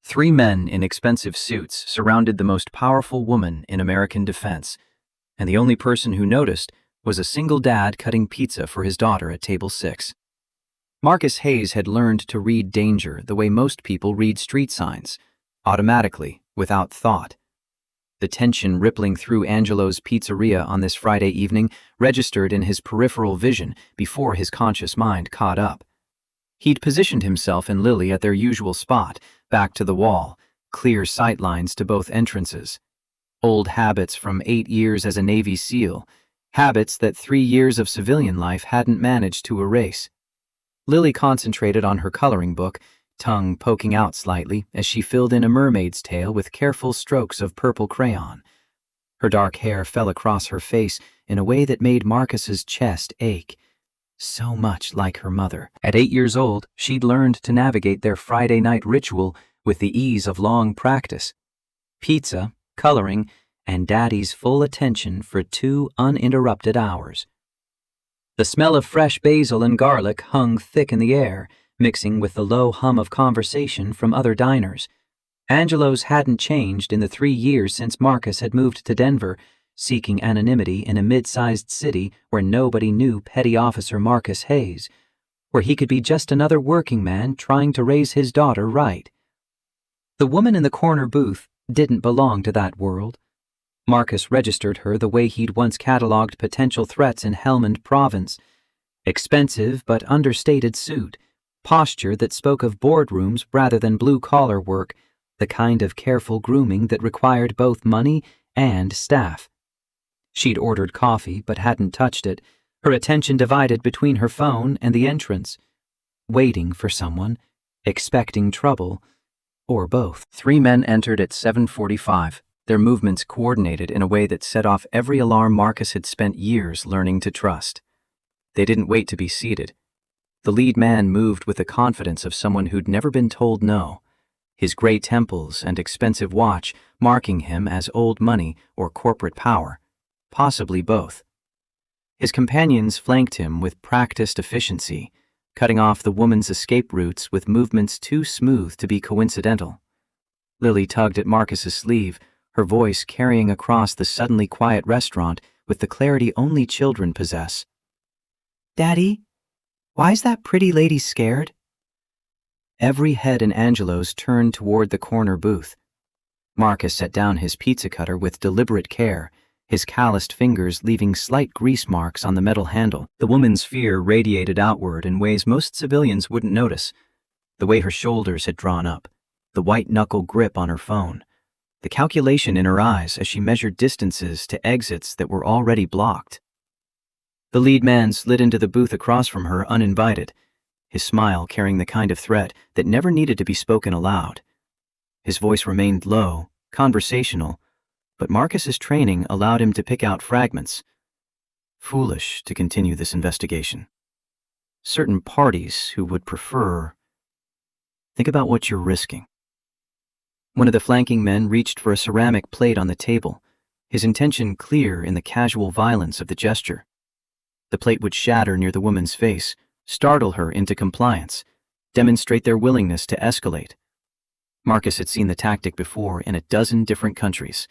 Three men in expensive suits surrounded the most powerful woman in American defense, and the only person who noticed was a single dad cutting pizza for his daughter at table 6. Marcus Hayes had learned to read danger the way most people read street signs, automatically, without thought. The tension rippling through Angelo's pizzeria on this Friday evening registered in his peripheral vision before his conscious mind caught up. He'd positioned himself and Lily at their usual spot, back to the wall, clear sightlines to both entrances. Old habits from 8 years as a Navy SEAL, habits that 3 years of civilian life hadn't managed to erase. Lily concentrated on her coloring book, tongue poking out slightly as she filled in a mermaid's tail with careful strokes of purple crayon. Her dark hair fell across her face in a way that made Marcus's chest ache. So much like her mother. At 8 years old, she'd learned to navigate their Friday night ritual with the ease of long practice. Pizza, coloring, and Daddy's full attention for 2 uninterrupted hours. The smell of fresh basil and garlic hung thick in the air, mixing with the low hum of conversation from other diners. Angelo's hadn't changed in the 3 years since Marcus had moved to Denver, seeking anonymity in a mid-sized city where nobody knew Petty Officer Marcus Hayes, where he could be just another working man trying to raise his daughter right. The woman in the corner booth didn't belong to that world. Marcus registered her the way he'd once cataloged potential threats in Helmand Province. Expensive but understated suit, posture that spoke of boardrooms rather than blue-collar work, the kind of careful grooming that required both money and staff. She'd ordered coffee but hadn't touched it, her attention divided between her phone and the entrance, waiting for someone, expecting trouble, or both. 3 men entered at 7:45, their movements coordinated in a way that set off every alarm Marcus had spent years learning to trust. They didn't wait to be seated. The lead man moved with the confidence of someone who'd never been told no, his gray temples and expensive watch marking him as old money or corporate power, possibly both. His companions flanked him with practiced efficiency, cutting off the woman's escape routes with movements too smooth to be coincidental. Lily tugged at Marcus's sleeve, her voice carrying across the suddenly quiet restaurant with the clarity only children possess. "Daddy, why is that pretty lady scared?" Every head in Angelo's turned toward the corner booth. Marcus set down his pizza cutter with deliberate care, his calloused fingers leaving slight grease marks on the metal handle. The woman's fear radiated outward in ways most civilians wouldn't notice. The way her shoulders had drawn up, the white-knuckle grip on her phone, the calculation in her eyes as she measured distances to exits that were already blocked. The lead man slid into the booth across from her uninvited, his smile carrying the kind of threat that never needed to be spoken aloud. His voice remained low, conversational, but Marcus's training allowed him to pick out fragments. Foolish to continue this investigation. Certain parties who would prefer... Think about what you're risking. One of the flanking men reached for a ceramic plate on the table, his intention clear in the casual violence of the gesture. The plate would shatter near the woman's face, startle her into compliance, demonstrate their willingness to escalate. Marcus had seen the tactic before in a dozen different countries.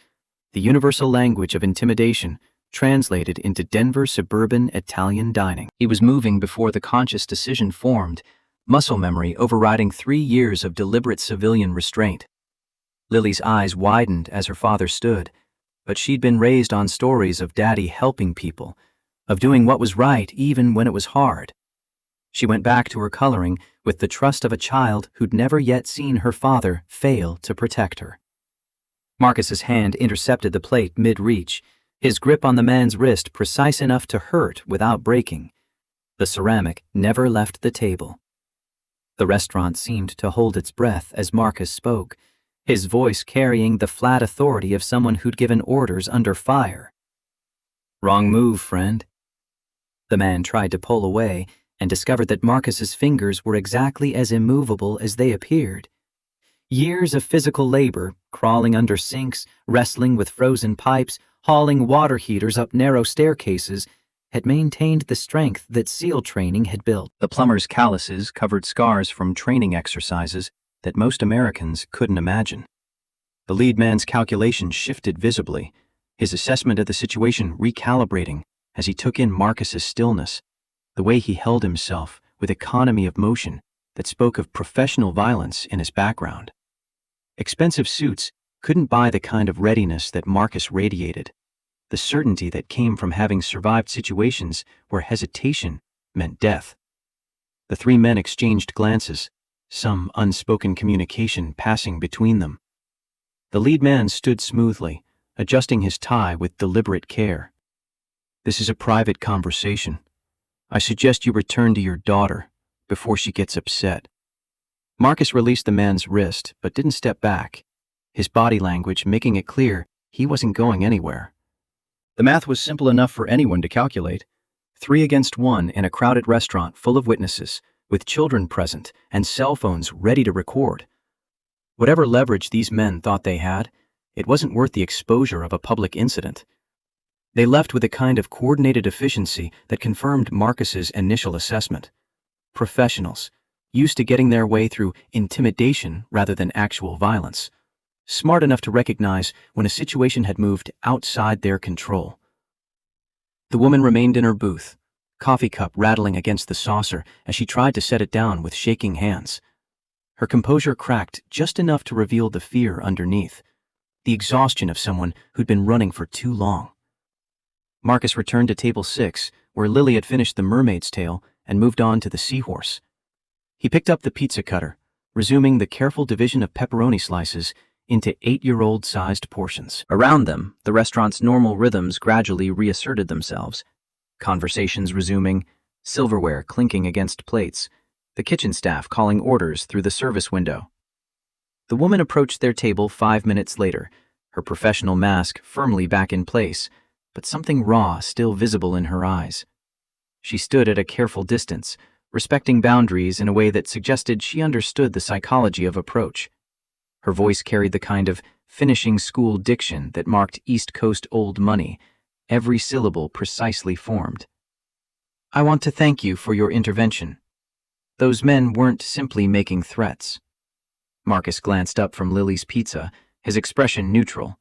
The universal language of intimidation translated into Denver suburban Italian dining. He was moving before the conscious decision formed, muscle memory overriding 3 years of deliberate civilian restraint. Lily's eyes widened as her father stood, but she'd been raised on stories of Daddy helping people, of doing what was right even when it was hard. She went back to her coloring with the trust of a child who'd never yet seen her father fail to protect her. Marcus's hand intercepted the plate mid-reach, his grip on the man's wrist precise enough to hurt without breaking. The ceramic never left the table. The restaurant seemed to hold its breath as Marcus spoke, his voice carrying the flat authority of someone who'd given orders under fire. "Wrong move, friend." The man tried to pull away and discovered that Marcus's fingers were exactly as immovable as they appeared. Years of physical labor, crawling under sinks, wrestling with frozen pipes, hauling water heaters up narrow staircases, had maintained the strength that SEAL training had built. The plumber's calluses covered scars from training exercises, that most Americans couldn't imagine. The lead man's calculations shifted visibly, his assessment of the situation recalibrating as he took in Marcus's stillness, the way he held himself with economy of motion that spoke of professional violence in his background. Expensive suits couldn't buy the kind of readiness that Marcus radiated, the certainty that came from having survived situations where hesitation meant death. The three men exchanged glances, some unspoken communication passing between them. The lead man stood smoothly, adjusting his tie with deliberate care. "This is a private conversation. I suggest you return to your daughter before she gets upset." Marcus released the man's wrist, but didn't step back, his body language making it clear he wasn't going anywhere. The math was simple enough for anyone to calculate. 3 against 1 in a crowded restaurant full of witnesses, with children present and cell phones ready to record. Whatever leverage these men thought they had, it wasn't worth the exposure of a public incident. They left with a kind of coordinated efficiency that confirmed Marcus's initial assessment. Professionals, used to getting their way through intimidation rather than actual violence. Smart enough to recognize when a situation had moved outside their control. The woman remained in her booth, coffee cup rattling against the saucer as she tried to set it down with shaking hands. Her composure cracked just enough to reveal the fear underneath, the exhaustion of someone who'd been running for too long. Marcus returned to table 6, where Lily had finished the mermaid's tale and moved on to the seahorse. He picked up the pizza cutter, resuming the careful division of pepperoni slices into 8-year-old sized portions. Around them, the restaurant's normal rhythms gradually reasserted themselves. Conversations resuming, silverware clinking against plates, the kitchen staff calling orders through the service window. The woman approached their table 5 minutes later, her professional mask firmly back in place, but something raw still visible in her eyes. She stood at a careful distance, respecting boundaries in a way that suggested she understood the psychology of approach. Her voice carried the kind of finishing school diction that marked East Coast old money, every syllable precisely formed. "I want to thank you for your intervention. Those men weren't simply making threats." Marcus glanced up from Lily's pizza, his expression neutral.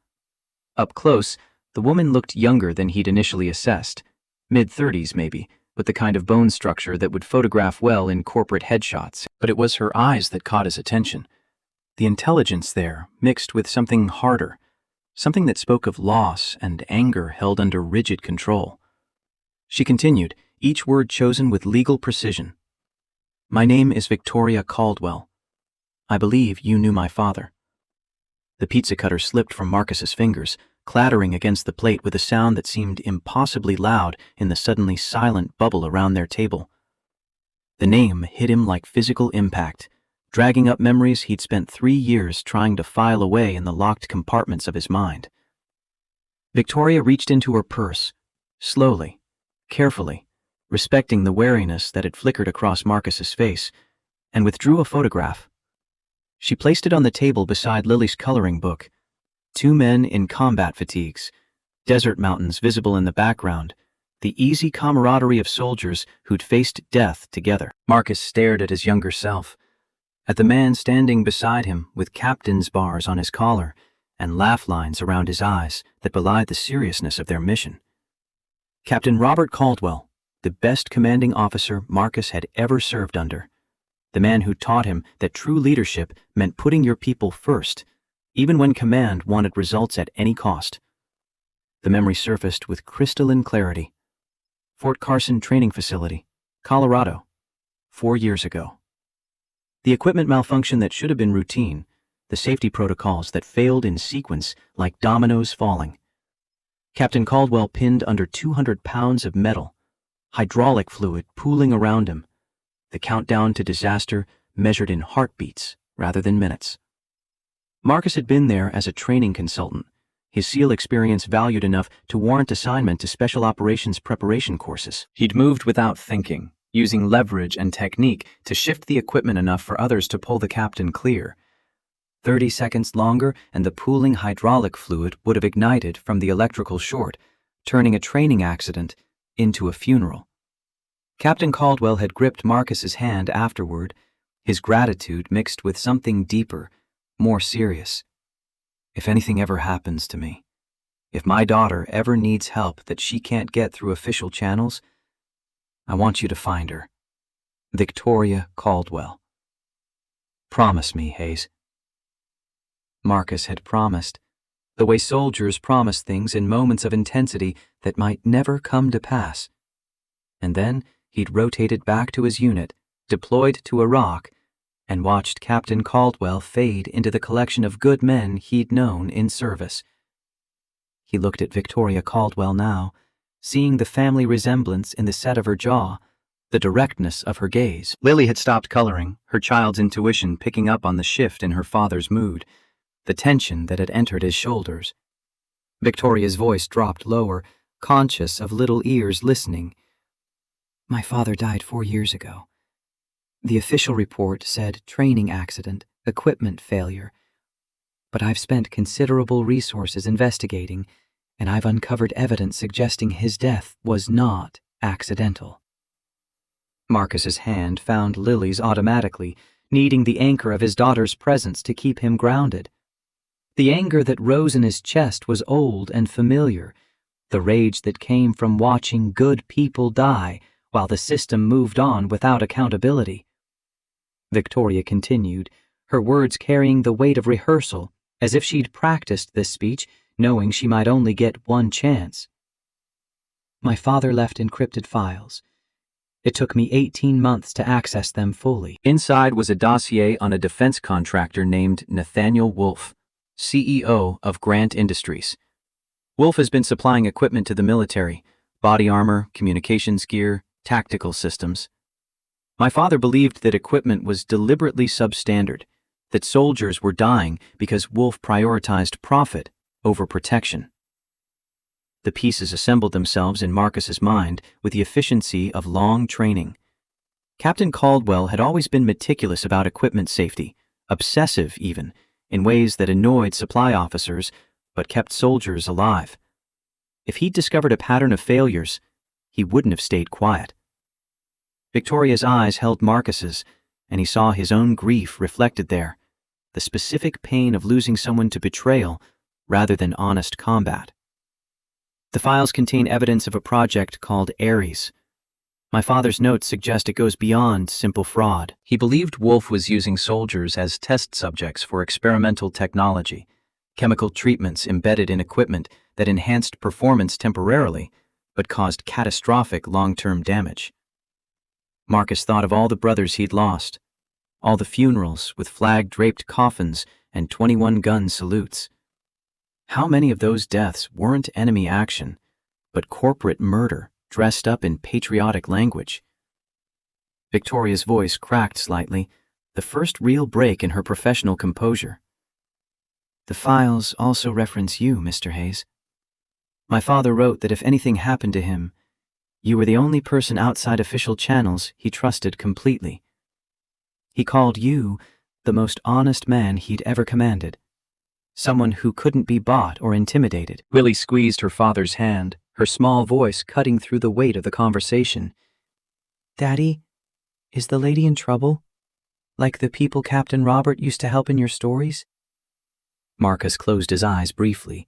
Up close, the woman looked younger than he'd initially assessed, mid-30s maybe, with the kind of bone structure that would photograph well in corporate headshots. But it was her eyes that caught his attention. The intelligence there mixed with something harder, something that spoke of loss and anger held under rigid control. She continued, each word chosen with legal precision. "My name is Victoria Caldwell. I believe you knew my father." The pizza cutter slipped from Marcus's fingers, clattering against the plate with a sound that seemed impossibly loud in the suddenly silent bubble around their table. The name hit him like physical impact, dragging up memories he'd spent 3 years trying to file away in the locked compartments of his mind. Victoria reached into her purse, slowly, carefully, respecting the wariness that had flickered across Marcus's face, and withdrew a photograph. She placed it on the table beside Lily's coloring book. 2 men in combat fatigues, desert mountains visible in the background, the easy camaraderie of soldiers who'd faced death together. Marcus stared at his younger self, at the man standing beside him with captain's bars on his collar and laugh lines around his eyes that belied the seriousness of their mission. Captain Robert Caldwell, the best commanding officer Marcus had ever served under, the man who taught him that true leadership meant putting your people first, even when command wanted results at any cost. The memory surfaced with crystalline clarity. Fort Carson Training Facility, Colorado, 4 years ago. The equipment malfunction that should have been routine, the safety protocols that failed in sequence like dominoes falling. Captain Caldwell pinned under 200 pounds of metal, hydraulic fluid pooling around him, the countdown to disaster measured in heartbeats rather than minutes. Marcus had been there as a training consultant, his SEAL experience valued enough to warrant assignment to special operations preparation courses. He'd moved without thinking, using leverage and technique to shift the equipment enough for others to pull the captain clear. 30 seconds longer and the pooling hydraulic fluid would have ignited from the electrical short, turning a training accident into a funeral. Captain Caldwell had gripped Marcus's hand afterward, his gratitude mixed with something deeper, more serious. "If anything ever happens to me, if my daughter ever needs help that she can't get through official channels, I want you to find her. Victoria Caldwell. Promise me, Hayes." Marcus had promised, the way soldiers promise things in moments of intensity that might never come to pass. And then he'd rotated back to his unit, deployed to Iraq, and watched Captain Caldwell fade into the collection of good men he'd known in service. He looked at Victoria Caldwell now, seeing the family resemblance in the set of her jaw, the directness of her gaze. Lily had stopped coloring, her child's intuition picking up on the shift in her father's mood, the tension that had entered his shoulders. Victoria's voice dropped lower, conscious of little ears listening. "My father died 4 years ago. The official report said training accident, equipment failure. But I've spent considerable resources investigating, and I've uncovered evidence suggesting his death was not accidental." Marcus's hand found Lily's automatically, needing the anchor of his daughter's presence to keep him grounded. The anger that rose in his chest was old and familiar, the rage that came from watching good people die while the system moved on without accountability. Victoria continued, her words carrying the weight of rehearsal, as if she'd practiced this speech, knowing she might only get one chance. "My father left encrypted files. It took me 18 months to access them fully." Inside was a dossier on a defense contractor named Nathaniel Wolf, CEO of Grant Industries. Wolf has been supplying equipment to the military, body armor, communications gear, tactical systems. My father believed that equipment was deliberately substandard, that soldiers were dying because Wolf prioritized profit over protection. The pieces assembled themselves in Marcus's mind with the efficiency of long training. Captain Caldwell had always been meticulous about equipment safety, obsessive even, in ways that annoyed supply officers but kept soldiers alive. If he'd discovered a pattern of failures, he wouldn't have stayed quiet. Victoria's eyes held Marcus's, and he saw his own grief reflected there, the specific pain of losing someone to betrayal rather than honest combat. The files contain evidence of a project called Ares. My father's notes suggest it goes beyond simple fraud. He believed Wolf was using soldiers as test subjects for experimental technology, chemical treatments embedded in equipment that enhanced performance temporarily but caused catastrophic long-term damage. Marcus thought of all the brothers he'd lost, all the funerals with flag-draped coffins and 21-gun salutes. How many of those deaths weren't enemy action, but corporate murder dressed up in patriotic language? Victoria's voice cracked slightly, the first real break in her professional composure. "The files also reference you, Mr. Hayes. My father wrote that if anything happened to him, you were the only person outside official channels he trusted completely. He called you the most honest man he'd ever commanded, someone who couldn't be bought or intimidated." Lily squeezed her father's hand, her small voice cutting through the weight of the conversation. "Daddy, is the lady in trouble? Like the people Captain Robert used to help in your stories?" Marcus closed his eyes briefly.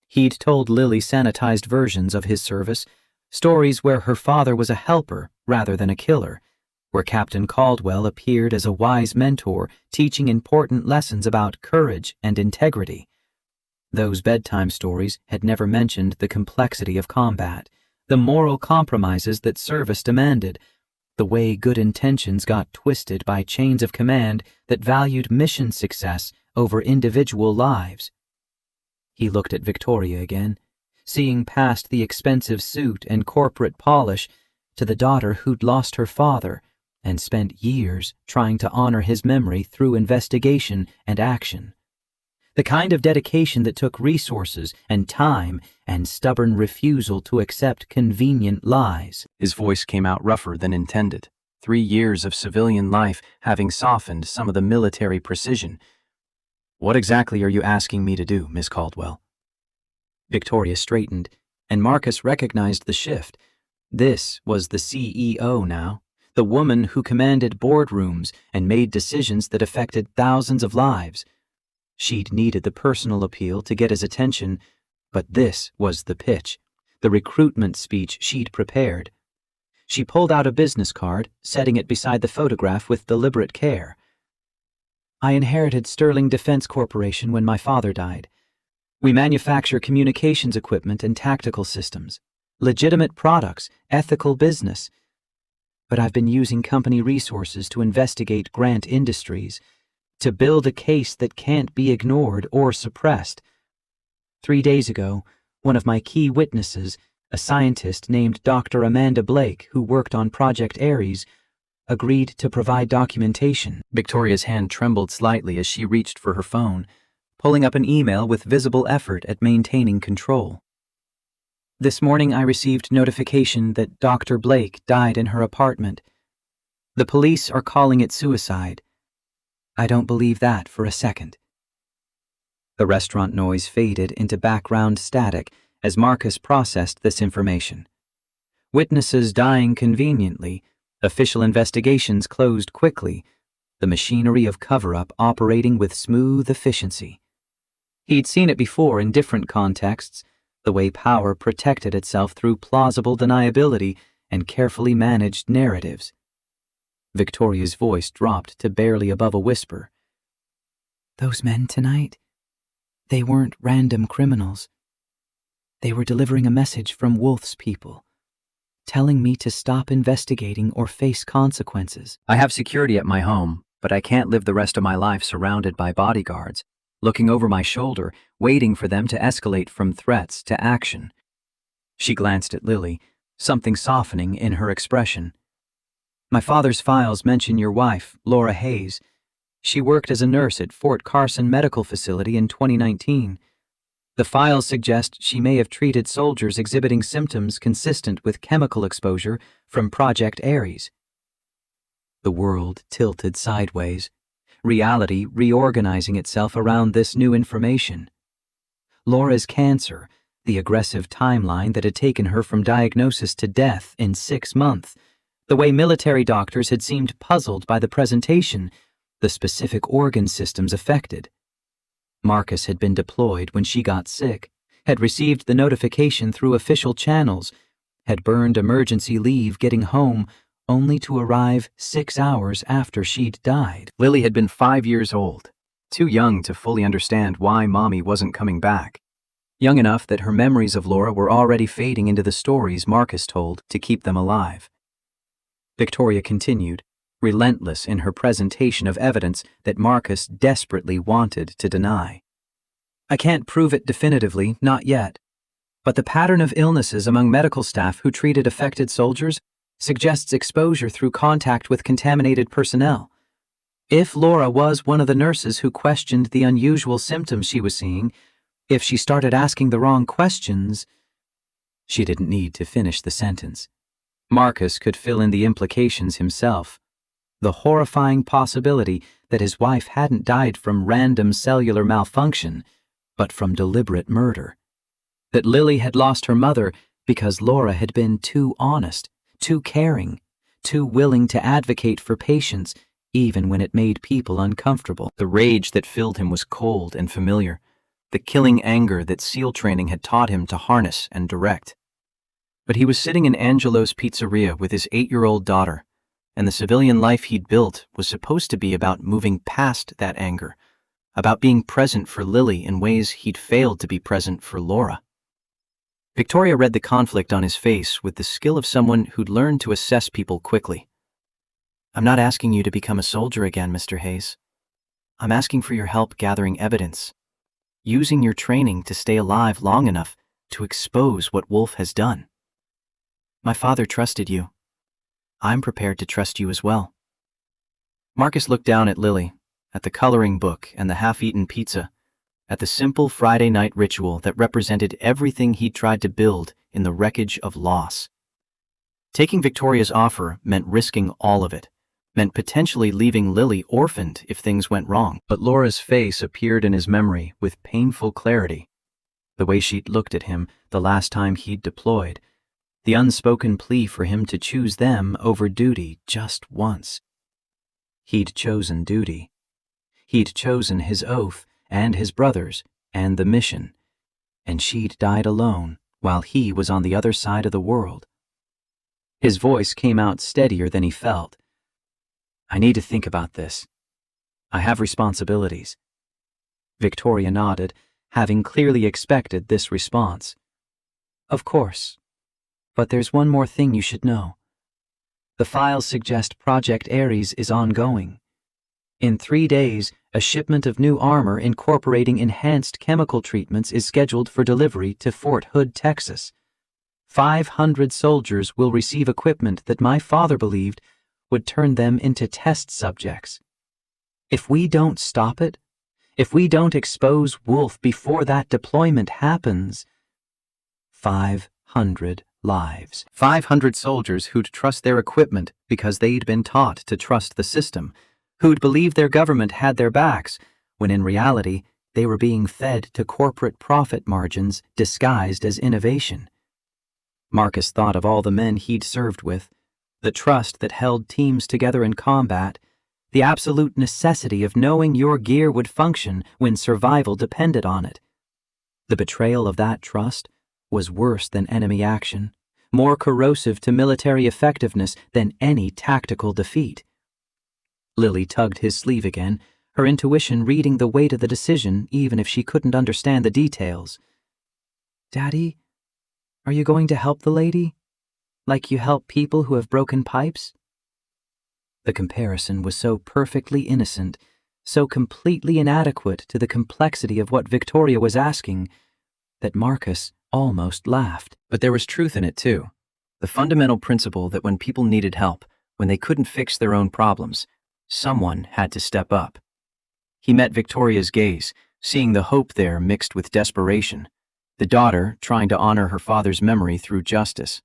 He'd told Lily sanitized versions of his service, stories where her father was a helper rather than a killer, where Captain Caldwell appeared as a wise mentor teaching important lessons about courage and integrity. Those bedtime stories had never mentioned the complexity of combat, the moral compromises that service demanded, the way good intentions got twisted by chains of command that valued mission success over individual lives. He looked at Victoria again, seeing past the expensive suit and corporate polish to the daughter who'd lost her father and spent years trying to honor his memory through investigation and action. The kind of dedication that took resources and time and stubborn refusal to accept convenient lies. His voice came out rougher than intended, 3 years of civilian life having softened some of the military precision. "What exactly are you asking me to do, Miss Caldwell?" Victoria straightened, and Marcus recognized the shift. This was the CEO now, The woman who commanded boardrooms and made decisions that affected thousands of lives. She'd needed the personal appeal to get his attention, but this was the pitch, the recruitment speech she'd prepared. She pulled out a business card, setting it beside the photograph with deliberate care. I inherited Sterling Defense Corporation when my father died. We manufacture communications equipment and tactical systems, legitimate products, ethical business. But I've been using company resources to investigate Grant Industries, to build a case that can't be ignored or suppressed. 3 days ago, one of my key witnesses, a scientist named Dr. Amanda Blake, who worked on Project Ares, agreed to provide documentation. Victoria's hand trembled slightly as she reached for her phone, pulling up an email with visible effort at maintaining control. This morning I received notification that Dr. Blake died in her apartment. The police are calling it suicide. I don't believe that for a second. The restaurant noise faded into background static as Marcus processed this information. Witnesses dying conveniently, official investigations closed quickly, the machinery of cover-up operating with smooth efficiency. He'd seen it before in different contexts, the way power protected itself through plausible deniability and carefully managed narratives. Victoria's voice dropped to barely above a whisper. Those men tonight, they weren't random criminals. They were delivering a message from Wolf's people, telling me to stop investigating or face consequences. I have security at my home, but I can't live the rest of my life surrounded by bodyguards, looking over my shoulder, waiting for them to escalate from threats to action. She glanced at Lily, something softening in her expression. My father's files mention your wife, Laura Hayes. She worked as a nurse at Fort Carson Medical Facility in 2019. The files suggest she may have treated soldiers exhibiting symptoms consistent with chemical exposure from Project Ares. The world tilted sideways, reality reorganizing itself around this new information. Laura's cancer, the aggressive timeline that had taken her from diagnosis to death in 6 months, the way military doctors had seemed puzzled by the presentation, the specific organ systems affected. Marcus had been deployed when she got sick, had received the notification through official channels, had burned emergency leave getting home, only to arrive 6 hours after she'd died. Lily had been 5 years old, too young to fully understand why Mommy wasn't coming back, young enough that her memories of Laura were already fading into the stories Marcus told to keep them alive. Victoria continued, relentless in her presentation of evidence that Marcus desperately wanted to deny. I can't prove it definitively, not yet, but the pattern of illnesses among medical staff who treated affected soldiers suggests exposure through contact with contaminated personnel. If Laura was one of the nurses who questioned the unusual symptoms she was seeing, if she started asking the wrong questions, she didn't need to finish the sentence. Marcus could fill in the implications himself. The horrifying possibility that his wife hadn't died from random cellular malfunction, but from deliberate murder. That Lily had lost her mother because Laura had been too honest, too caring, too willing to advocate for patients, even when it made people uncomfortable. The rage that filled him was cold and familiar, the killing anger that SEAL training had taught him to harness and direct. But he was sitting in Angelo's pizzeria with his 8-year-old daughter, and the civilian life he'd built was supposed to be about moving past that anger, about being present for Lily in ways he'd failed to be present for Laura. Victoria read the conflict on his face with the skill of someone who'd learned to assess people quickly. I'm not asking you to become a soldier again, Mr. Hayes. I'm asking for your help gathering evidence, using your training to stay alive long enough to expose what Wolf has done. My father trusted you. I'm prepared to trust you as well. Marcus looked down at Lily, at the coloring book and the half-eaten pizza, at the simple Friday night ritual that represented everything he'd tried to build in the wreckage of loss. Taking Victoria's offer meant risking all of it, meant potentially leaving Lily orphaned if things went wrong. But Laura's face appeared in his memory with painful clarity. The way she'd looked at him the last time he'd deployed, the unspoken plea for him to choose them over duty just once. He'd chosen duty. He'd chosen his oath and his brothers and the mission, and she'd died alone while he was on the other side of the world. His voice came out steadier than he felt. I need to think about this. I have responsibilities. Victoria nodded, having clearly expected this response. Of course. But there's one more thing you should know. The files suggest Project Ares is ongoing. In 3 days, a shipment of new armor incorporating enhanced chemical treatments is scheduled for delivery to Fort Hood, Texas. 500 soldiers will receive equipment that my father believed would turn them into test subjects. If we don't stop it, if we don't expose Wolf before that deployment happens, 500 lives. 500 soldiers who'd trust their equipment because they'd been taught to trust the system, who'd believe their government had their backs, when in reality they were being fed to corporate profit margins disguised as innovation. Marcus thought of all the men he'd served with, the trust that held teams together in combat, the absolute necessity of knowing your gear would function when survival depended on it. The betrayal of that trust was worse than enemy action, more corrosive to military effectiveness than any tactical defeat. Lily tugged his sleeve again, her intuition reading the weight of the decision even if she couldn't understand the details. Daddy, are you going to help the lady? Like you help people who have broken pipes? The comparison was so perfectly innocent, so completely inadequate to the complexity of what Victoria was asking, that Marcus almost laughed. But there was truth in it too. The fundamental principle that when people needed help, when they couldn't fix their own problems, someone had to step up. He met Victoria's gaze, seeing the hope there mixed with desperation, the daughter trying to honor her father's memory through justice.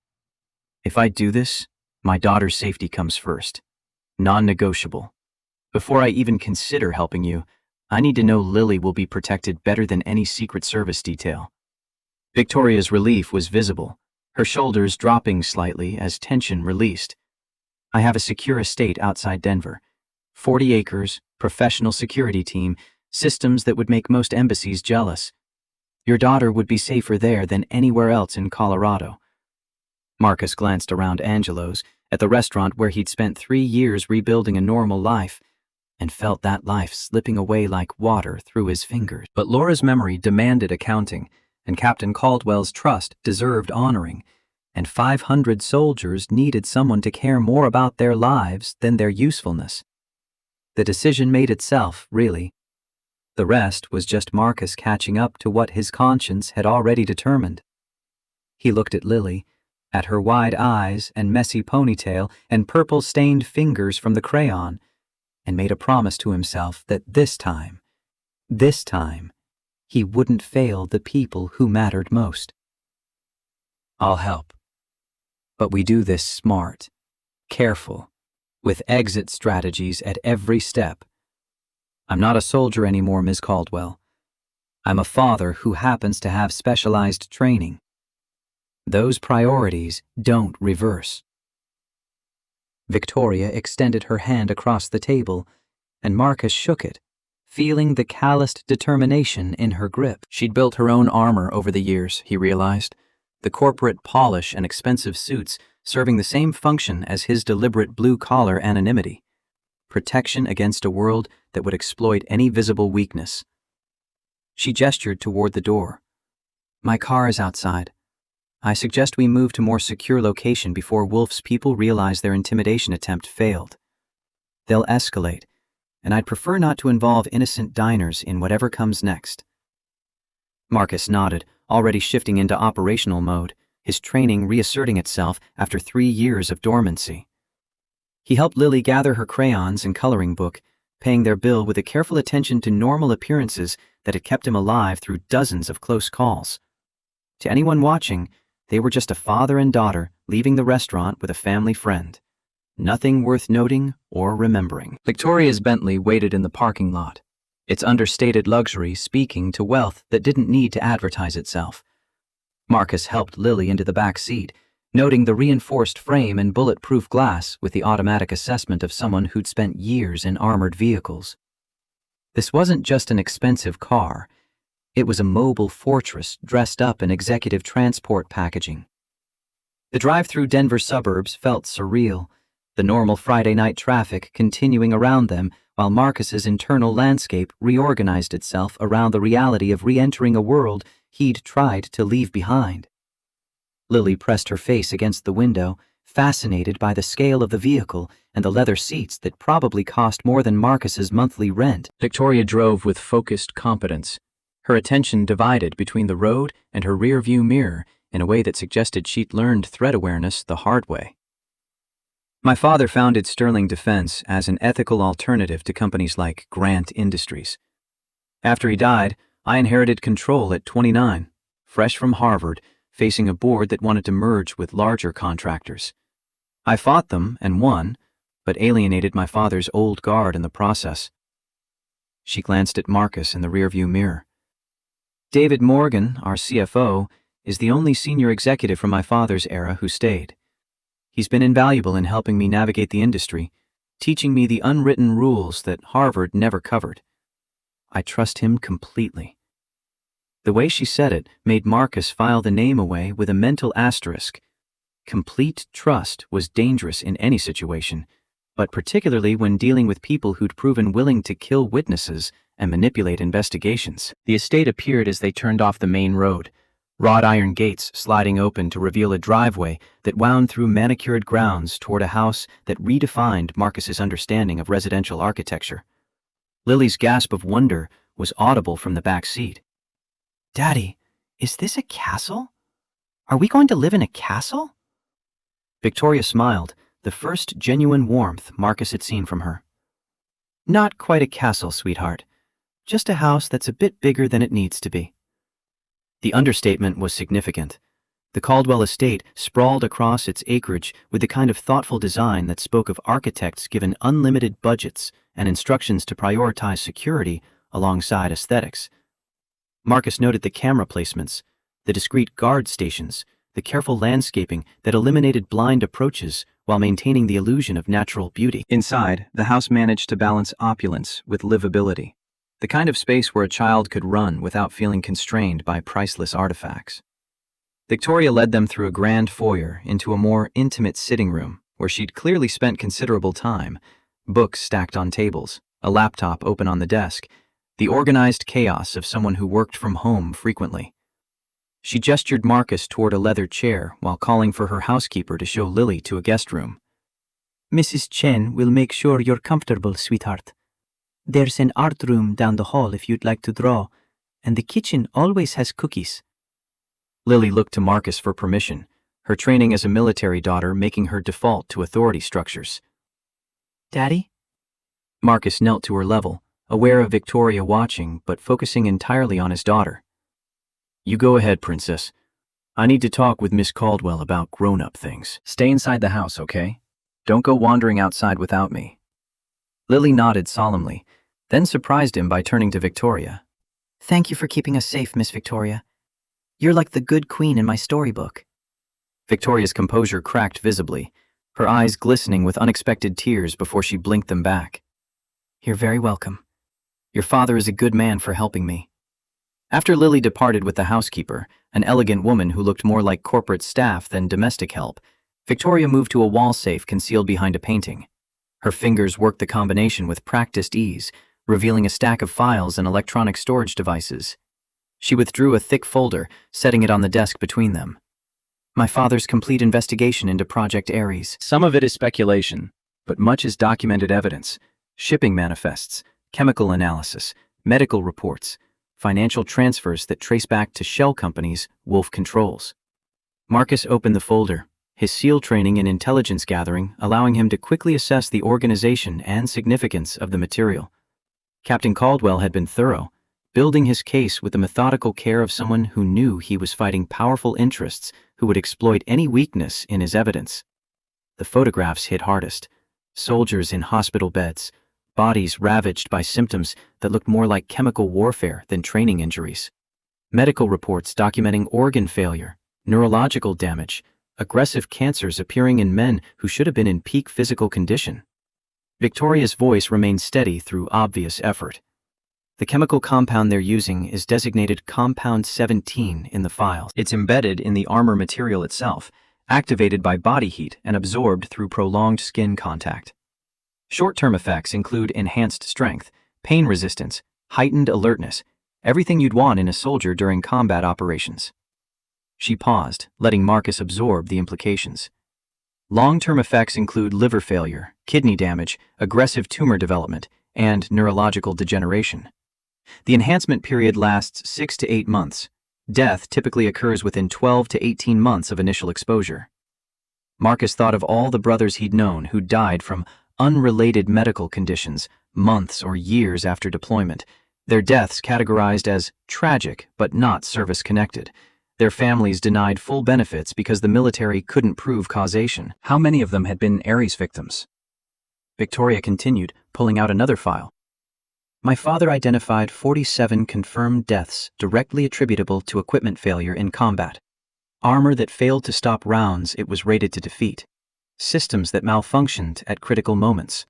If I do this, my daughter's safety comes first. Non-negotiable. Before I even consider helping you, I need to know Lily will be protected better than any Secret Service detail. Victoria's relief was visible, her shoulders dropping slightly as tension released. I have a secure estate outside Denver. 40 acres, professional security team, systems that would make most embassies jealous. Your daughter would be safer there than anywhere else in Colorado. Marcus glanced around Angelo's, at the restaurant where he'd spent 3 years rebuilding a normal life, and felt that life slipping away like water through his fingers. But Laura's memory demanded accounting, and Captain Caldwell's trust deserved honoring, and 500 soldiers needed someone to care more about their lives than their usefulness. The decision made itself, really. The rest was just Marcus catching up to what his conscience had already determined. He looked at Lily, at her wide eyes and messy ponytail and purple-stained fingers from the crayon, and made a promise to himself that this time, he wouldn't fail the people who mattered most. I'll help. But we do this smart, careful, with exit strategies at every step. I'm not a soldier anymore, Ms. Caldwell. I'm a father who happens to have specialized training. Those priorities don't reverse. Victoria extended her hand across the table, and Marcus shook it, feeling the calloused determination in her grip. She'd built her own armor over the years, he realized, the corporate polish and expensive suits serving the same function as his deliberate blue-collar anonymity, protection against a world that would exploit any visible weakness. She gestured toward the door. My car is outside. I suggest we move to a more secure location before Wolf's people realize their intimidation attempt failed. They'll escalate, and I'd prefer not to involve innocent diners in whatever comes next. Marcus nodded, already shifting into operational mode, his training reasserting itself after 3 years of dormancy. He helped Lily gather her crayons and coloring book, paying their bill with a careful attention to normal appearances that had kept him alive through dozens of close calls. To anyone watching, they were just a father and daughter leaving the restaurant with a family friend. Nothing worth noting or remembering. Victoria's Bentley waited in the parking lot, its understated luxury speaking to wealth that didn't need to advertise itself. Marcus helped Lily into the back seat, noting the reinforced frame and bulletproof glass with the automatic assessment of someone who'd spent years in armored vehicles. This wasn't just an expensive car. It was a mobile fortress dressed up in executive transport packaging. The drive through Denver suburbs felt surreal, the normal Friday night traffic continuing around them while Marcus's internal landscape reorganized itself around the reality of re-entering a world he'd tried to leave behind. Lily pressed her face against the window, fascinated by the scale of the vehicle and the leather seats that probably cost more than Marcus's monthly rent. Victoria drove with focused competence, her attention divided between the road and her rear-view mirror in a way that suggested she'd learned threat awareness the hard way. My father founded Sterling Defense as an ethical alternative to companies like Grant Industries. After he died, I inherited control at 29, fresh from Harvard, facing a board that wanted to merge with larger contractors. I fought them and won, but alienated my father's old guard in the process. She glanced at Marcus in the rearview mirror. David Morgan, our CFO, is the only senior executive from my father's era who stayed. He's been invaluable in helping me navigate the industry, teaching me the unwritten rules that Harvard never covered. I trust him completely. The way she said it made Marcus file the name away with a mental asterisk. Complete trust was dangerous in any situation, but particularly when dealing with people who'd proven willing to kill witnesses and manipulate investigations. The estate appeared as they turned off the main road, wrought iron gates sliding open to reveal a driveway that wound through manicured grounds toward a house that redefined Marcus's understanding of residential architecture. Lily's gasp of wonder was audible from the back seat. "Daddy, is this a castle? Are we going to live in a castle?" Victoria smiled, the first genuine warmth Marcus had seen from her. "Not quite a castle, sweetheart. Just a house that's a bit bigger than it needs to be." The understatement was significant. The Caldwell estate sprawled across its acreage with the kind of thoughtful design that spoke of architects given unlimited budgets and instructions to prioritize security alongside aesthetics. Marcus noted the camera placements, the discreet guard stations, the careful landscaping that eliminated blind approaches while maintaining the illusion of natural beauty. Inside, the house managed to balance opulence with livability, the kind of space where a child could run without feeling constrained by priceless artifacts. Victoria led them through a grand foyer into a more intimate sitting room where she'd clearly spent considerable time, books stacked on tables, a laptop open on the desk, the organized chaos of someone who worked from home frequently. She gestured Marcus toward a leather chair while calling for her housekeeper to show Lily to a guest room. "Mrs. Chen will make sure you're comfortable, sweetheart. There's an art room down the hall if you'd like to draw, and the kitchen always has cookies." Lily looked to Marcus for permission, her training as a military daughter making her default to authority structures. "Daddy?" Marcus knelt to her level, aware of Victoria watching but focusing entirely on his daughter. "You go ahead, princess. I need to talk with Miss Caldwell about grown-up things. Stay inside the house, okay? Don't go wandering outside without me." Lily nodded solemnly, then surprised him by turning to Victoria. "Thank you for keeping us safe, Miss Victoria. You're like the good queen in my storybook." Victoria's composure cracked visibly, her eyes glistening with unexpected tears before she blinked them back. "You're very welcome. Your father is a good man for helping me." After Lily departed with the housekeeper, an elegant woman who looked more like corporate staff than domestic help, Victoria moved to a wall safe concealed behind a painting. Her fingers worked the combination with practiced ease, revealing a stack of files and electronic storage devices. She withdrew a thick folder, setting it on the desk between them. "My father's complete investigation into Project Ares. Some of it is speculation, but much is documented evidence. Shipping manifests, chemical analysis, medical reports, financial transfers that trace back to shell companies Wolf controls." Marcus opened the folder, his SEAL training in intelligence gathering allowing him to quickly assess the organization and significance of the material. Captain Caldwell had been thorough, building his case with the methodical care of someone who knew he was fighting powerful interests who would exploit any weakness in his evidence. The photographs hit hardest. Soldiers in hospital beds, bodies ravaged by symptoms that looked more like chemical warfare than training injuries. Medical reports documenting organ failure, neurological damage, aggressive cancers appearing in men who should have been in peak physical condition. Victoria's voice remained steady through obvious effort. The chemical compound they're using is designated Compound 17 in the files. It's embedded in the armor material itself, activated by body heat and absorbed through prolonged skin contact. Short-term effects include enhanced strength, pain resistance, heightened alertness, everything you'd want in a soldier during combat operations. She paused, letting Marcus absorb the implications. Long-term effects include liver failure, kidney damage, aggressive tumor development, and neurological degeneration. The enhancement period lasts 6 to 8 months. Death typically occurs within 12 to 18 months of initial exposure. Marcus thought of all the brothers he'd known who died from unrelated medical conditions months or years after deployment, their deaths categorized as tragic but not service-connected. Their families denied full benefits because the military couldn't prove causation. How many of them had been Ares victims? Victoria continued, pulling out another file. My father identified 47 confirmed deaths directly attributable to equipment failure in combat. Armor that failed to stop rounds it was rated to defeat. Systems that malfunctioned at critical moments.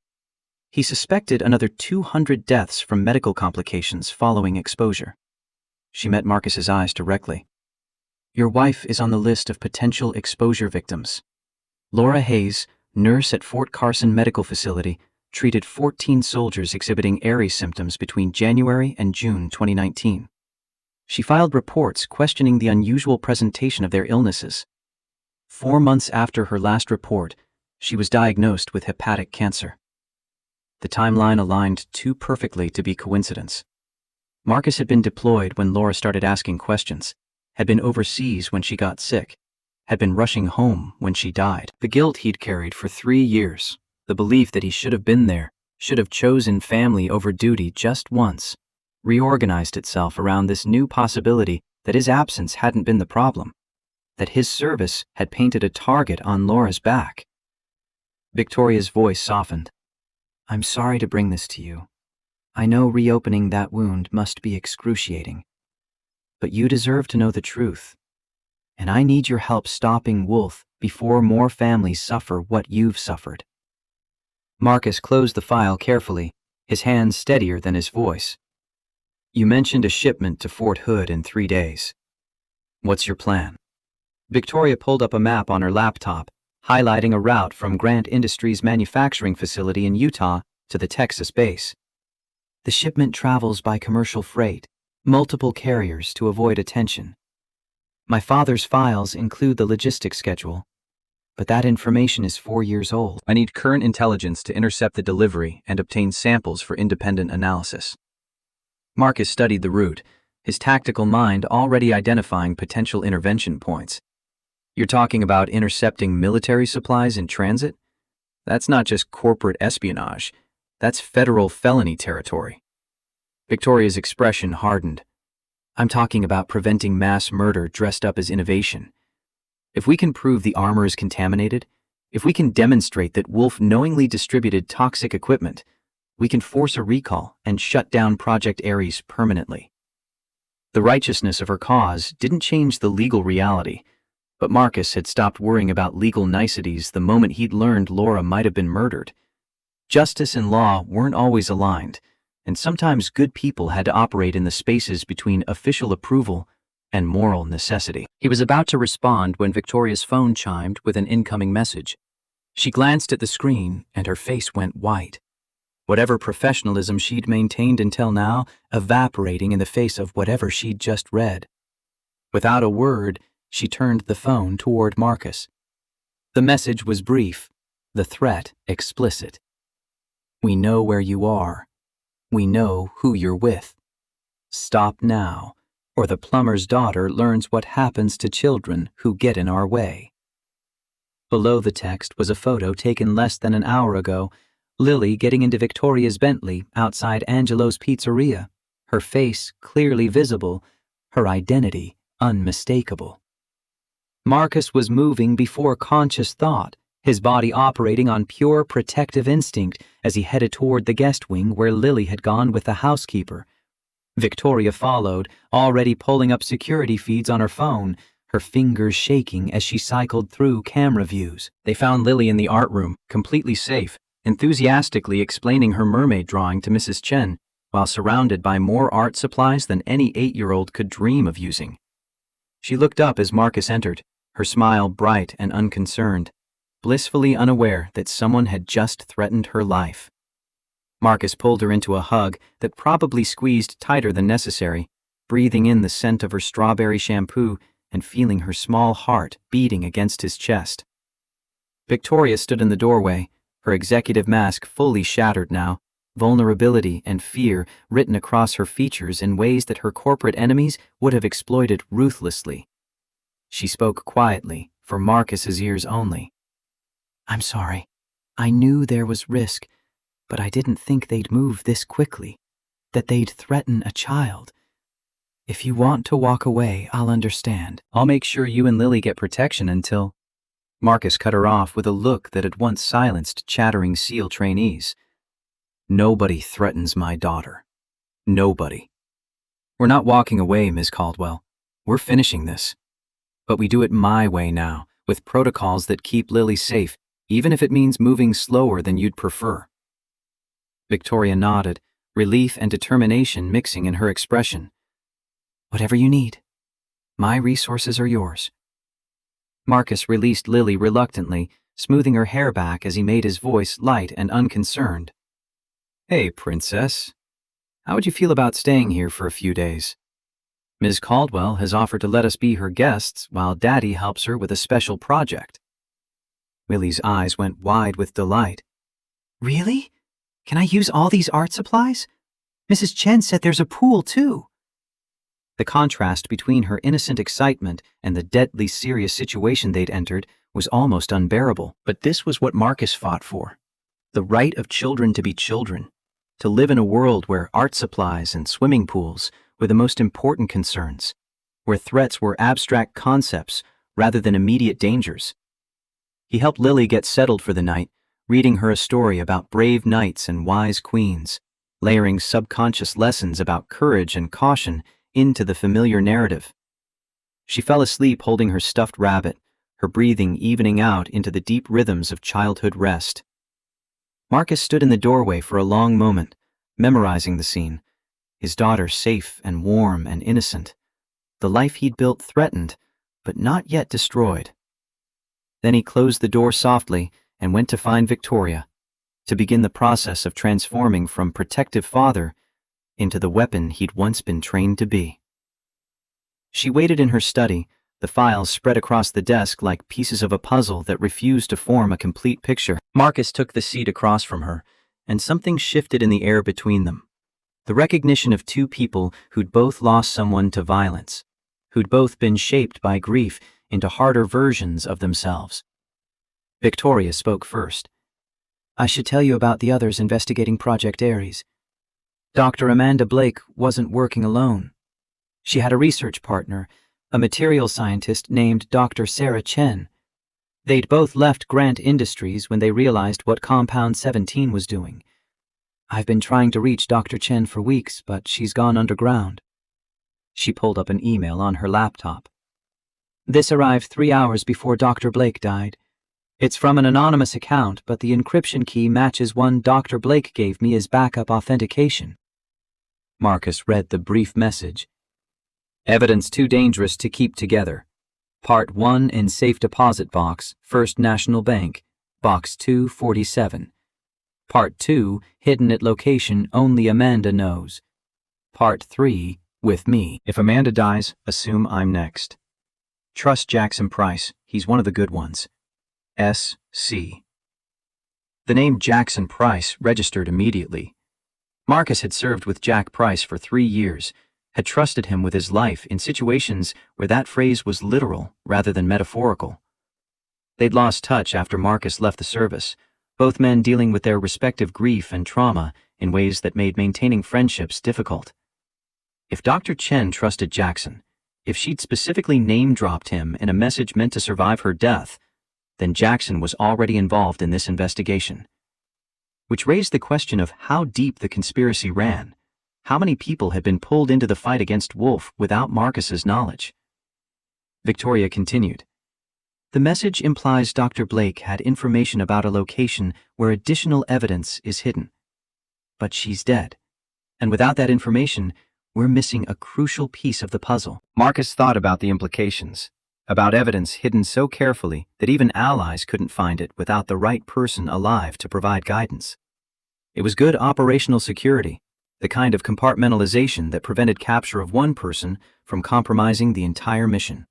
He suspected another 200 deaths from medical complications following exposure. She met Marcus's eyes directly. Your wife is on the list of potential exposure victims. Laura Hayes, nurse at Fort Carson Medical Facility, treated 14 soldiers exhibiting Ares symptoms between January and June 2019. She filed reports questioning the unusual presentation of their illnesses. 4 months after her last report, she was diagnosed with hepatic cancer. The timeline aligned too perfectly to be coincidence. Marcus had been deployed when Laura started asking questions, had been overseas when she got sick, had been rushing home when she died. The guilt he'd carried for 3 years, the belief that he should have been there, should have chosen family over duty just once, reorganized itself around this new possibility that his absence hadn't been the problem, that his service had painted a target on Laura's back. Victoria's voice softened. I'm sorry to bring this to you. I know reopening that wound must be excruciating. But you deserve to know the truth. And I need your help stopping Wolf before more families suffer what you've suffered. Marcus closed the file carefully, his hands steadier than his voice. You mentioned a shipment to Fort Hood in 3 days. What's your plan? Victoria pulled up a map on her laptop, highlighting a route from Grant Industries' manufacturing facility in Utah to the Texas base. The shipment travels by commercial freight, multiple carriers to avoid attention. My father's files include the logistics schedule, but that information is 4 years old. I need current intelligence to intercept the delivery and obtain samples for independent analysis. Marcus studied the route, his tactical mind already identifying potential intervention points. You're talking about intercepting military supplies in transit? That's not just corporate espionage. That's federal felony territory. Victoria's expression hardened. I'm talking about preventing mass murder dressed up as innovation. If we can prove the armor is contaminated, if we can demonstrate that Wolf knowingly distributed toxic equipment, we can force a recall and shut down Project Ares permanently. The righteousness of her cause didn't change the legal reality, but Marcus had stopped worrying about legal niceties the moment he'd learned Laura might have been murdered. Justice and law weren't always aligned, and sometimes good people had to operate in the spaces between official approval and moral necessity. He was about to respond when Victoria's phone chimed with an incoming message. She glanced at the screen and her face went white. Whatever professionalism she'd maintained until now, evaporating in the face of whatever she'd just read. Without a word, she turned the phone toward Marcus. The message was brief, the threat explicit. We know where you are. We know who you're with. Stop now, or the plumber's daughter learns what happens to children who get in our way. Below the text was a photo taken less than an hour ago, Lily getting into Victoria's Bentley outside Angelo's Pizzeria, her face clearly visible, her identity unmistakable. Marcus was moving before conscious thought, his body operating on pure protective instinct as he headed toward the guest wing where Lily had gone with the housekeeper. Victoria followed, already pulling up security feeds on her phone, her fingers shaking as she cycled through camera views. They found Lily in the art room, completely safe, enthusiastically explaining her mermaid drawing to Mrs. Chen, while surrounded by more art supplies than any 8-year-old could dream of using. She looked up as Marcus entered, her smile bright and unconcerned, blissfully unaware that someone had just threatened her life. Marcus pulled her into a hug that probably squeezed tighter than necessary, breathing in the scent of her strawberry shampoo and feeling her small heart beating against his chest. Victoria stood in the doorway, her executive mask fully shattered now, vulnerability and fear written across her features in ways that her corporate enemies would have exploited ruthlessly. She spoke quietly, for Marcus's ears only. "I'm sorry. I knew there was risk, but I didn't think they'd move this quickly, that they'd threaten a child. If you want to walk away, I'll understand. I'll make sure you and Lily get protection until—" Marcus cut her off with a look that had once silenced chattering SEAL trainees. "Nobody threatens my daughter. Nobody. We're not walking away, Ms. Caldwell. We're finishing this. But we do it my way now, with protocols that keep Lily safe, even if it means moving slower than you'd prefer." Victoria nodded, relief and determination mixing in her expression. "Whatever you need. My resources are yours." Marcus released Lily reluctantly, smoothing her hair back as he made his voice light and unconcerned. "Hey, princess. How would you feel about staying here for a few days? Ms. Caldwell has offered to let us be her guests while Daddy helps her with a special project." Lily's eyes went wide with delight. "Really? Can I use all these art supplies? Mrs. Chen said there's a pool, too." The contrast between her innocent excitement and the deadly serious situation they'd entered was almost unbearable. But this was what Marcus fought for. The right of children to be children, to live in a world where art supplies and swimming pools were the most important concerns, where threats were abstract concepts rather than immediate dangers. He helped Lily get settled for the night, reading her a story about brave knights and wise queens, layering subconscious lessons about courage and caution into the familiar narrative. She fell asleep holding her stuffed rabbit, her breathing evening out into the deep rhythms of childhood rest. Marcus stood in the doorway for a long moment, memorizing the scene, his daughter safe and warm and innocent, the life he'd built threatened, but not yet destroyed. Then he closed the door softly and went to find Victoria, to begin the process of transforming from protective father into the weapon he'd once been trained to be. She waited in her study, the files spread across the desk like pieces of a puzzle that refused to form a complete picture. Marcus took the seat across from her, and something shifted in the air between them. The recognition of two people who'd both lost someone to violence, who'd both been shaped by grief into harder versions of themselves. Victoria spoke first. "I should tell you about the others investigating Project Ares. Dr. Amanda Blake wasn't working alone. She had a research partner, a material scientist named Dr. Sarah Chen. They'd both left Grant Industries when they realized what Compound 17 was doing. I've been trying to reach Dr. Chen for weeks, but she's gone underground." She pulled up an email on her laptop. "This arrived 3 hours before Dr. Blake died. It's from an anonymous account, but the encryption key matches one Dr. Blake gave me as backup authentication." Marcus read the brief message. "Evidence too dangerous to keep together. Part 1 in safe deposit box, First National Bank, Box 247. Part 2 hidden at location only Amanda knows. Part 3 with me. If Amanda dies, assume I'm next. Trust Jackson Price, he's one of the good ones. S.C." The name Jackson Price registered immediately. Marcus had served with Jack Price for 3 years, had trusted him with his life in situations where that phrase was literal rather than metaphorical. They'd lost touch after Marcus left the service, both men dealing with their respective grief and trauma in ways that made maintaining friendships difficult. If Dr. Chen trusted Jackson, if she'd specifically name-dropped him in a message meant to survive her death, then Jackson was already involved in this investigation. Which raised the question of how deep the conspiracy ran. How many people had been pulled into the fight against Wolf without Marcus's knowledge? Victoria continued. The message implies Dr. Blake had information about a location where additional evidence is hidden. But she's dead. And without that information, we're missing a crucial piece of the puzzle. Marcus thought about the implications, about evidence hidden so carefully that even allies couldn't find it without the right person alive to provide guidance. It was good operational security, the kind of compartmentalization that prevented capture of one person from compromising the entire mission.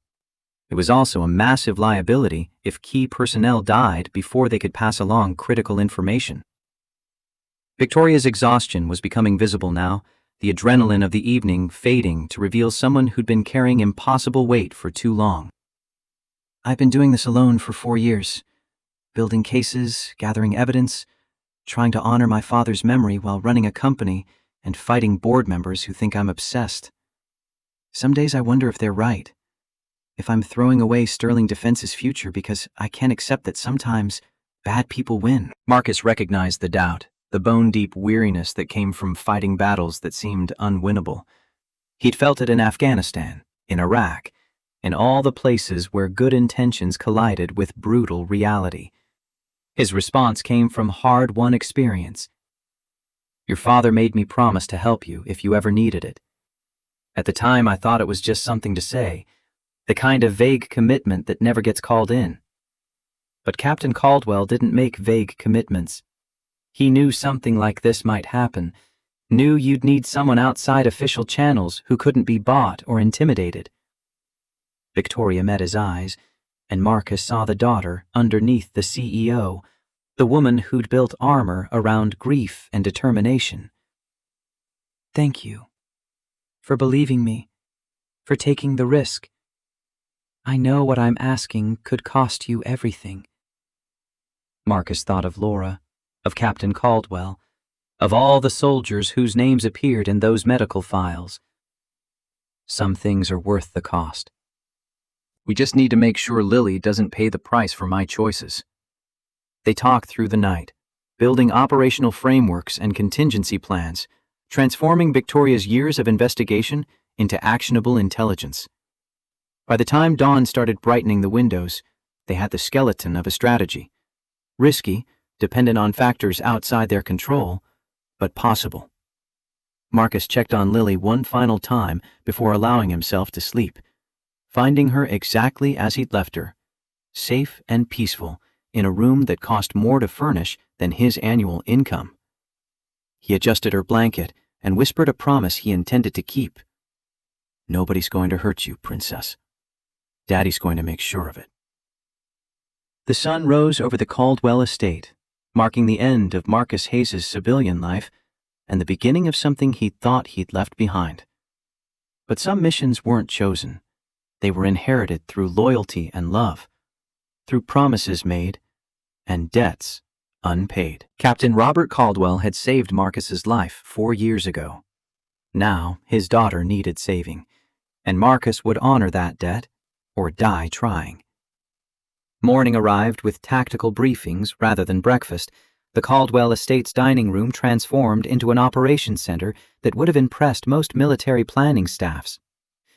It was also a massive liability if key personnel died before they could pass along critical information. Victoria's exhaustion was becoming visible now, the adrenaline of the evening fading to reveal someone who'd been carrying impossible weight for too long. I've been doing this alone for 4 years, building cases, gathering evidence, trying to honor my father's memory while running a company and fighting board members who think I'm obsessed. Some days I wonder if they're right. If I'm throwing away Sterling Defense's future because I can't accept that sometimes bad people win. Marcus recognized the doubt, the bone-deep weariness that came from fighting battles that seemed unwinnable. He'd felt it in Afghanistan, in Iraq, in all the places where good intentions collided with brutal reality. His response came from hard-won experience. Your father made me promise to help you if you ever needed it. At the time, I thought it was just something to say, the kind of vague commitment that never gets called in. But Captain Caldwell didn't make vague commitments. He knew something like this might happen, knew you'd need someone outside official channels who couldn't be bought or intimidated. Victoria met his eyes, and Marcus saw the daughter underneath the CEO, the woman who'd built armor around grief and determination. Thank you for believing me, for taking the risk. I know what I'm asking could cost you everything. Marcus thought of Laura, of Captain Caldwell, of all the soldiers whose names appeared in those medical files. Some things are worth the cost. We just need to make sure Lily doesn't pay the price for my choices. They talked through the night, building operational frameworks and contingency plans, transforming Victoria's years of investigation into actionable intelligence. By the time dawn started brightening the windows, they had the skeleton of a strategy. Risky, dependent on factors outside their control, but possible. Marcus checked on Lily one final time before allowing himself to sleep, finding her exactly as he'd left her, safe and peaceful in a room that cost more to furnish than his annual income. He adjusted her blanket and whispered a promise he intended to keep. Nobody's going to hurt you, princess. Daddy's going to make sure of it. The sun rose over the Caldwell estate, marking the end of Marcus Hayes' civilian life and the beginning of something he thought he'd left behind. But some missions weren't chosen. They were inherited through loyalty and love, through promises made and debts unpaid. Captain Robert Caldwell had saved Marcus's life 4 years ago. Now his daughter needed saving, and Marcus would honor that debt or die trying. Morning arrived with tactical briefings rather than breakfast. The Caldwell estate's dining room transformed into an operations center that would have impressed most military planning staffs.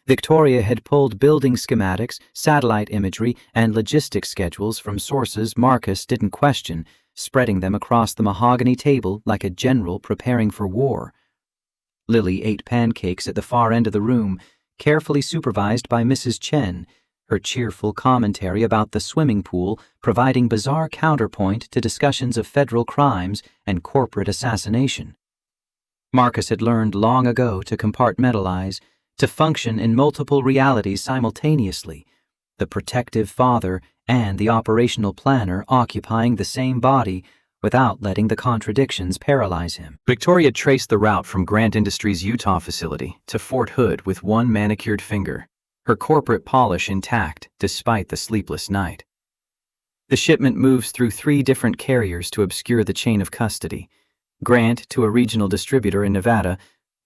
Victoria had pulled building schematics, satellite imagery, and logistics schedules from sources Marcus didn't question, spreading them across the mahogany table like a general preparing for war. Lily ate pancakes at the far end of the room, carefully supervised by Mrs. Chen, her cheerful commentary about the swimming pool providing bizarre counterpoint to discussions of federal crimes and corporate assassination. Marcus had learned long ago to compartmentalize, to function in multiple realities simultaneously, the protective father and the operational planner occupying the same body without letting the contradictions paralyze him. Victoria traced the route from Grant Industries' Utah facility to Fort Hood with one manicured finger, her corporate polish intact despite the sleepless night. The shipment moves through 3 different carriers to obscure the chain of custody: Grant to a regional distributor in Nevada,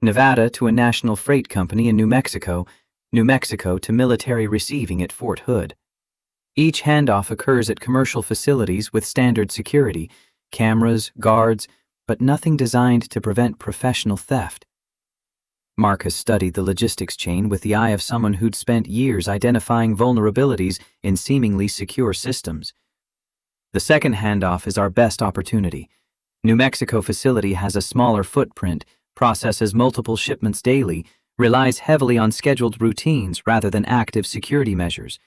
Nevada to a national freight company in New Mexico, New Mexico to military receiving at Fort Hood. Each handoff occurs at commercial facilities with standard security, cameras, guards, but nothing designed to prevent professional theft. Marcus studied the logistics chain with the eye of someone who'd spent years identifying vulnerabilities in seemingly secure systems. The second handoff is our best opportunity. New Mexico facility has a smaller footprint, processes multiple shipments daily, relies heavily on scheduled routines rather than active security measures.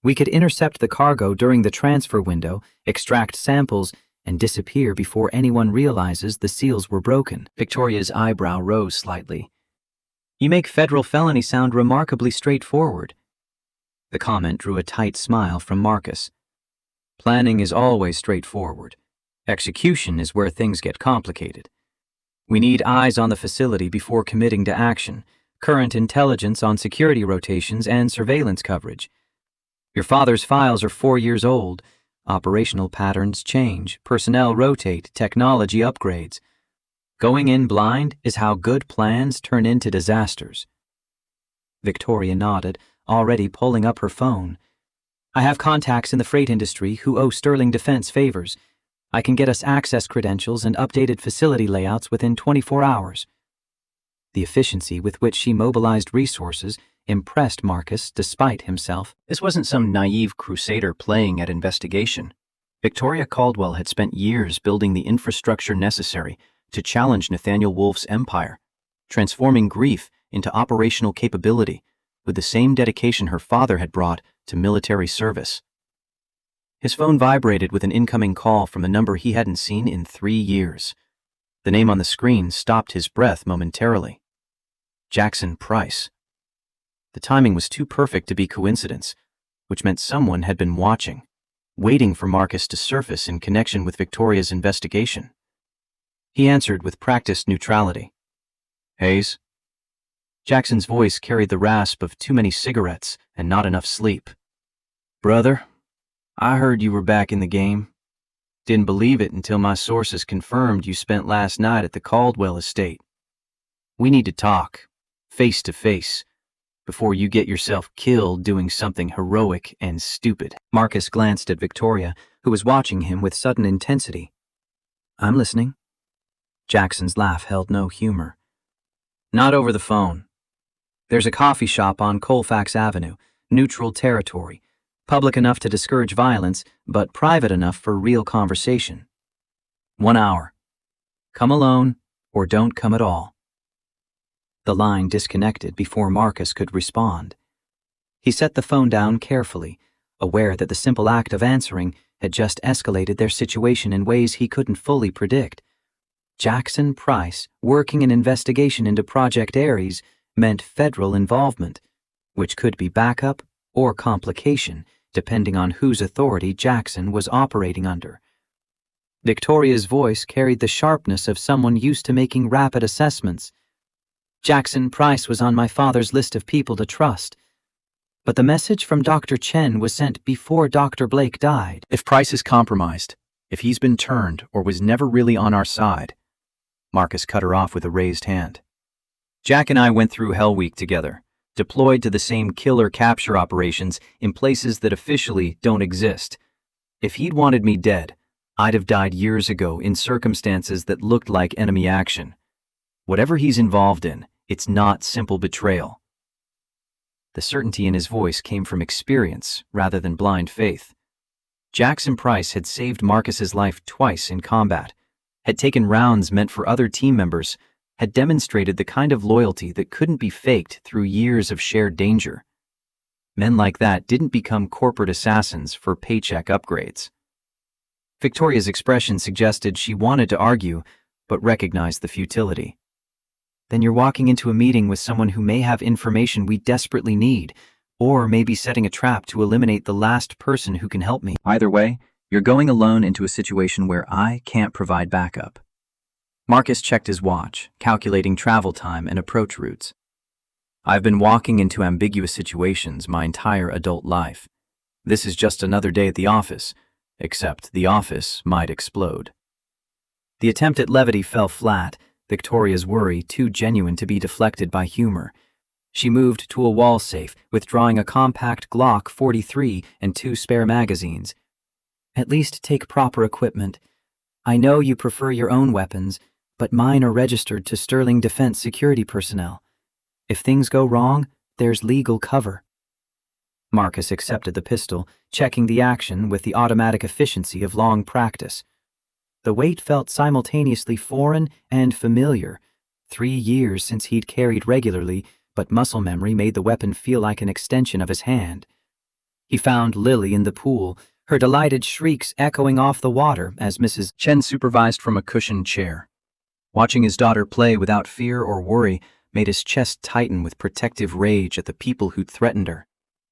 We could intercept the cargo during the transfer window, extract samples, and disappear before anyone realizes the seals were broken. Victoria's eyebrow rose slightly. You make federal felony sound remarkably straightforward. The comment drew a tight smile from Marcus. Planning is always straightforward. Execution is where things get complicated. We need eyes on the facility before committing to action, current intelligence on security rotations and surveillance coverage. Your father's files are 4 years old. Operational patterns change, personnel rotate, technology upgrades. Going in blind is how good plans turn into disasters. Victoria nodded, already pulling up her phone. I have contacts in the freight industry who owe Sterling Defense favors. I can get us access credentials and updated facility layouts within 24 hours. The efficiency with which she mobilized resources impressed Marcus despite himself. This wasn't some naive crusader playing at investigation. Victoria Caldwell had spent years building the infrastructure necessary to challenge Nathaniel Wolf's empire, transforming grief into operational capability with the same dedication her father had brought to military service. His phone vibrated with an incoming call from a number he hadn't seen in 3 years. The name on the screen stopped his breath momentarily. Jackson Price. The timing was too perfect to be coincidence, which meant someone had been watching, waiting for Marcus to surface in connection with Victoria's investigation. He answered with practiced neutrality. Hayes? Jackson's voice carried the rasp of too many cigarettes and not enough sleep. Brother, I heard you were back in the game. Didn't believe it until my sources confirmed you spent last night at the Caldwell estate. We need to talk, face to face, before you get yourself killed doing something heroic and stupid. Marcus glanced at Victoria, who was watching him with sudden intensity. I'm listening. Jackson's laugh held no humor. Not over the phone. There's a coffee shop on Colfax Avenue, neutral territory, public enough to discourage violence, but private enough for real conversation. 1 hour. Come alone, or don't come at all. The line disconnected before Marcus could respond. He set the phone down carefully, aware that the simple act of answering had just escalated their situation in ways he couldn't fully predict. Jackson Price working an investigation into Project Ares meant federal involvement, which could be backup or complication, depending on whose authority Jackson was operating under. Victoria's voice carried the sharpness of someone used to making rapid assessments. Jackson Price was on my father's list of people to trust, but the message from Dr. Chen was sent before Dr. Blake died. If Price is compromised, if he's been turned or was never really on our side, Marcus cut her off with a raised hand. Jack and I went through Hell Week together, deployed to the same killer capture operations in places that officially don't exist. If he'd wanted me dead, I'd have died years ago in circumstances that looked like enemy action. Whatever he's involved in, it's not simple betrayal. The certainty in his voice came from experience rather than blind faith. Jackson Price had saved Marcus's life twice in combat, had taken rounds meant for other team members, had demonstrated the kind of loyalty that couldn't be faked through years of shared danger. Men like that didn't become corporate assassins for paycheck upgrades. Victoria's expression suggested she wanted to argue, but recognized the futility. Then you're walking into a meeting with someone who may have information we desperately need, or maybe setting a trap to eliminate the last person who can help me. Either way, you're going alone into a situation where I can't provide backup. Marcus checked his watch, calculating travel time and approach routes. I've been walking into ambiguous situations my entire adult life. This is just another day at the office, except the office might explode. The attempt at levity fell flat, Victoria's worry too genuine to be deflected by humor. She moved to a wall safe, withdrawing a compact Glock 43 and 2 spare magazines. At least take proper equipment. I know you prefer your own weapons, but mine are registered to Sterling Defense security personnel. If things go wrong, there's legal cover. Marcus accepted the pistol, checking the action with the automatic efficiency of long practice. The weight felt simultaneously foreign and familiar. 3 years since he'd carried regularly, but muscle memory made the weapon feel like an extension of his hand. He found Lily in the pool, her delighted shrieks echoing off the water as Mrs. Chen supervised from a cushioned chair. Watching his daughter play without fear or worry made his chest tighten with protective rage at the people who'd threatened her,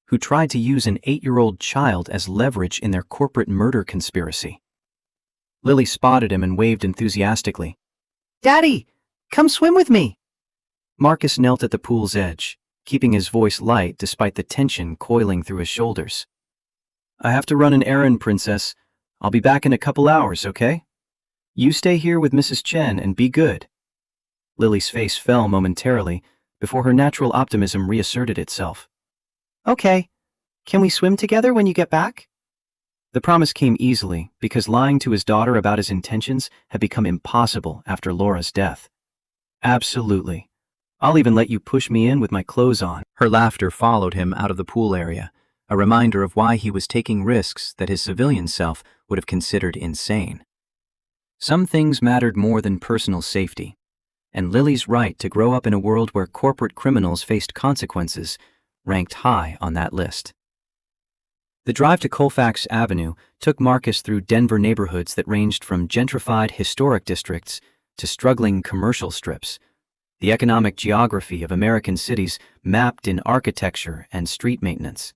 who tried to use an 8-year-old child as leverage in their corporate murder conspiracy. Lily spotted him and waved enthusiastically. "Daddy, come swim with me!" Marcus knelt at the pool's edge, keeping his voice light despite the tension coiling through his shoulders. "I have to run an errand, Princess. I'll be back in a couple hours, okay? You stay here with Mrs. Chen and be good." Lily's face fell momentarily before her natural optimism reasserted itself. "Okay. Can we swim together when you get back?" The promise came easily because lying to his daughter about his intentions had become impossible after Laura's death. "Absolutely. I'll even let you push me in with my clothes on." Her laughter followed him out of the pool area, a reminder of why he was taking risks that his civilian self would have considered insane. Some things mattered more than personal safety, and Lily's right to grow up in a world where corporate criminals faced consequences ranked high on that list. The drive to Colfax Avenue took Marcus through Denver neighborhoods that ranged from gentrified historic districts to struggling commercial strips, the economic geography of American cities mapped in architecture and street maintenance.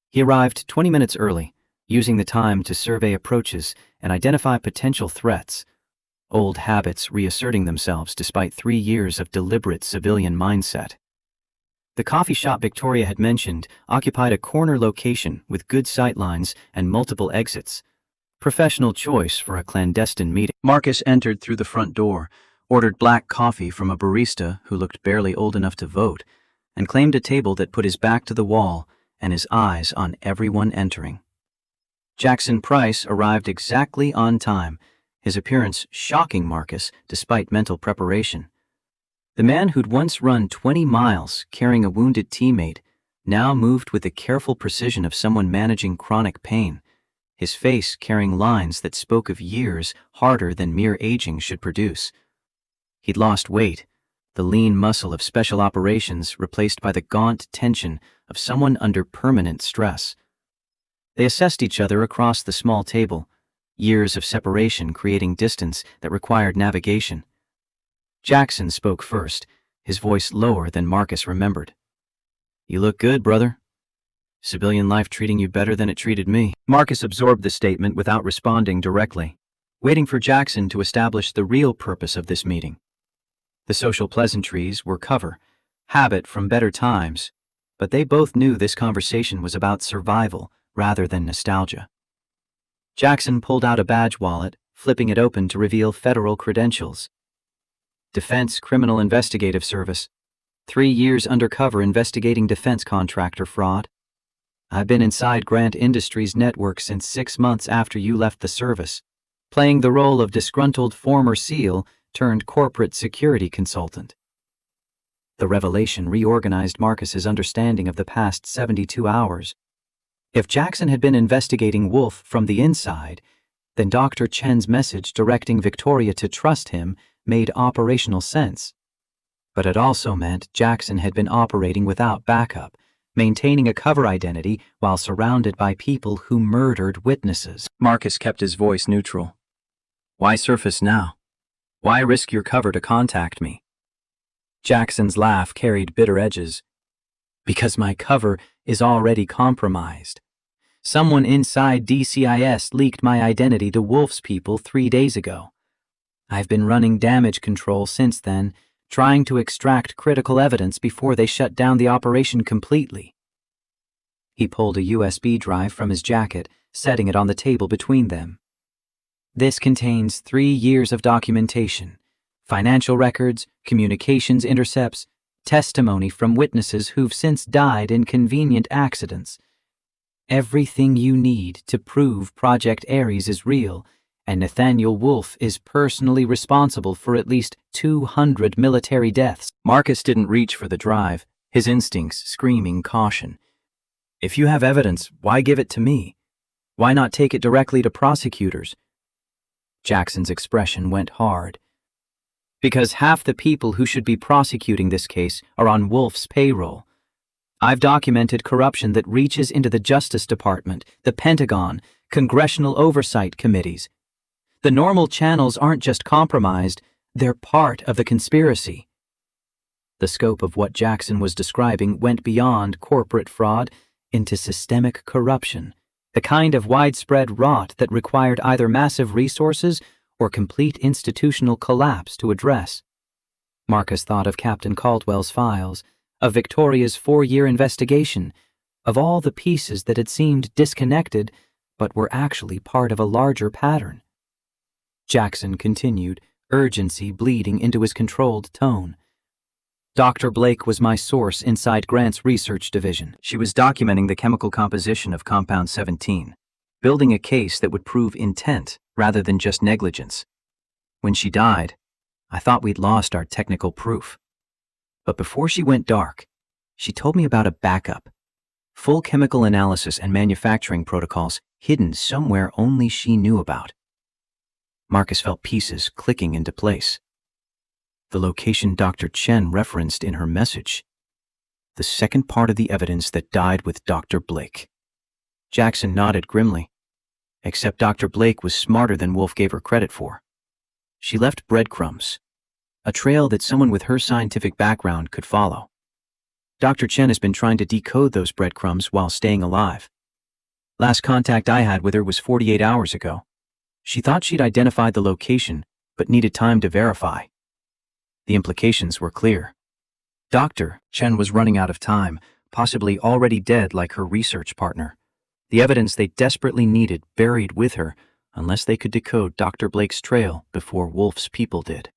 He arrived 20 minutes early, using the time to survey approaches and identify potential threats, old habits reasserting themselves despite 3 years of deliberate civilian mindset. The coffee shop Victoria had mentioned occupied a corner location with good sightlines and multiple exits. Professional choice for a clandestine meeting. Marcus entered through the front door, ordered black coffee from a barista who looked barely old enough to vote, and claimed a table that put his back to the wall and his eyes on everyone entering. Jackson Price arrived exactly on time, his appearance shocking Marcus despite mental preparation. The man who'd once run 20 miles carrying a wounded teammate now moved with the careful precision of someone managing chronic pain, his face carrying lines that spoke of years harder than mere aging should produce. He'd lost weight, the lean muscle of special operations replaced by the gaunt tension of someone under permanent stress. They assessed each other across the small table, years of separation creating distance that required navigation. Jackson spoke first, his voice lower than Marcus remembered. "You look good, brother. Civilian life treating you better than it treated me." Marcus absorbed the statement without responding directly, waiting for Jackson to establish the real purpose of this meeting. The social pleasantries were cover, habit from better times, but they both knew this conversation was about survival rather than nostalgia. Jackson pulled out a badge wallet, flipping it open to reveal federal credentials. Defense Criminal Investigative Service. 3 years undercover investigating defense contractor fraud. I've been inside Grant Industries network since 6 months after you left the service, playing the role of disgruntled former SEAL turned corporate security consultant. The revelation reorganized Marcus's understanding of the past 72 hours. If Jackson had been investigating Wolf from the inside, then Dr. Chen's message directing Victoria to trust him made operational sense. But it also meant Jackson had been operating without backup, maintaining a cover identity while surrounded by people who murdered witnesses. Marcus kept his voice neutral. "Why surface now? Why risk your cover to contact me?" Jackson's laugh carried bitter edges. "Because my cover is already compromised. Someone inside DCIS leaked my identity to Wolf's people 3 days ago. I've been running damage control since then, trying to extract critical evidence before they shut down the operation completely." He pulled a USB drive from his jacket, setting it on the table between them. "This contains 3 years of documentation, financial records, communications intercepts, testimony from witnesses who've since died in convenient accidents. Everything you need to prove Project Ares is real and Nathaniel Wolfe is personally responsible for at least 200 military deaths. Marcus didn't reach for the drive, his instincts screaming caution. If you have evidence, why give it to me? Why not take it directly to prosecutors? Jackson's expression went hard. Because half the people who should be prosecuting this case are on Wolfe's payroll. I've documented corruption that reaches into the Justice Department, the Pentagon, congressional oversight committees. The normal channels aren't just compromised, they're part of the conspiracy. The scope of what Jackson was describing went beyond corporate fraud into systemic corruption, the kind of widespread rot that required either massive resources or complete institutional collapse to address. Marcus thought of Captain Caldwell's files, of Victoria's 4-year investigation, of all the pieces that had seemed disconnected but were actually part of a larger pattern. Jackson continued, urgency bleeding into his controlled tone. Dr. Blake was my source inside Grant's research division. She was documenting the chemical composition of Compound 17, building a case that would prove intent rather than just negligence. When she died, I thought we'd lost our technical proof. But before she went dark, she told me about a backup. Full chemical analysis and manufacturing protocols hidden somewhere only she knew about. Marcus felt pieces clicking into place. The location Dr. Chen referenced in her message. The second part of the evidence that died with Dr. Blake. Jackson nodded grimly. Except Dr. Blake was smarter than Wolfe gave her credit for. She left breadcrumbs, a trail that someone with her scientific background could follow. Dr. Chen has been trying to decode those breadcrumbs while staying alive. Last contact I had with her was 48 hours ago. She thought she'd identified the location, but needed time to verify. The implications were clear. Dr. Chen was running out of time, possibly already dead like her research partner. The evidence they desperately needed buried with her, unless they could decode Dr. Blake's trail before Wolfe's people did.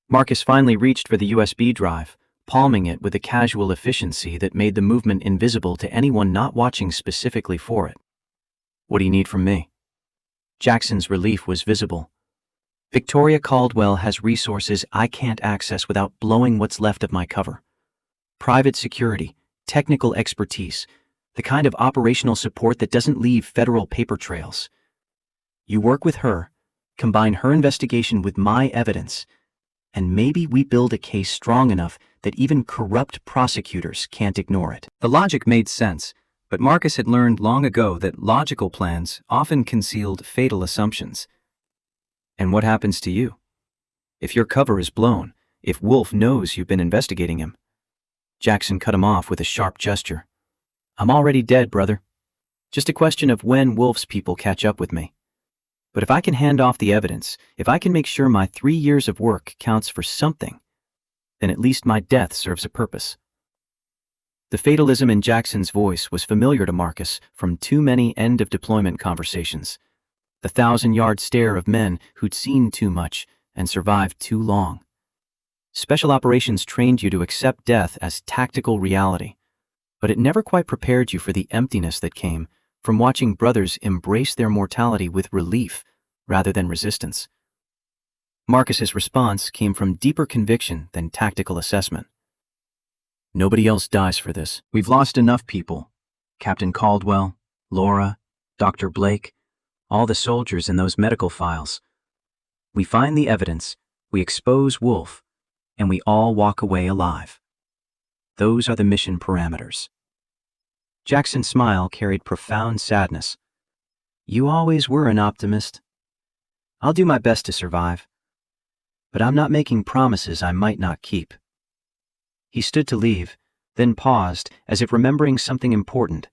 Marcus finally reached for the USB drive, palming it with a casual efficiency that made the movement invisible to anyone not watching specifically for it. What do you need from me? Jackson's relief was visible. Victoria Caldwell has resources I can't access without blowing what's left of my cover. Private security, technical expertise, the kind of operational support that doesn't leave federal paper trails. You work with her, combine her investigation with my evidence, and maybe we build a case strong enough that even corrupt prosecutors can't ignore it. The logic made sense, but Marcus had learned long ago that logical plans often concealed fatal assumptions. And what happens to you? If your cover is blown, if Wolfe knows you've been investigating him. Jackson cut him off with a sharp gesture. I'm already dead, brother. Just a question of when Wolfe's people catch up with me. But if I can hand off the evidence, if I can make sure my 3 years of work counts for something, then at least my death serves a purpose. The fatalism in Jackson's voice was familiar to Marcus from too many end-of-deployment conversations. The 1,000-yard stare of men who'd seen too much and survived too long. Special operations trained you to accept death as tactical reality, but it never quite prepared you for the emptiness that came from watching brothers embrace their mortality with relief rather than resistance. Marcus's response came from deeper conviction than tactical assessment. Nobody else dies for this. We've lost enough people. Captain Caldwell, Laura, Dr. Blake, all the soldiers in those medical files. We find the evidence, we expose Wolfe, and we all walk away alive. Those are the mission parameters. Jackson's smile carried profound sadness. You always were an optimist. I'll do my best to survive, but I'm not making promises I might not keep. He stood to leave, then paused as if remembering something important.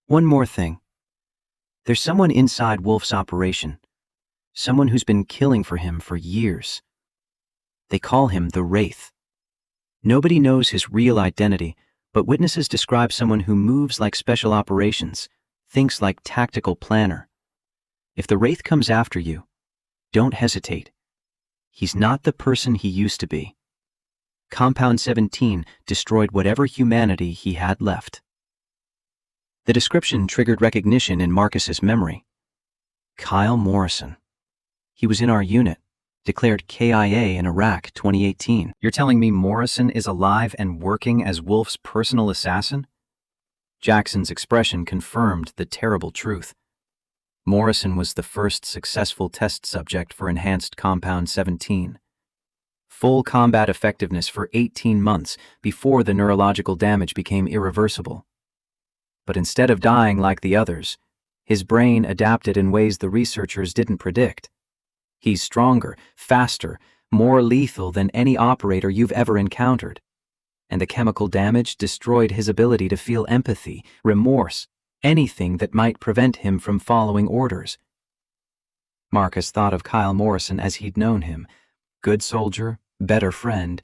One more thing. There's someone inside Wolfe's operation, someone who's been killing for him for years. They call him the Wraith. Nobody knows his real identity, but witnesses describe someone who moves like special operations, thinks like tactical planner. If the Wraith comes after you, don't hesitate. He's not the person he used to be. Compound 17 destroyed whatever humanity he had left. The description triggered recognition in Marcus's memory. Kyle Morrison. He was in our unit, declared KIA in Iraq 2018. You're telling me Morrison is alive and working as Wolf's personal assassin? Jackson's expression confirmed the terrible truth. Morrison was the first successful test subject for enhanced Compound 17. Full combat effectiveness for 18 months before the neurological damage became irreversible. But instead of dying like the others, his brain adapted in ways the researchers didn't predict. He's stronger, faster, more lethal than any operator you've ever encountered. And the chemical damage destroyed his ability to feel empathy, remorse, anything that might prevent him from following orders. Marcus thought of Kyle Morrison as he'd known him. Good soldier, better friend,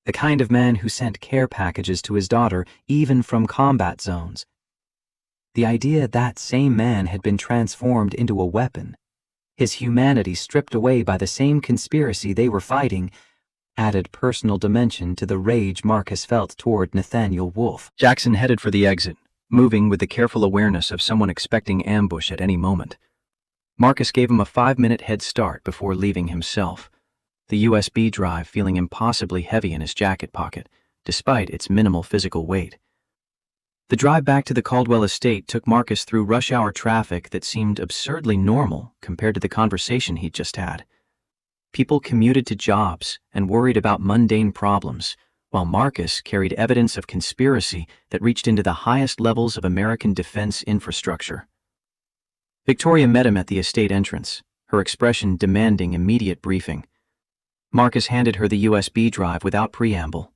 the kind of man who sent care packages to his daughter even from combat zones. The idea that same man had been transformed into a weapon, his humanity stripped away by the same conspiracy they were fighting, added personal dimension to the rage Marcus felt toward Nathaniel Wolf. Jackson headed for the exit, moving with the careful awareness of someone expecting ambush at any moment. Marcus gave him a 5-minute head start before leaving himself, the USB drive feeling impossibly heavy in his jacket pocket, despite its minimal physical weight. The drive back to the Caldwell estate took Marcus through rush-hour traffic that seemed absurdly normal compared to the conversation he'd just had. People commuted to jobs and worried about mundane problems, while Marcus carried evidence of conspiracy that reached into the highest levels of American defense infrastructure. Victoria met him at the estate entrance, her expression demanding immediate briefing. Marcus handed her the USB drive without preamble.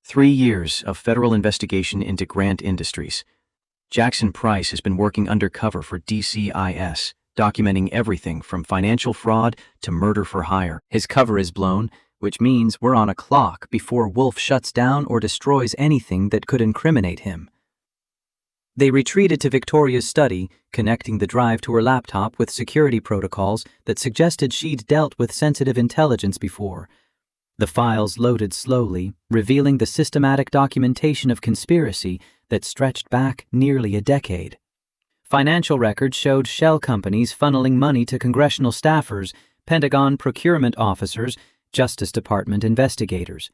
3 years of federal investigation into Grant Industries. Jackson Price has been working undercover for DCIS, documenting everything from financial fraud to murder for hire. His cover is blown, which means we're on a clock before Wolf shuts down or destroys anything that could incriminate him. They retreated to Victoria's study, connecting the drive to her laptop with security protocols that suggested she'd dealt with sensitive intelligence before. The files loaded slowly, revealing the systematic documentation of conspiracy that stretched back nearly a decade. Financial records showed shell companies funneling money to congressional staffers, Pentagon procurement officers, Justice Department investigators.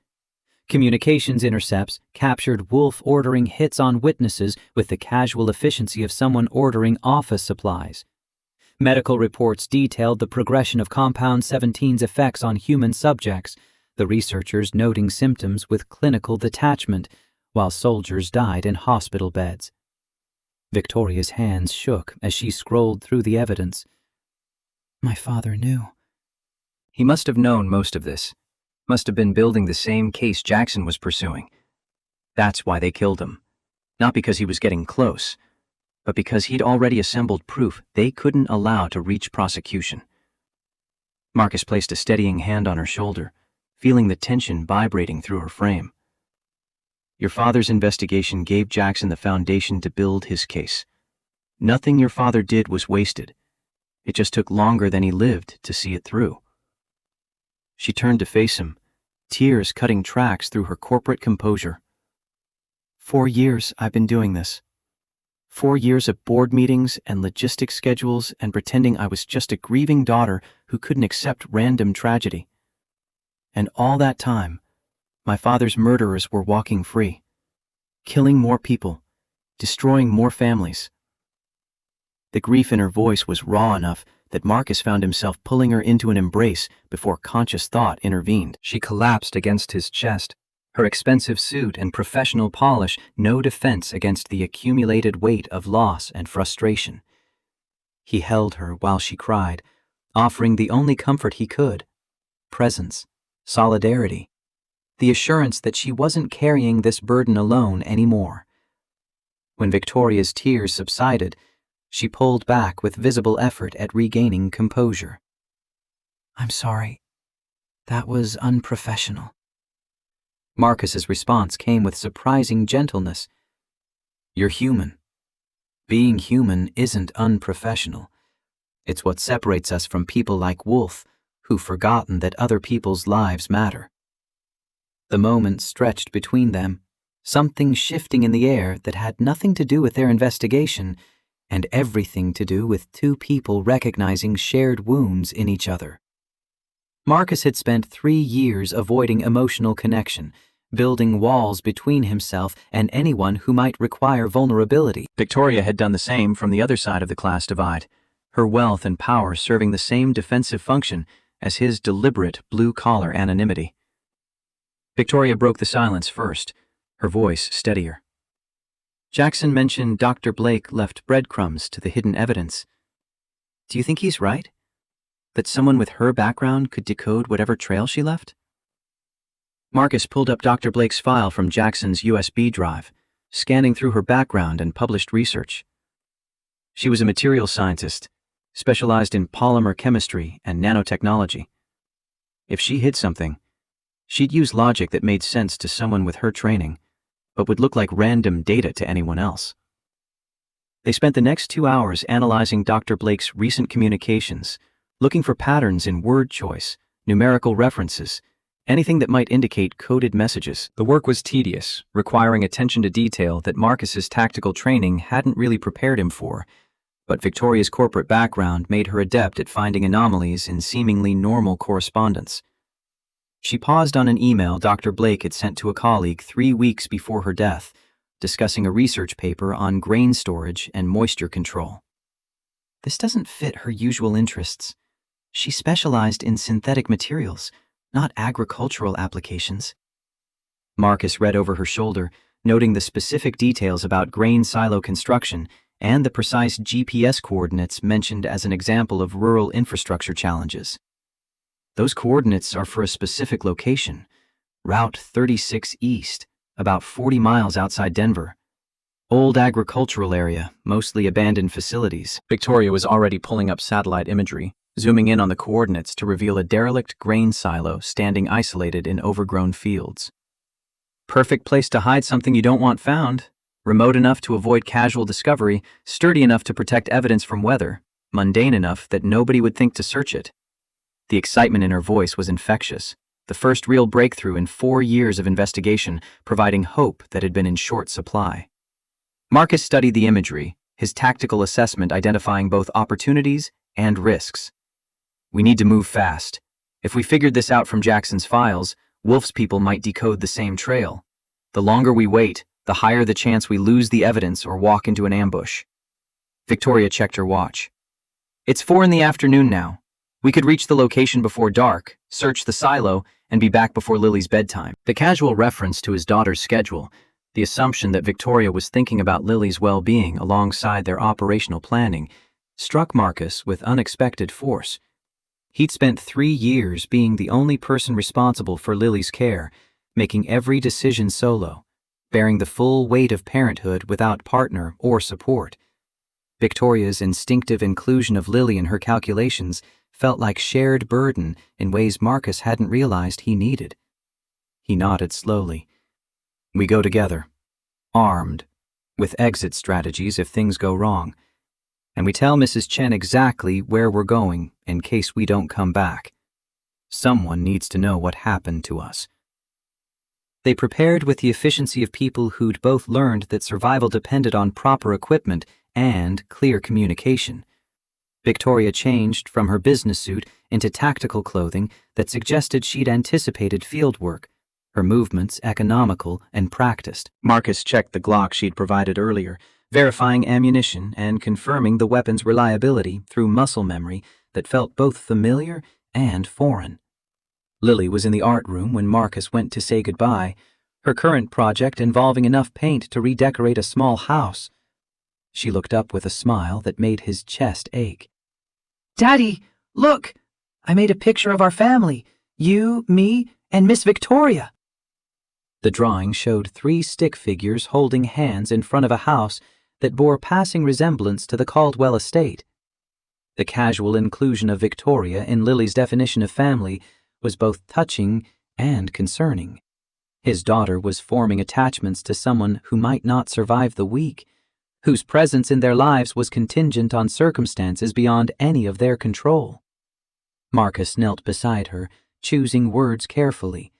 Communications intercepts captured Wolf ordering hits on witnesses with the casual efficiency of someone ordering office supplies. Medical reports detailed the progression of Compound 17's effects on human subjects, the researchers noting symptoms with clinical detachment, while soldiers died in hospital beds. Victoria's hands shook as she scrolled through the evidence. My father knew. He must have known most of this. Must have been building the same case Jackson was pursuing. That's why they killed him. Not because he was getting close, but because he'd already assembled proof they couldn't allow to reach prosecution. Marcus placed a steadying hand on her shoulder, feeling the tension vibrating through her frame. Your father's investigation gave Jackson the foundation to build his case. Nothing your father did was wasted. It just took longer than he lived to see it through. She turned to face him, tears cutting tracks through her corporate composure. 4 years I've been doing this. 4 years of board meetings and logistics schedules and pretending I was just a grieving daughter who couldn't accept random tragedy. And all that time, my father's murderers were walking free, killing more people, destroying more families. The grief in her voice was raw enough that Marcus found himself pulling her into an embrace before conscious thought intervened. She collapsed against his chest, her expensive suit and professional polish no defense against the accumulated weight of loss and frustration. He held her while she cried, offering the only comfort he could: presence, solidarity, the assurance that she wasn't carrying this burden alone anymore. When Victoria's tears subsided, she pulled back with visible effort at regaining composure. I'm sorry. That was unprofessional. Marcus's response came with surprising gentleness. You're human. Being human isn't unprofessional. It's what separates us from people like Wolf, who've forgotten that other people's lives matter. The moment stretched between them, something shifting in the air that had nothing to do with their investigation, and everything to do with two people recognizing shared wounds in each other. Marcus had spent 3 years avoiding emotional connection, building walls between himself and anyone who might require vulnerability. Victoria had done the same from the other side of the class divide, her wealth and power serving the same defensive function as his deliberate blue-collar anonymity. Victoria broke the silence first, her voice steadier. Jackson mentioned Dr. Blake left breadcrumbs to the hidden evidence. Do you think he's right? That someone with her background could decode whatever trail she left? Marcus pulled up Dr. Blake's file from Jackson's USB drive, scanning through her background and published research. She was a materials scientist, specialized in polymer chemistry and nanotechnology. If she hid something, she'd use logic that made sense to someone with her training, but would look like random data to anyone else. They spent the next 2 hours analyzing Dr. Blake's recent communications, looking for patterns in word choice, numerical references, anything that might indicate coded messages. The work was tedious, requiring attention to detail that Marcus's tactical training hadn't really prepared him for, but Victoria's corporate background made her adept at finding anomalies in seemingly normal correspondence. She paused on an email Dr. Blake had sent to a colleague 3 weeks before her death, discussing a research paper on grain storage and moisture control. This doesn't fit her usual interests. She specialized in synthetic materials, not agricultural applications. Marcus read over her shoulder, noting the specific details about grain silo construction and the precise GPS coordinates mentioned as an example of rural infrastructure challenges. Those coordinates are for a specific location, Route 36 East, about 40 miles outside Denver. Old agricultural area, mostly abandoned facilities. Victoria was already pulling up satellite imagery, zooming in on the coordinates to reveal a derelict grain silo standing isolated in overgrown fields. Perfect place to hide something you don't want found. Remote enough to avoid casual discovery, sturdy enough to protect evidence from weather, mundane enough that nobody would think to search it. The excitement in her voice was infectious, the first real breakthrough in 4 years of investigation, providing hope that had been in short supply. Marcus studied the imagery, his tactical assessment identifying both opportunities and risks. We need to move fast. If we figured this out from Jackson's files, Wolf's people might decode the same trail. The longer we wait, the higher the chance we lose the evidence or walk into an ambush. Victoria checked her watch. It's 4 in the afternoon now. We could reach the location before dark, search the silo, and be back before Lily's bedtime. The casual reference to his daughter's schedule, the assumption that Victoria was thinking about Lily's well-being alongside their operational planning, struck Marcus with unexpected force. He'd spent 3 years being the only person responsible for Lily's care, making every decision solo, bearing the full weight of parenthood without partner or support. Victoria's instinctive inclusion of Lily in her calculations felt like shared burden in ways Marcus hadn't realized he needed. He nodded slowly. We go together, armed, with exit strategies if things go wrong, and we tell Mrs. Chen exactly where we're going in case we don't come back. Someone needs to know what happened to us. They prepared with the efficiency of people who'd both learned that survival depended on proper equipment and clear communication. Victoria changed from her business suit into tactical clothing that suggested she'd anticipated field work, her movements economical and practiced. Marcus checked the Glock she'd provided earlier, verifying ammunition and confirming the weapon's reliability through muscle memory that felt both familiar and foreign. Lily was in the art room when Marcus went to say goodbye, her current project involving enough paint to redecorate a small house. She looked up with a smile that made his chest ache. Daddy, look! I made a picture of our family. You, me, and Miss Victoria. The drawing showed 3 stick figures holding hands in front of a house that bore passing resemblance to the Caldwell estate. The casual inclusion of Victoria in Lily's definition of family was both touching and concerning. His daughter was forming attachments to someone who might not survive the week, whose presence in their lives was contingent on circumstances beyond any of their control. Marcus knelt beside her, choosing words carefully.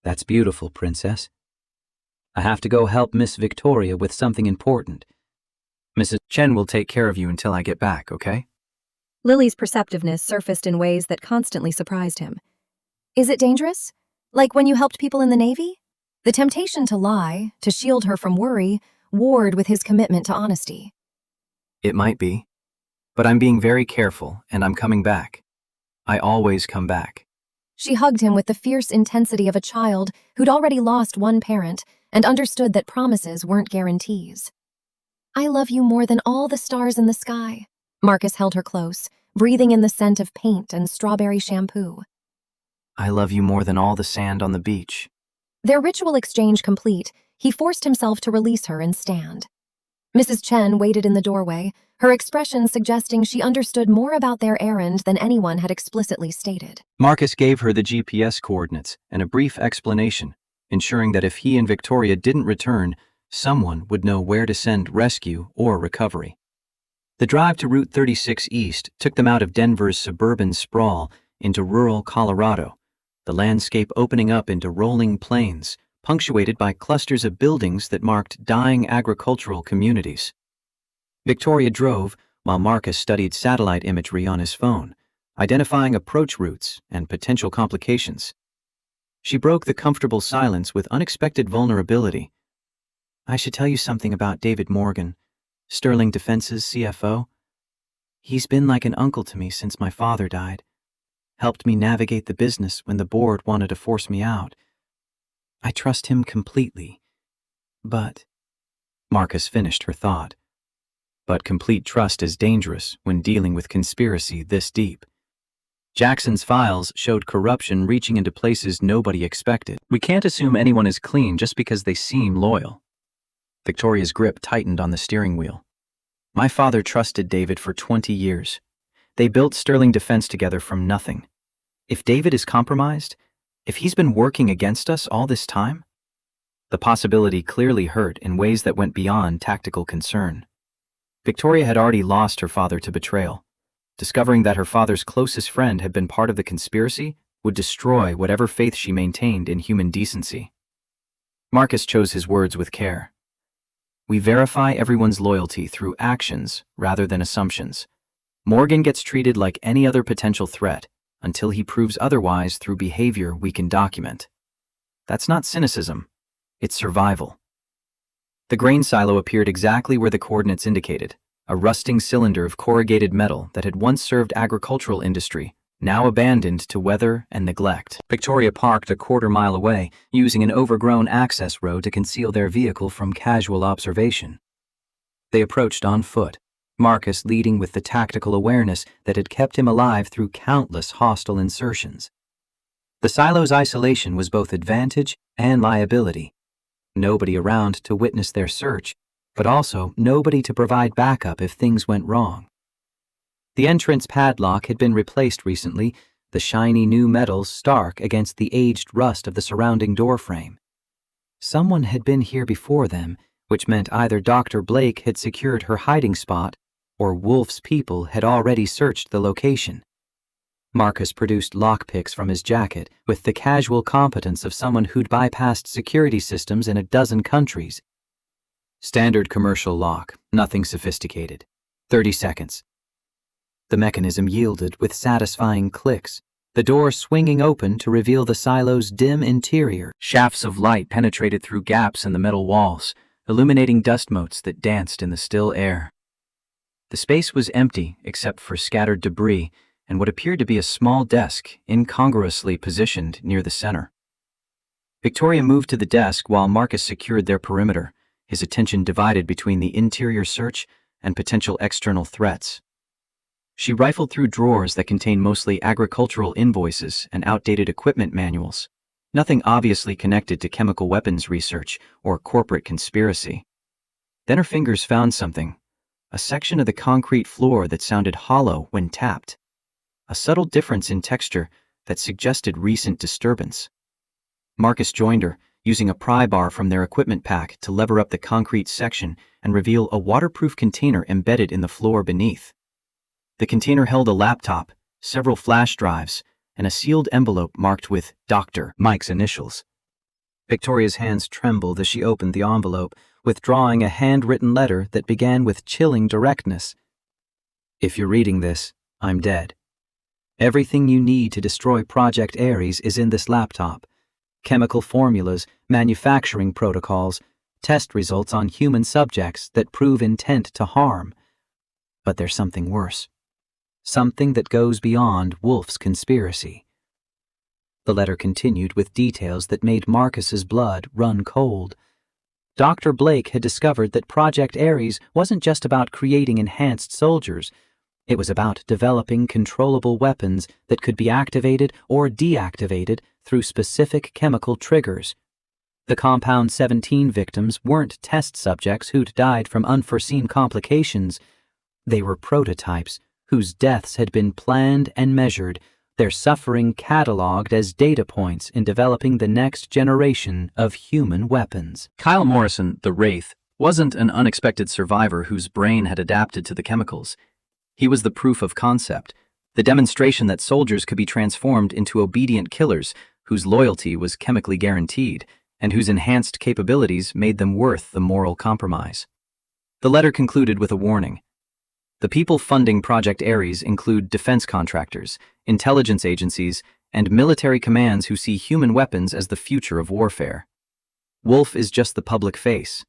That's beautiful, Princess. I have to go help Miss Victoria with something important. Mrs. Chen will take care of you until I get back, okay? Lily's perceptiveness surfaced in ways that constantly surprised him. Is it dangerous? Like when you helped people in the Navy? The temptation to lie, to shield her from worry, warred with his commitment to honesty. It might be. But I'm being very careful, and I'm coming back. I always come back. She hugged him with the fierce intensity of a child who'd already lost one parent and understood that promises weren't guarantees. I love you more than all the stars in the sky. Marcus held her close, breathing in the scent of paint and strawberry shampoo. I love you more than all the sand on the beach. Their ritual exchange complete, he forced himself to release her and stand. Mrs. Chen waited in the doorway, her expression suggesting she understood more about their errand than anyone had explicitly stated. Marcus gave her the GPS coordinates and a brief explanation, ensuring that if he and Victoria didn't return, someone would know where to send rescue or recovery. The drive to Route 36 East took them out of Denver's suburban sprawl into rural Colorado, the landscape opening up into rolling plains, punctuated by clusters of buildings that marked dying agricultural communities. Victoria drove while Marcus studied satellite imagery on his phone, identifying approach routes and potential complications. She broke the comfortable silence with unexpected vulnerability. I should tell you something about David Morgan, Sterling Defense's CFO. He's been like an uncle to me since my father died. Helped me navigate the business when the board wanted to force me out. I trust him completely. But, Marcus finished her thought. But complete trust is dangerous when dealing with conspiracy this deep. Jackson's files showed corruption reaching into places nobody expected. We can't assume anyone is clean just because they seem loyal. Victoria's grip tightened on the steering wheel. My father trusted David for 20 years. They built Sterling Defense together from nothing. If David is compromised, if he's been working against us all this time? The possibility clearly hurt in ways that went beyond tactical concern. Victoria had already lost her father to betrayal. Discovering that her father's closest friend had been part of the conspiracy would destroy whatever faith she maintained in human decency. Marcus chose his words with care. We verify everyone's loyalty through actions rather than assumptions. Morgan gets treated like any other potential threat until he proves otherwise through behavior we can document. That's not cynicism, it's survival. The grain silo appeared exactly where the coordinates indicated, a rusting cylinder of corrugated metal that had once served agricultural industry, now abandoned to weather and neglect. Victoria parked a quarter-mile away, using an overgrown access road to conceal their vehicle from casual observation. They approached on foot, Marcus leading with the tactical awareness that had kept him alive through countless hostile insertions. The silo's isolation was both advantage and liability. Nobody around to witness their search, but also nobody to provide backup if things went wrong. The entrance padlock had been replaced recently, the shiny new metal stark against the aged rust of the surrounding doorframe. Someone had been here before them, which meant either Dr. Blake had secured her hiding spot or Wolf's people had already searched the location. Marcus produced lockpicks from his jacket with the casual competence of someone who'd bypassed security systems in a dozen countries. Standard commercial lock, nothing sophisticated. 30 seconds. The mechanism yielded with satisfying clicks, the door swinging open to reveal the silo's dim interior. Shafts of light penetrated through gaps in the metal walls, illuminating dust motes that danced in the still air. The space was empty except for scattered debris and what appeared to be a small desk incongruously positioned near the center. Victoria moved to the desk while Marcus secured their perimeter, his attention divided between the interior search and potential external threats. She rifled through drawers that contained mostly agricultural invoices and outdated equipment manuals, nothing obviously connected to chemical weapons research or corporate conspiracy. Then her fingers found something, a section of the concrete floor that sounded hollow when tapped, a subtle difference in texture that suggested recent disturbance. Marcus joined her, using a pry bar from their equipment pack to lever up the concrete section and reveal a waterproof container embedded in the floor beneath. The container held a laptop, several flash drives, and a sealed envelope marked with Dr. Mike's initials. Victoria's hands trembled as she opened the envelope, withdrawing a handwritten letter that began with chilling directness. "If you're reading this, I'm dead. Everything you need to destroy Project Ares is in this laptop. Chemical formulas, manufacturing protocols, test results on human subjects that prove intent to harm. But there's something worse. Something that goes beyond Wolf's conspiracy." The letter continued with details that made Marcus's blood run cold. Dr. Blake had discovered that Project Ares wasn't just about creating enhanced soldiers. It was about developing controllable weapons that could be activated or deactivated through specific chemical triggers. The Compound 17 victims weren't test subjects who'd died from unforeseen complications. They were prototypes whose deaths had been planned and measured, their suffering cataloged as data points in developing the next generation of human weapons. Kyle Morrison, the Wraith, wasn't an unexpected survivor whose brain had adapted to the chemicals. He was the proof of concept, the demonstration that soldiers could be transformed into obedient killers whose loyalty was chemically guaranteed and whose enhanced capabilities made them worth the moral compromise. The letter concluded with a warning. The people funding Project Ares include defense contractors, intelligence agencies, and military commands who see human weapons as the future of warfare. Wolf is just the public face.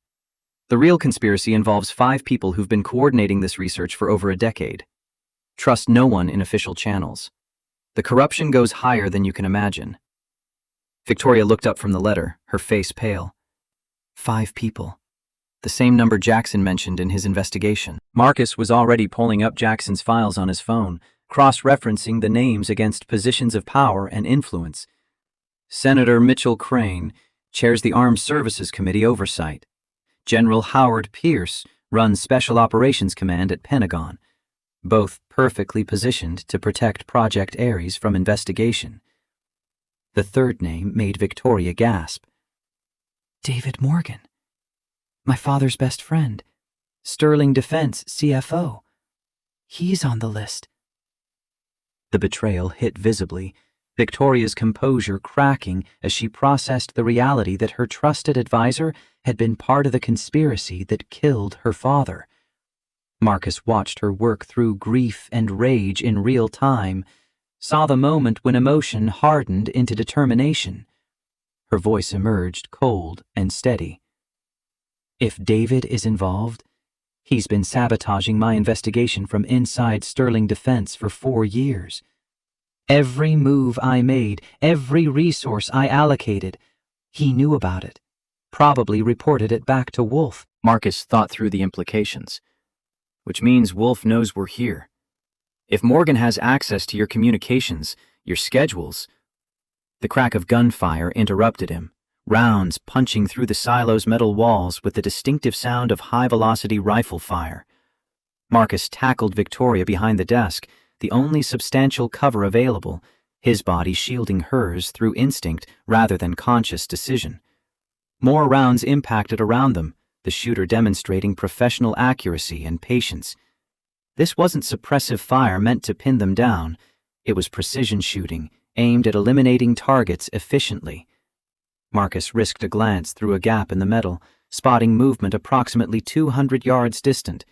The real conspiracy involves 5 people who've been coordinating this research for over a decade. Trust no one in official channels. The corruption goes higher than you can imagine. Victoria looked up from the letter, her face pale. 5 people. The same number Jackson mentioned in his investigation. Marcus was already pulling up Jackson's files on his phone, cross-referencing the names against positions of power and influence. Senator Mitchell Crane chairs the Armed Services Committee Oversight. General Howard Pierce runs Special Operations Command at Pentagon, both perfectly positioned to protect Project Ares from investigation. The third name made Victoria gasp. David Morgan. My father's best friend, Sterling Defense CFO. He's on the list. The betrayal hit visibly, Victoria's composure cracking as she processed the reality that her trusted advisor had been part of the conspiracy that killed her father. Marcus watched her work through grief and rage in real time, saw the moment when emotion hardened into determination. Her voice emerged cold and steady. If David is involved, he's been sabotaging my investigation from inside Sterling Defense for 4 years. Every move I made, every resource I allocated, he knew about it, probably reported it back to Wolf. Marcus thought through the implications. Which means Wolf knows we're here. If Morgan has access to your communications, your schedules... The crack of gunfire interrupted him, rounds punching through the silo's metal walls with the distinctive sound of high-velocity rifle fire. Marcus tackled Victoria behind the desk, the only substantial cover available, his body shielding hers through instinct rather than conscious decision. More rounds impacted around them, the shooter demonstrating professional accuracy and patience. This wasn't suppressive fire meant to pin them down. It was precision shooting, aimed at eliminating targets efficiently. Marcus risked a glance through a gap in the metal, spotting movement approximately 200 yards distant.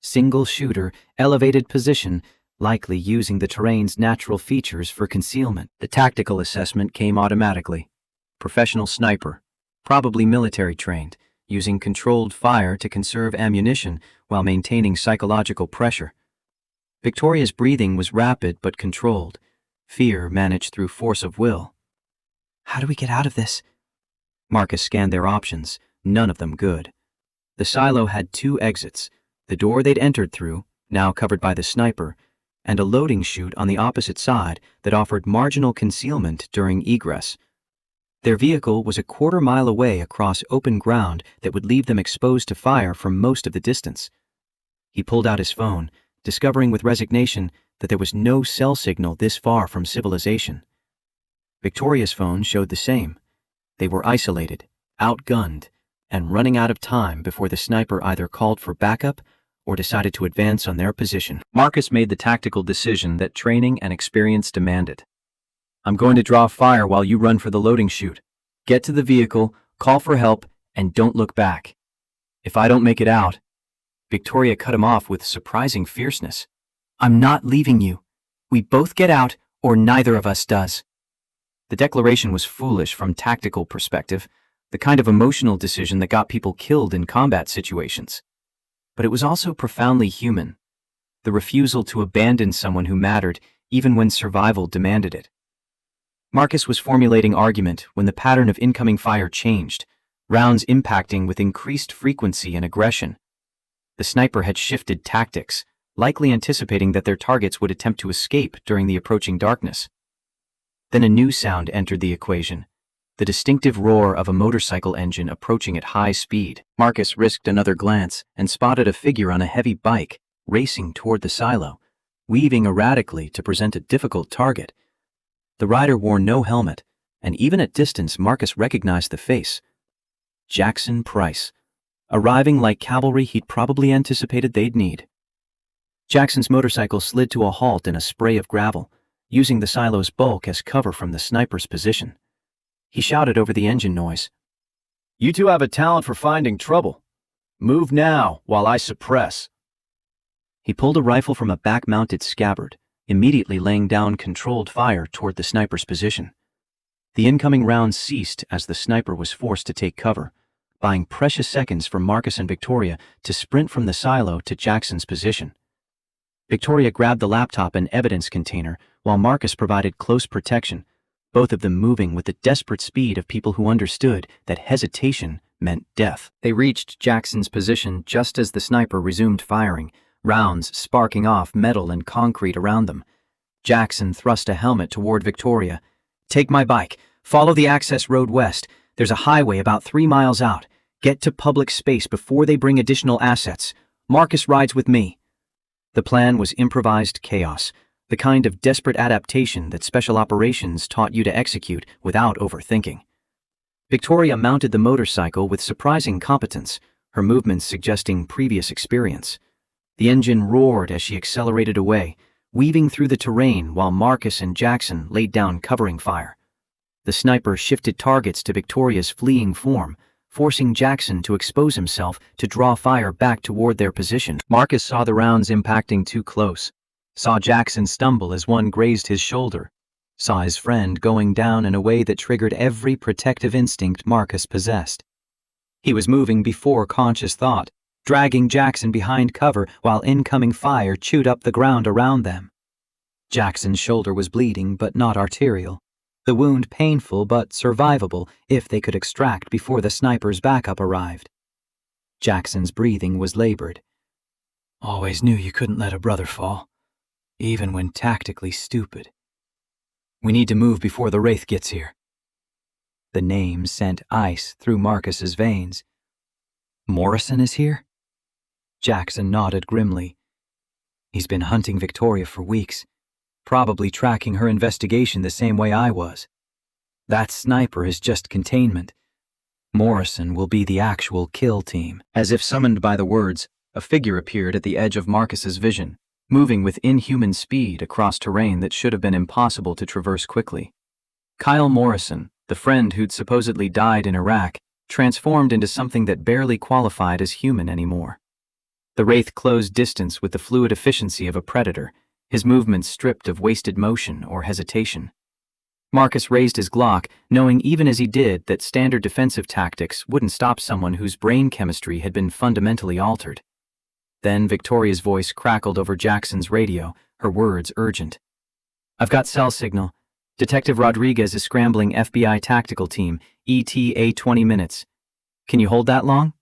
Single shooter, elevated position, likely using the terrain's natural features for concealment. The tactical assessment came automatically. Professional sniper, probably military trained, using controlled fire to conserve ammunition while maintaining psychological pressure. Victoria's breathing was rapid but controlled, fear managed through force of will. How do we get out of this? Marcus scanned their options, none of them good. The silo had 2 exits, the door they'd entered through, now covered by the sniper, and a loading chute on the opposite side that offered marginal concealment during egress. Their vehicle was a quarter-mile away across open ground that would leave them exposed to fire for most of the distance. He pulled out his phone, discovering with resignation that there was no cell signal this far from civilization. Victoria's phone showed the same. They were isolated, outgunned, and running out of time before the sniper either called for backup or decided to advance on their position. Marcus made the tactical decision that training and experience demanded. I'm going to draw fire while you run for the loading chute. Get to the vehicle, call for help, and don't look back. If I don't make it out, Victoria cut him off with surprising fierceness. I'm not leaving you. We both get out, or neither of us does. The declaration was foolish from tactical perspective, the kind of emotional decision that got people killed in combat situations. But it was also profoundly human, the refusal to abandon someone who mattered even when survival demanded it. Marcus was formulating argument when the pattern of incoming fire changed, rounds impacting with increased frequency and aggression. The sniper had shifted tactics, likely anticipating that their targets would attempt to escape during the approaching darkness. Then a new sound entered the equation, the distinctive roar of a motorcycle engine approaching at high speed. Marcus risked another glance and spotted a figure on a heavy bike racing toward the silo, weaving erratically to present a difficult target. The rider wore no helmet, and even at distance Marcus recognized the face. Jackson Price, arriving like cavalry he'd probably anticipated they'd need. Jackson's motorcycle slid to a halt in a spray of gravel, using the silo's bulk as cover from the sniper's position. He shouted over the engine noise, "You two have a talent for finding trouble. Move now while I suppress." He pulled a rifle from a back-mounted scabbard, immediately laying down controlled fire toward the sniper's position. The incoming rounds ceased as the sniper was forced to take cover, buying precious seconds for Marcus and Victoria to sprint from the silo to Jackson's position. Victoria grabbed the laptop and evidence container while Marcus provided close protection, both of them moving with the desperate speed of people who understood that hesitation meant death. They reached Jackson's position just as the sniper resumed firing, rounds sparking off metal and concrete around them. Jackson thrust a helmet toward Victoria. "Take my bike. Follow the access road west. There's a highway about 3 miles out. Get to public space before they bring additional assets. Marcus rides with me." The plan was improvised chaos, the kind of desperate adaptation that special operations taught you to execute without overthinking. Victoria mounted the motorcycle with surprising competence, her movements suggesting previous experience. The engine roared as she accelerated away, weaving through the terrain while Marcus and Jackson laid down covering fire. The sniper shifted targets to Victoria's fleeing form, forcing Jackson to expose himself to draw fire back toward their position. Marcus saw the rounds impacting too close, saw Jackson stumble as one grazed his shoulder, saw his friend going down in a way that triggered every protective instinct Marcus possessed. He was moving before conscious thought, dragging Jackson behind cover while incoming fire chewed up the ground around them. Jackson's shoulder was bleeding but not arterial, the wound painful but survivable if they could extract before the sniper's backup arrived. Jackson's breathing was labored. "Always knew you couldn't let a brother fall, even when tactically stupid. We need to move before the Wraith gets here." The name sent ice through Marcus's veins. "Morrison is here?" Jackson nodded grimly. "He's been hunting Victoria for weeks, probably tracking her investigation the same way I was. That sniper is just containment. Morrison will be the actual kill team." As if summoned by the words, a figure appeared at the edge of Marcus's vision, moving with inhuman speed across terrain that should have been impossible to traverse quickly. Kyle Morrison, the friend who'd supposedly died in Iraq, transformed into something that barely qualified as human anymore. The Wraith closed distance with the fluid efficiency of a predator, his movements stripped of wasted motion or hesitation. Marcus raised his Glock, knowing even as he did that standard defensive tactics wouldn't stop someone whose brain chemistry had been fundamentally altered. Then Victoria's voice crackled over Jackson's radio, her words urgent. "I've got cell signal. Detective Rodriguez is scrambling FBI tactical team, ETA 20 minutes. Can you hold that long?"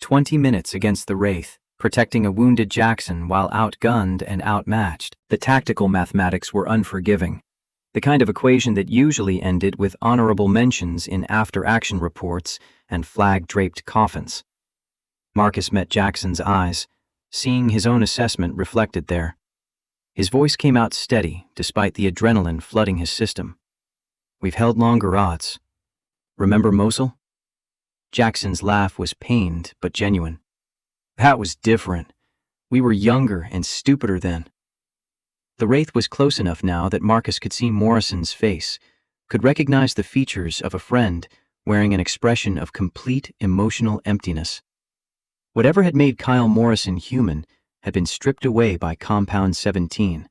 20 minutes against the Wraith, protecting a wounded Jackson while outgunned and outmatched. The tactical mathematics were unforgiving, the kind of equation that usually ended with honorable mentions in after-action reports and flag-draped coffins. Marcus met Jackson's eyes, seeing his own assessment reflected there. His voice came out steady, despite the adrenaline flooding his system. "We've held longer odds. Remember Mosul?" Jackson's laugh was pained but genuine. "That was different. We were younger and stupider then." The Wraith was close enough now that Marcus could see Morrison's face, could recognize the features of a friend wearing an expression of complete emotional emptiness. Whatever had made Kyle Morrison human had been stripped away by Compound 17,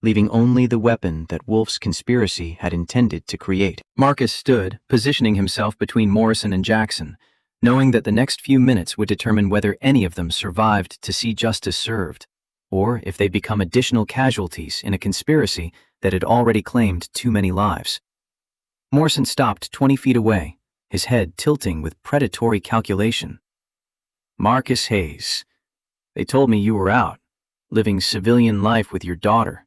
leaving only the weapon that Wolf's conspiracy had intended to create. Marcus stood, positioning himself between Morrison and Jackson, knowing that the next few minutes would determine whether any of them survived to see justice served, or if they'd become additional casualties in a conspiracy that had already claimed too many lives. Morrison stopped 20 feet away, his head tilting with predatory calculation. "Marcus Hayes, they told me you were out, living civilian life with your daughter.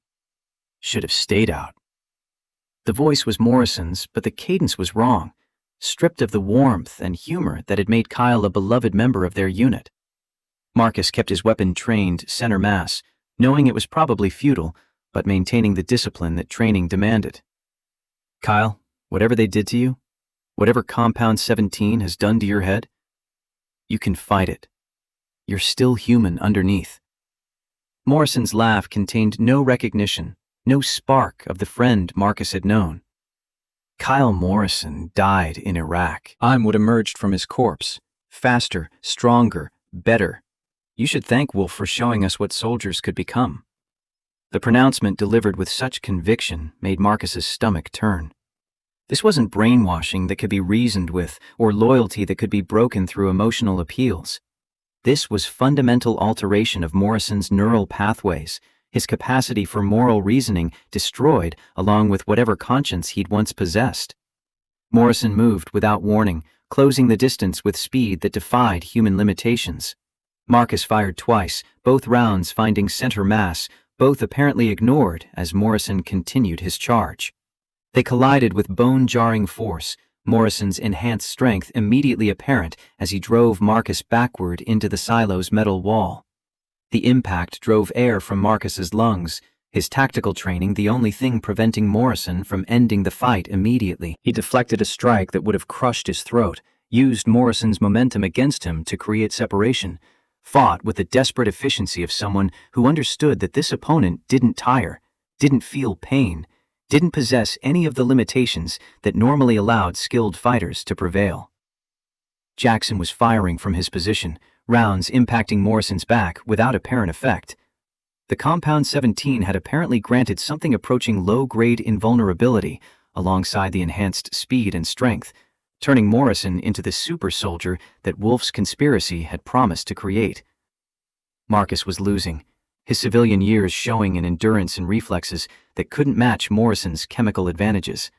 Should have stayed out." The voice was Morrison's, but the cadence was wrong, stripped of the warmth and humor that had made Kyle a beloved member of their unit. Marcus kept his weapon trained center mass, knowing it was probably futile, but maintaining the discipline that training demanded. "Kyle, whatever they did to you, whatever Compound 17 has done to your head, you can fight it. You're still human underneath." Morrison's laugh contained no recognition, no spark of the friend Marcus had known. "Kyle Morrison died in Iraq. I'm what emerged from his corpse. Faster, stronger, better. You should thank Wolf for showing us what soldiers could become." The pronouncement delivered with such conviction made Marcus's stomach turn. This wasn't brainwashing that could be reasoned with, or loyalty that could be broken through emotional appeals. This was fundamental alteration of Morrison's neural pathways, his capacity for moral reasoning destroyed along with whatever conscience he'd once possessed. Morrison moved without warning, closing the distance with speed that defied human limitations. Marcus fired twice, both rounds finding center mass, both apparently ignored as Morrison continued his charge. They collided with bone-jarring force, Morrison's enhanced strength immediately apparent as he drove Marcus backward into the silo's metal wall. The impact drove air from Marcus's lungs, his tactical training the only thing preventing Morrison from ending the fight immediately. He deflected a strike that would have crushed his throat, used Morrison's momentum against him to create separation, fought with the desperate efficiency of someone who understood that this opponent didn't tire, didn't feel pain, didn't possess any of the limitations that normally allowed skilled fighters to prevail. Jackson was firing from his position, rounds impacting Morrison's back without apparent effect. The Compound 17 had apparently granted something approaching low-grade invulnerability alongside the enhanced speed and strength, turning Morrison into the super soldier that Wolf's conspiracy had promised to create. Marcus was losing, his civilian years showing an endurance and reflexes that couldn't match Morrison's chemical advantages.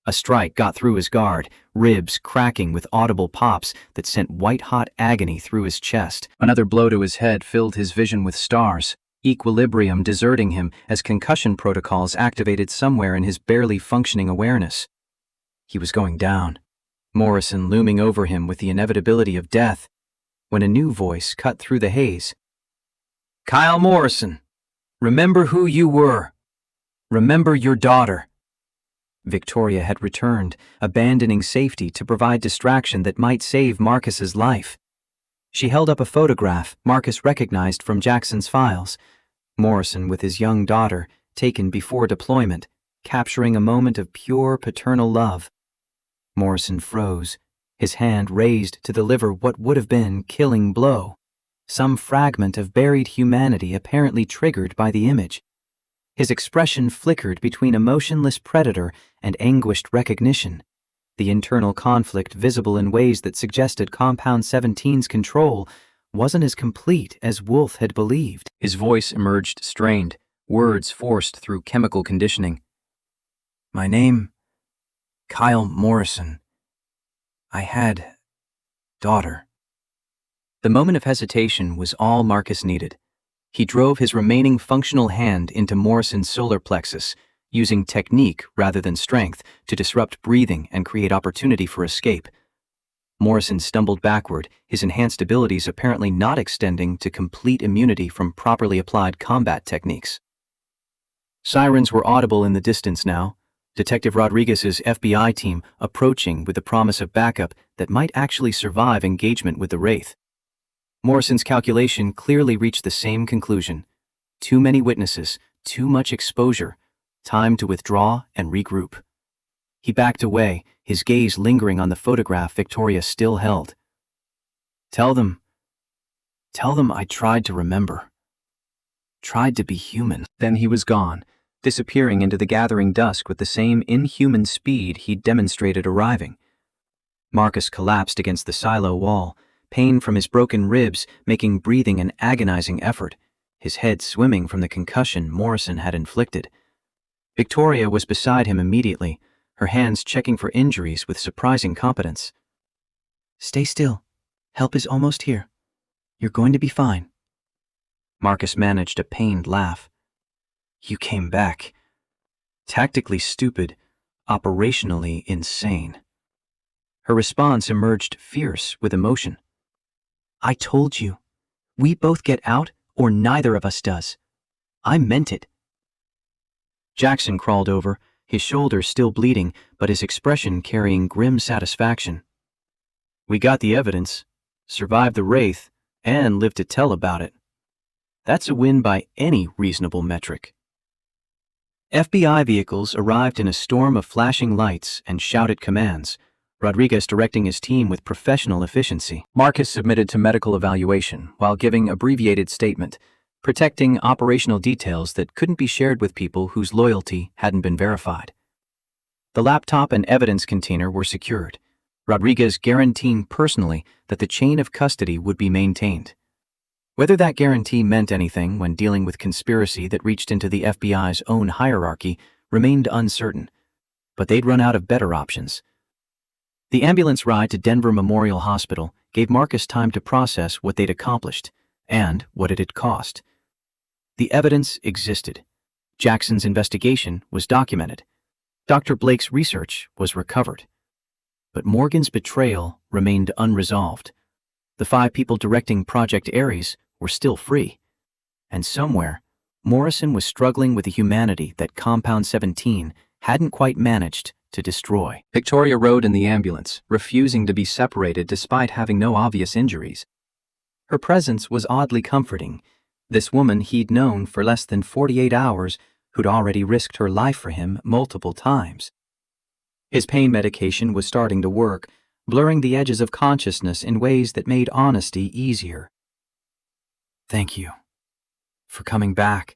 A strike got through his guard, ribs cracking with audible pops that sent white-hot agony through his chest. Another blow to his head filled his vision with stars, equilibrium deserting him as concussion protocols activated somewhere in his barely functioning awareness. He was going down, Morrison looming over him with the inevitability of death, when a new voice cut through the haze. "Kyle Morrison, remember who you were. Remember your daughter." Victoria had returned, abandoning safety to provide distraction that might save Marcus's life. She held up a photograph Marcus recognized from Jackson's files. Morrison with his young daughter, taken before deployment, capturing a moment of pure paternal love. Morrison froze, his hand raised to deliver what would have been killing blow, some fragment of buried humanity apparently triggered by the image. His expression flickered between emotionless predator and anguished recognition, the internal conflict visible in ways that suggested Compound 17's control wasn't as complete as Wolf had believed. His voice emerged strained, words forced through chemical conditioning. "My name, Kyle Morrison. I had daughter." The moment of hesitation was all Marcus needed. He drove his remaining functional hand into Morrison's solar plexus, using technique rather than strength to disrupt breathing and create opportunity for escape. Morrison stumbled backward, his enhanced abilities apparently not extending to complete immunity from properly applied combat techniques. Sirens were audible in the distance now, Detective Rodriguez's FBI team approaching with the promise of backup that might actually survive engagement with the Wraith. Morrison's calculation clearly reached the same conclusion. Too many witnesses, too much exposure, time to withdraw and regroup. He backed away, his gaze lingering on the photograph Victoria still held. "Tell them Tell them I tried to remember. Tried to be human. Then he was gone, disappearing into the gathering dusk with the same inhuman speed he'd demonstrated arriving. Marcus collapsed against the silo wall, pain from his broken ribs making breathing an agonizing effort, his head swimming from the concussion Morrison had inflicted. Victoria was beside him immediately, her hands checking for injuries with surprising competence. Stay still. Help is almost here. You're going to be fine. Marcus managed a pained laugh. You came back. Tactically stupid, operationally insane. Her response emerged fierce with emotion. I told you. We both get out, or neither of us does. I meant it. Jackson crawled over, his shoulder still bleeding, but his expression carrying grim satisfaction. We got the evidence, survived the wraith, and lived to tell about it. That's a win by any reasonable metric. FBI vehicles arrived in a storm of flashing lights and shouted commands, Rodriguez directing his team with professional efficiency. Marcus submitted to medical evaluation while giving abbreviated statement, protecting operational details that couldn't be shared with people whose loyalty hadn't been verified. The laptop and evidence container were secured, Rodriguez guaranteeing personally that the chain of custody would be maintained. Whether that guarantee meant anything when dealing with conspiracy that reached into the FBI's own hierarchy remained uncertain, but they'd run out of better options. The ambulance ride to Denver Memorial Hospital gave Marcus time to process what they'd accomplished and what it had cost. The evidence existed. Jackson's investigation was documented. Dr. Blake's research was recovered. But Morgan's betrayal remained unresolved. The 5 people directing Project Ares were still free. And somewhere, Morrison was struggling with the humanity that Compound 17 hadn't quite managed to destroy. Victoria rode in the ambulance, refusing to be separated despite having no obvious injuries. Her presence was oddly comforting. This woman he'd known for less than 48 hours who'd already risked her life for him multiple times. His pain medication was starting to work, blurring the edges of consciousness in ways that made honesty easier. Thank you. For coming back.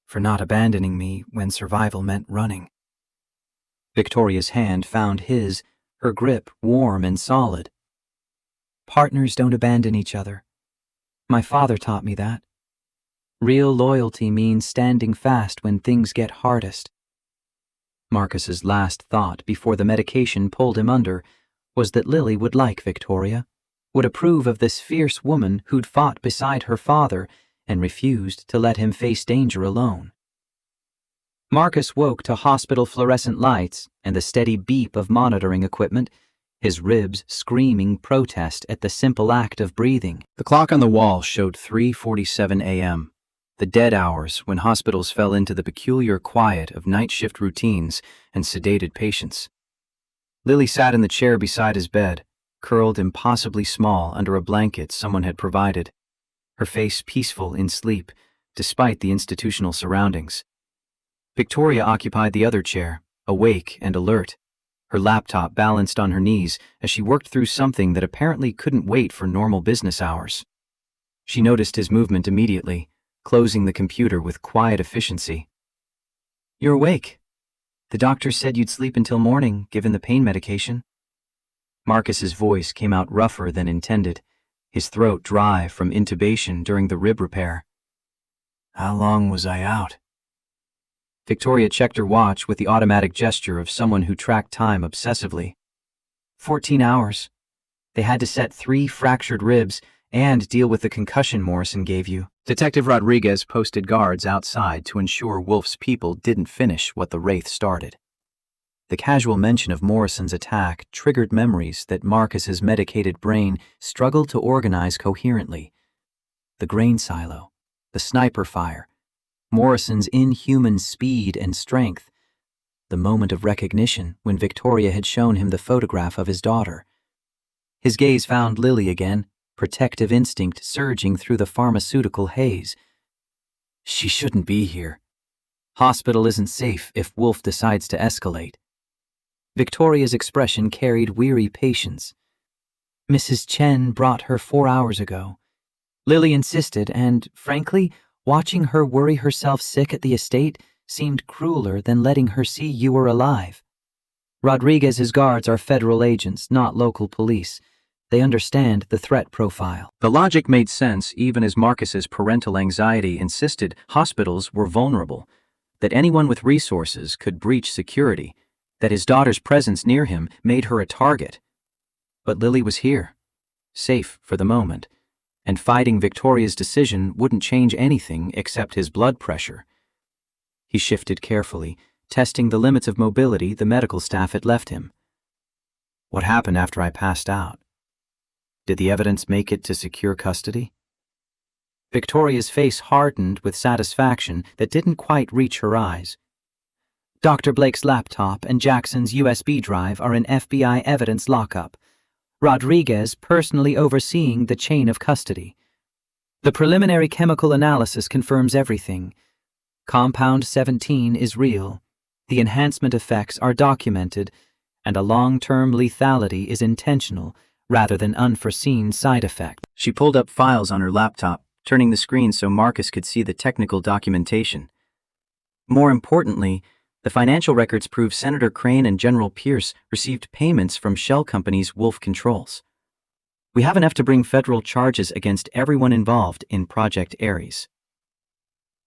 For not abandoning me when survival meant running. Victoria's hand found his, her grip warm and solid. Partners don't abandon each other. My father taught me that. Real loyalty means standing fast when things get hardest. Marcus's last thought before the medication pulled him under was that Lily would like Victoria, would approve of this fierce woman who'd fought beside her father and refused to let him face danger alone. Marcus woke to hospital fluorescent lights and the steady beep of monitoring equipment, his ribs screaming protest at the simple act of breathing. The clock on the wall showed 3:47 a.m., the dead hours when hospitals fell into the peculiar quiet of night shift routines and sedated patients. Lily sat in the chair beside his bed, curled impossibly small under a blanket someone had provided, her face peaceful in sleep, despite the institutional surroundings. Victoria occupied the other chair, awake and alert, her laptop balanced on her knees as she worked through something that apparently couldn't wait for normal business hours. She noticed his movement immediately, closing the computer with quiet efficiency. You're awake. The doctor said you'd sleep until morning, given the pain medication. Marcus's voice came out rougher than intended, his throat dry from intubation during the rib repair. How long was I out? Victoria checked her watch with the automatic gesture of someone who tracked time obsessively. 14 hours. They had to set 3 fractured ribs and deal with the concussion Morrison gave you. Detective Rodriguez posted guards outside to ensure Wolf's people didn't finish what the Wraith started. The casual mention of Morrison's attack triggered memories that Marcus's medicated brain struggled to organize coherently. The grain silo, the sniper fire, Morrison's inhuman speed and strength, the moment of recognition when Victoria had shown him the photograph of his daughter. His gaze found Lily again, protective instinct surging through the pharmaceutical haze. She shouldn't be here. Hospital isn't safe if Wolf decides to escalate. Victoria's expression carried weary patience. Mrs. Chen brought her 4 hours ago. Lily insisted, and, frankly, watching her worry herself sick at the estate seemed crueler than letting her see you were alive. Rodriguez's guards are federal agents, not local police. They understand the threat profile. The logic made sense even as Marcus's parental anxiety insisted hospitals were vulnerable, that anyone with resources could breach security, that his daughter's presence near him made her a target. But Lily was here, safe for the moment, and fighting Victoria's decision wouldn't change anything except his blood pressure. He shifted carefully, testing the limits of mobility the medical staff had left him. What happened after I passed out? Did the evidence make it to secure custody? Victoria's face hardened with satisfaction that didn't quite reach her eyes. Dr. Blake's laptop and Jackson's USB drive are in FBI evidence lockup. Rodriguez personally overseeing the chain of custody. The preliminary chemical analysis confirms everything. Compound 17 is real. The enhancement effects are documented, and a long-term lethality is intentional rather than unforeseen side effect. She pulled up files on her laptop, turning the screen so Marcus could see the technical documentation. More importantly, the financial records prove Senator Crane and General Pierce received payments from shell companies Wolf controls. We have enough to bring federal charges against everyone involved in Project Ares.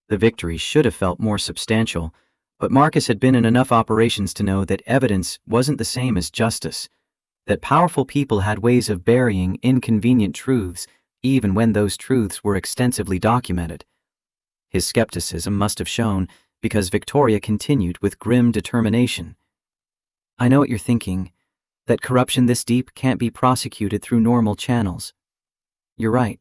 The victory should have felt more substantial, but Marcus had been in enough operations to know that evidence wasn't the same as justice, that powerful people had ways of burying inconvenient truths even when those truths were extensively documented. His skepticism must have shown because Victoria continued with grim determination. I know what you're thinking, that corruption this deep can't be prosecuted through normal channels. You're right.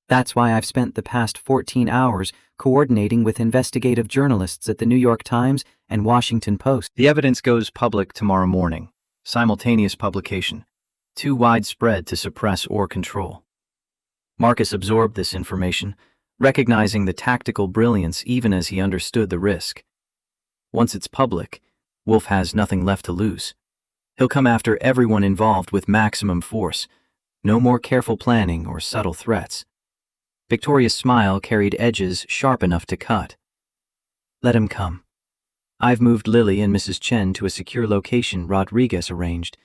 That's why I've spent the past 14 hours coordinating with investigative journalists at the New York Times and Washington Post. The evidence goes public tomorrow morning. Simultaneous publication. Too widespread to suppress or control. Marcus absorbed this information, recognizing the tactical brilliance even as he understood the risk. Once it's public, Wolf has nothing left to lose. He'll come after everyone involved with maximum force. No more careful planning or subtle threats. Victoria's smile carried edges sharp enough to cut. Let him come. I've moved Lily and Mrs. Chen to a secure location Rodriguez arranged,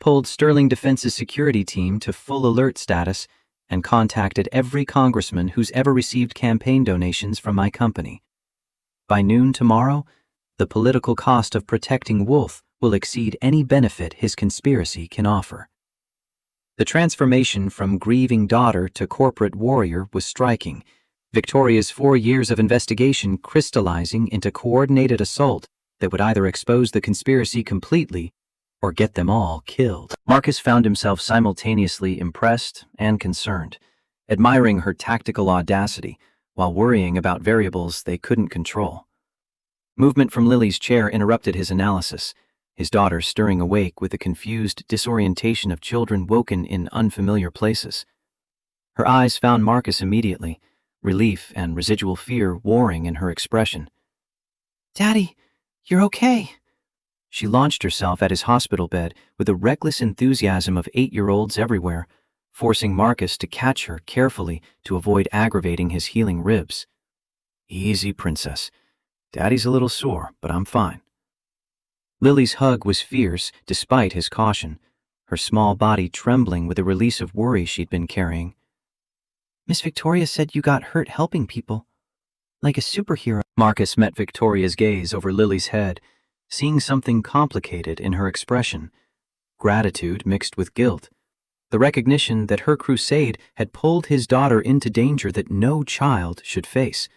pulled Sterling Defense's security team to full alert status, and contacted every congressman who's ever received campaign donations from my company. By noon tomorrow, the political cost of protecting Wolf will exceed any benefit his conspiracy can offer. The transformation from grieving daughter to corporate warrior was striking, Victoria's 4 years of investigation crystallizing into coordinated assault that would either expose the conspiracy completely or get them all killed. Marcus found himself simultaneously impressed and concerned, admiring her tactical audacity while worrying about variables they couldn't control. Movement from Lily's chair interrupted his analysis, his daughter stirring awake with the confused disorientation of children woken in unfamiliar places. Her eyes found Marcus immediately, relief and residual fear warring in her expression. "Daddy, you're okay." She launched herself at his hospital bed with the reckless enthusiasm of 8-year-olds everywhere, forcing Marcus to catch her carefully to avoid aggravating his healing ribs. "Easy, princess. Daddy's a little sore, but I'm fine." Lily's hug was fierce despite his caution, her small body trembling with the release of worry she'd been carrying. "Miss Victoria said you got hurt helping people. Like a superhero." Marcus met Victoria's gaze over Lily's head, seeing something complicated in her expression, gratitude mixed with guilt, the recognition that her crusade had pulled his daughter into danger that no child should face.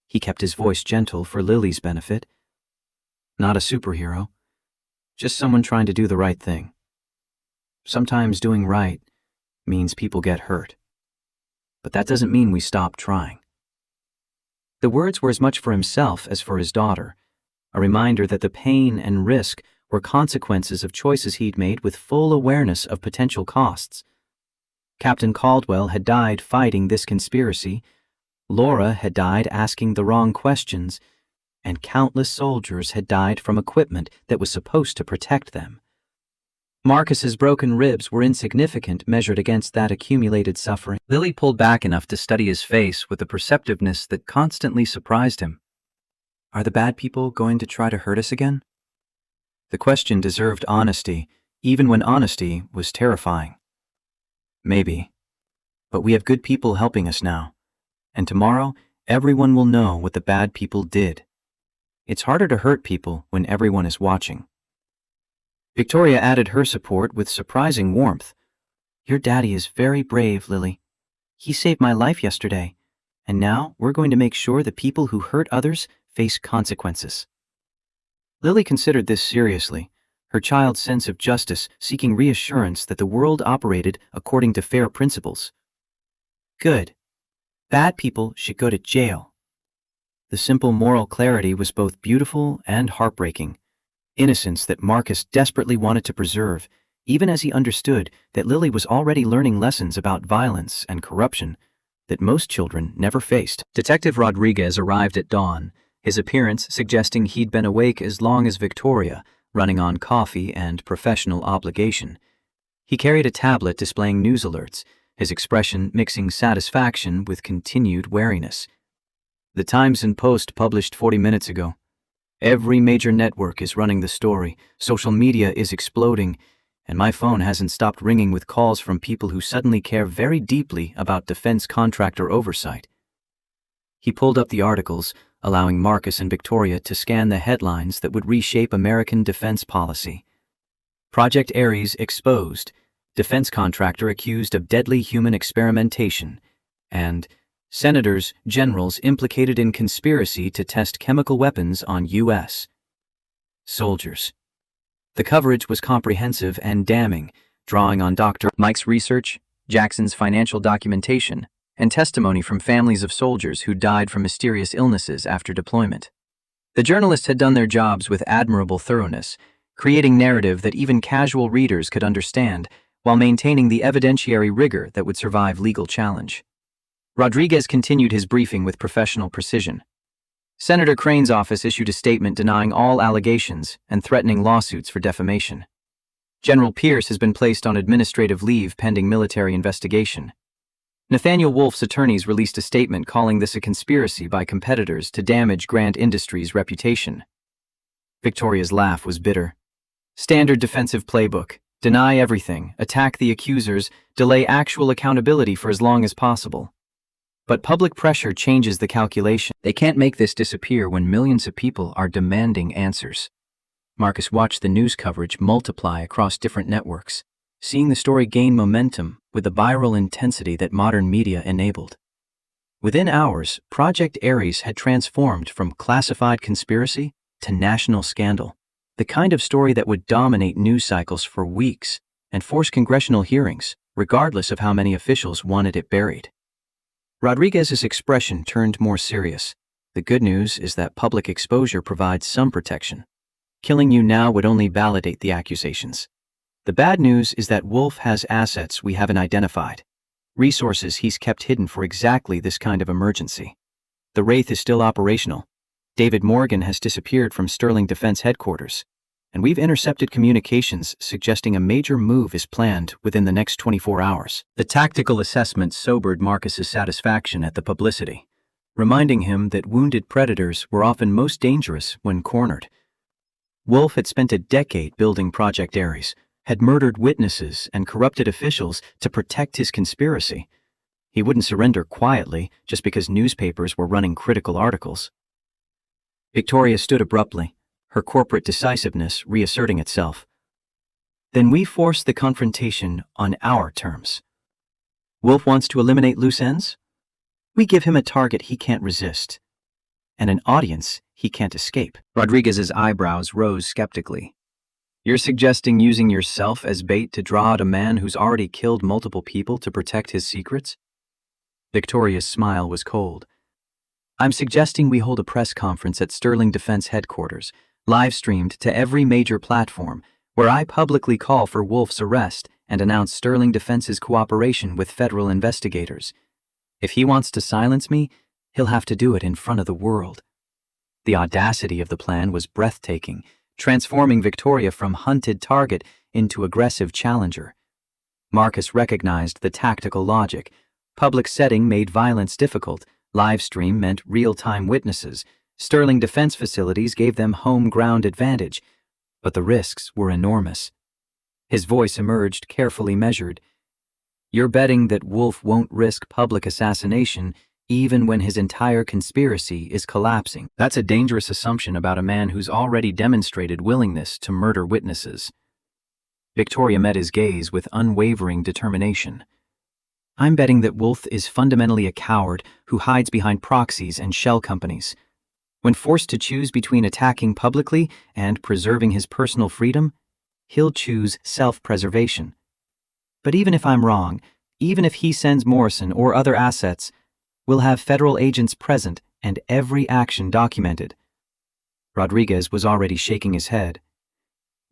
He kept his voice gentle for Lily's benefit. "Not a superhero, just someone trying to do the right thing. Sometimes doing right means people get hurt, but that doesn't mean we stop trying." The words were as much for himself as for his daughter, a reminder that the pain and risk were consequences of choices he'd made with full awareness of potential costs. Captain Caldwell had died fighting this conspiracy, Laura had died asking the wrong questions, and countless soldiers had died from equipment that was supposed to protect them. Marcus's broken ribs were insignificant measured against that accumulated suffering. Lily pulled back enough to study his face with a perceptiveness that constantly surprised him. Are the bad people going to try to hurt us again? The question deserved honesty, even when honesty was terrifying. Maybe. But we have good people helping us now. And tomorrow, everyone will know what the bad people did. It's harder to hurt people when everyone is watching. Victoria added her support with surprising warmth. Your daddy is very brave, Lily. He saved my life yesterday, and now we're going to make sure the people who hurt others face consequences. Lily considered this seriously, her child's sense of justice seeking reassurance that the world operated according to fair principles. Good. Bad people should go to jail. The simple moral clarity was both beautiful and heartbreaking. Innocence that Marcus desperately wanted to preserve, even as he understood that Lily was already learning lessons about violence and corruption that most children never faced. Detective Rodriguez arrived at dawn, his appearance suggesting he'd been awake as long as Victoria, running on coffee and professional obligation. He carried a tablet displaying news alerts, his expression mixing satisfaction with continued wariness. The Times and Post published 40 minutes ago. Every major network is running the story, social media is exploding, and my phone hasn't stopped ringing with calls from people who suddenly care very deeply about defense contractor oversight. He pulled up the articles, allowing Marcus and Victoria to scan the headlines that would reshape American defense policy. Project Ares exposed, defense contractor accused of deadly human experimentation, and senators, generals implicated in conspiracy to test chemical weapons on U.S. soldiers. The coverage was comprehensive and damning, drawing on Dr. Mike's research, Jackson's financial documentation, and testimony from families of soldiers who died from mysterious illnesses after deployment. The journalists had done their jobs with admirable thoroughness, creating narrative that even casual readers could understand, while maintaining the evidentiary rigor that would survive legal challenge. Rodriguez continued his briefing with professional precision. Senator Crane's office issued a statement denying all allegations and threatening lawsuits for defamation. General Pierce has been placed on administrative leave pending military investigation. Nathaniel Wolf's attorneys released a statement calling this a conspiracy by competitors to damage Grant Industries' reputation. Victoria's laugh was bitter. Standard defensive playbook: deny everything, attack the accusers, delay actual accountability for as long as possible. But public pressure changes the calculation. They can't make this disappear when millions of people are demanding answers. Marcus watched the news coverage multiply across different networks, seeing the story gain momentum with the viral intensity that modern media enabled. Within hours, Project Ares had transformed from classified conspiracy to national scandal, the kind of story that would dominate news cycles for weeks and force congressional hearings, regardless of how many officials wanted it buried. Rodriguez's expression turned more serious. The good news is that public exposure provides some protection. Killing you now would only validate the accusations. The bad news is that Wolf has assets we haven't identified, resources he's kept hidden for exactly this kind of emergency. The Wraith is still operational. David Morgan has disappeared from Sterling Defense Headquarters, and we've intercepted communications suggesting a major move is planned within the next 24 hours. The tactical assessment sobered Marcus's satisfaction at the publicity, reminding him that wounded predators were often most dangerous when cornered. Wolf had spent a decade building Project Ares, had murdered witnesses and corrupted officials to protect his conspiracy. He wouldn't surrender quietly just because newspapers were running critical articles. Victoria stood abruptly, her corporate decisiveness reasserting itself. Then we force the confrontation on our terms. Wolf wants to eliminate loose ends? We give him a target he can't resist, and an audience he can't escape. Rodriguez's eyebrows rose skeptically. You're suggesting using yourself as bait to draw out a man who's already killed multiple people to protect his secrets? Victoria's smile was cold. I'm suggesting we hold a press conference at Sterling Defense Headquarters, live-streamed to every major platform, where I publicly call for Wolf's arrest and announce Sterling Defense's cooperation with federal investigators. If he wants to silence me, he'll have to do it in front of the world. The audacity of the plan was breathtaking, transforming Victoria from hunted target into aggressive challenger. Marcus recognized the tactical logic. Public setting made violence difficult. Live stream meant real-time witnesses. Sterling defense facilities gave them home ground advantage. But the risks were enormous. His voice emerged, carefully measured. "You're betting that Wolf won't risk public assassination even when his entire conspiracy is collapsing. That's a dangerous assumption about a man who's already demonstrated willingness to murder witnesses." Victoria met his gaze with unwavering determination. "I'm betting that Wolf is fundamentally a coward who hides behind proxies and shell companies. When forced to choose between attacking publicly and preserving his personal freedom, he'll choose self-preservation. But even if I'm wrong, even if he sends Morrison or other assets, we'll have federal agents present and every action documented." Rodriguez was already shaking his head.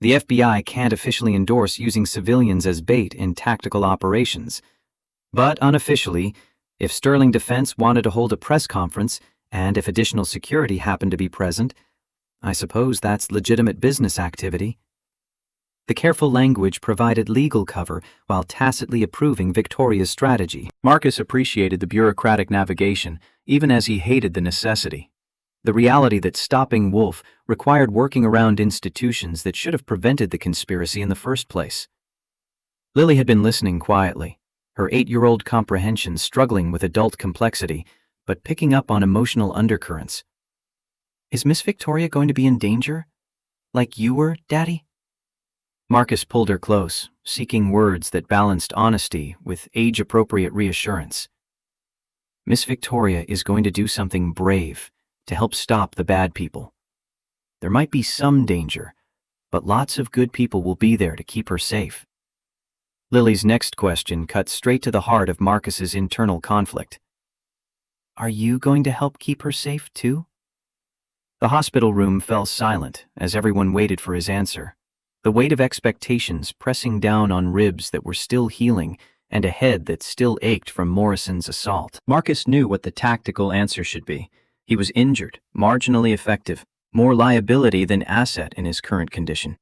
"The FBI can't officially endorse using civilians as bait in tactical operations. But unofficially, if Sterling Defense wanted to hold a press conference and if additional security happened to be present, I suppose that's legitimate business activity." The careful language provided legal cover while tacitly approving Victoria's strategy. Marcus appreciated the bureaucratic navigation, even as he hated the necessity. The reality that stopping Wolf required working around institutions that should have prevented the conspiracy in the first place. Lily had been listening quietly, her 8-year-old comprehension struggling with adult complexity, but picking up on emotional undercurrents. "Is Miss Victoria going to be in danger? Like you were, Daddy?" Marcus pulled her close, seeking words that balanced honesty with age-appropriate reassurance. "Miss Victoria is going to do something brave to help stop the bad people. There might be some danger, but lots of good people will be there to keep her safe." Lily's next question cut straight to the heart of Marcus's internal conflict. "Are you going to help keep her safe, too?" The hospital room fell silent as everyone waited for his answer, the weight of expectations pressing down on ribs that were still healing and a head that still ached from Morrison's assault. Marcus knew what the tactical answer should be. He was injured, marginally effective, more liability than asset in his current condition.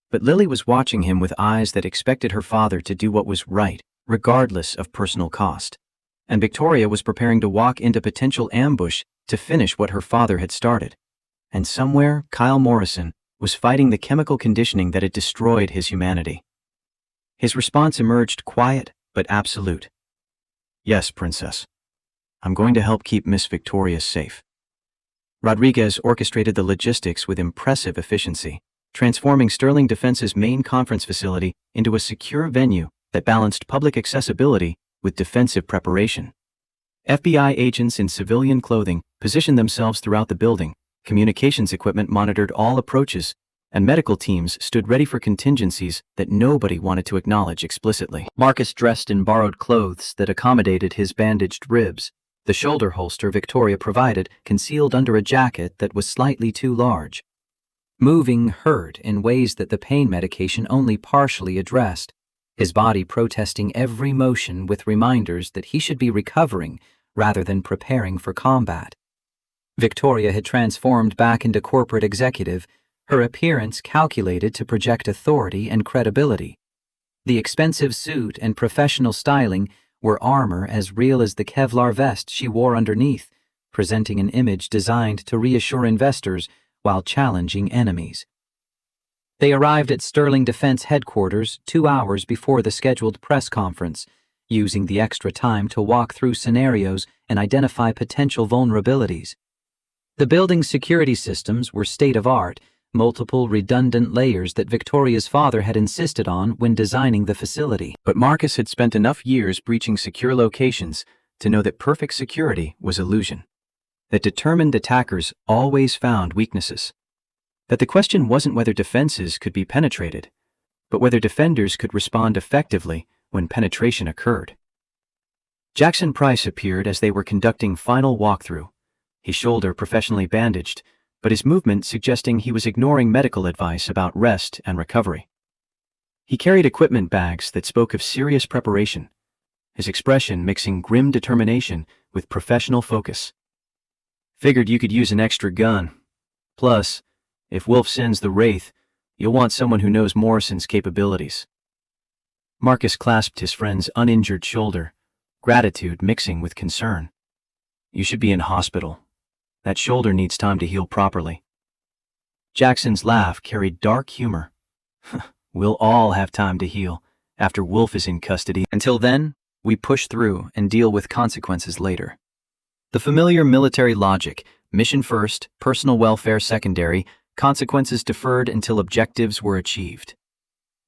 But Lily was watching him with eyes that expected her father to do what was right, regardless of personal cost. And Victoria was preparing to walk into potential ambush to finish what her father had started. And somewhere, Kyle Morrison was fighting the chemical conditioning that had destroyed his humanity. His response emerged quiet but absolute. "Yes, Princess. I'm going to help keep Miss Victoria safe." Rodriguez orchestrated the logistics with impressive efficiency, transforming Sterling Defense's main conference facility into a secure venue that balanced public accessibility with defensive preparation. FBI agents in civilian clothing positioned themselves throughout the building, communications equipment monitored all approaches, and medical teams stood ready for contingencies that nobody wanted to acknowledge explicitly. Marcus dressed in borrowed clothes that accommodated his bandaged ribs, the shoulder holster Victoria provided concealed under a jacket that was slightly too large. Moving hurt in ways that the pain medication only partially addressed, his body protesting every motion with reminders that he should be recovering rather than preparing for combat. Victoria had transformed back into corporate executive, her appearance calculated to project authority and credibility. The expensive suit and professional styling were armor as real as the Kevlar vest she wore underneath, presenting an image designed to reassure investors while challenging enemies. They arrived at Sterling Defense headquarters 2 hours before the scheduled press conference, using the extra time to walk through scenarios and identify potential vulnerabilities. The building's security systems were state-of-art, multiple redundant layers that Victoria's father had insisted on when designing the facility. But Marcus had spent enough years breaching secure locations to know that perfect security was illusion, that determined attackers always found weaknesses, that the question wasn't whether defenses could be penetrated, but whether defenders could respond effectively when penetration occurred. Jackson Price appeared as they were conducting final walkthrough, his shoulder professionally bandaged, but his movement suggesting he was ignoring medical advice about rest and recovery. He carried equipment bags that spoke of serious preparation, his expression mixing grim determination with professional focus. "Figured you could use an extra gun. Plus, if Wolf sends the Wraith, You'll want someone who knows Morrison's capabilities." Marcus clasped his friend's uninjured shoulder, gratitude mixing with concern. "You should be in hospital. That shoulder needs time to heal properly." Jackson's laugh carried dark humor. "We'll all have time to heal after Wolf is in custody. Until then, we push through and deal with consequences later." The familiar military logic, mission first, personal welfare secondary, consequences deferred until objectives were achieved.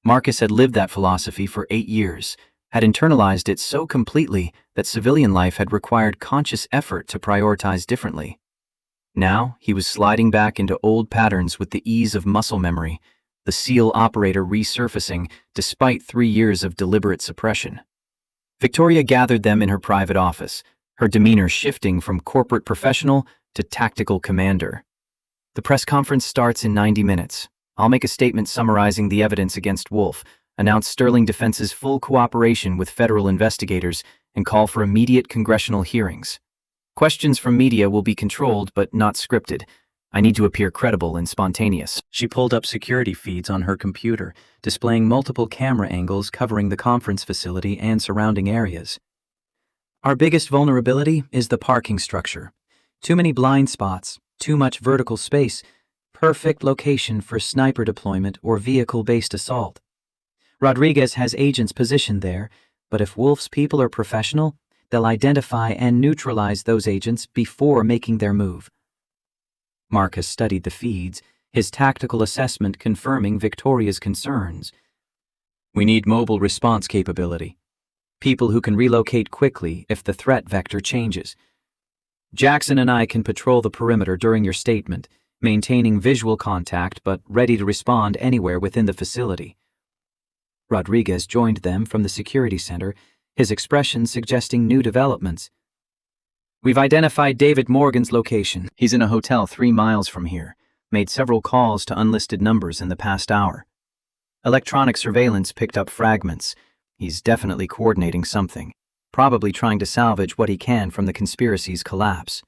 Marcus had lived that philosophy for 8 years, had internalized it so completely that civilian life had required conscious effort to prioritize differently. Now, he was sliding back into old patterns with the ease of muscle memory, the SEAL operator resurfacing despite 3 years of deliberate suppression. Victoria gathered them in her private office, her demeanor shifting from corporate professional to tactical commander. "The press conference starts in 90 minutes. I'll make a statement summarizing the evidence against Wolf, announce Sterling Defense's full cooperation with federal investigators, and call for immediate congressional hearings. Questions from media will be controlled but not scripted. I need to appear credible and spontaneous." She pulled up security feeds on her computer, displaying multiple camera angles covering the conference facility and surrounding areas. "Our biggest vulnerability is the parking structure. Too many blind spots, too much vertical space, perfect location for sniper deployment or vehicle-based assault. Rodriguez has agents positioned there, but if Wolf's people are professional, they'll identify and neutralize those agents before making their move." Marcus studied the feeds, his tactical assessment confirming Victoria's concerns. "We need mobile response capability. People who can relocate quickly if the threat vector changes. Jackson and I can patrol the perimeter during your statement, maintaining visual contact but ready to respond anywhere within the facility." Rodriguez joined them from the security center, his expression suggesting new developments. "We've identified David Morgan's location. He's in a hotel 3 miles from here. Made several calls to unlisted numbers in the past hour. Electronic surveillance picked up fragments. He's definitely coordinating something, probably trying to salvage what he can from the conspiracy's collapse."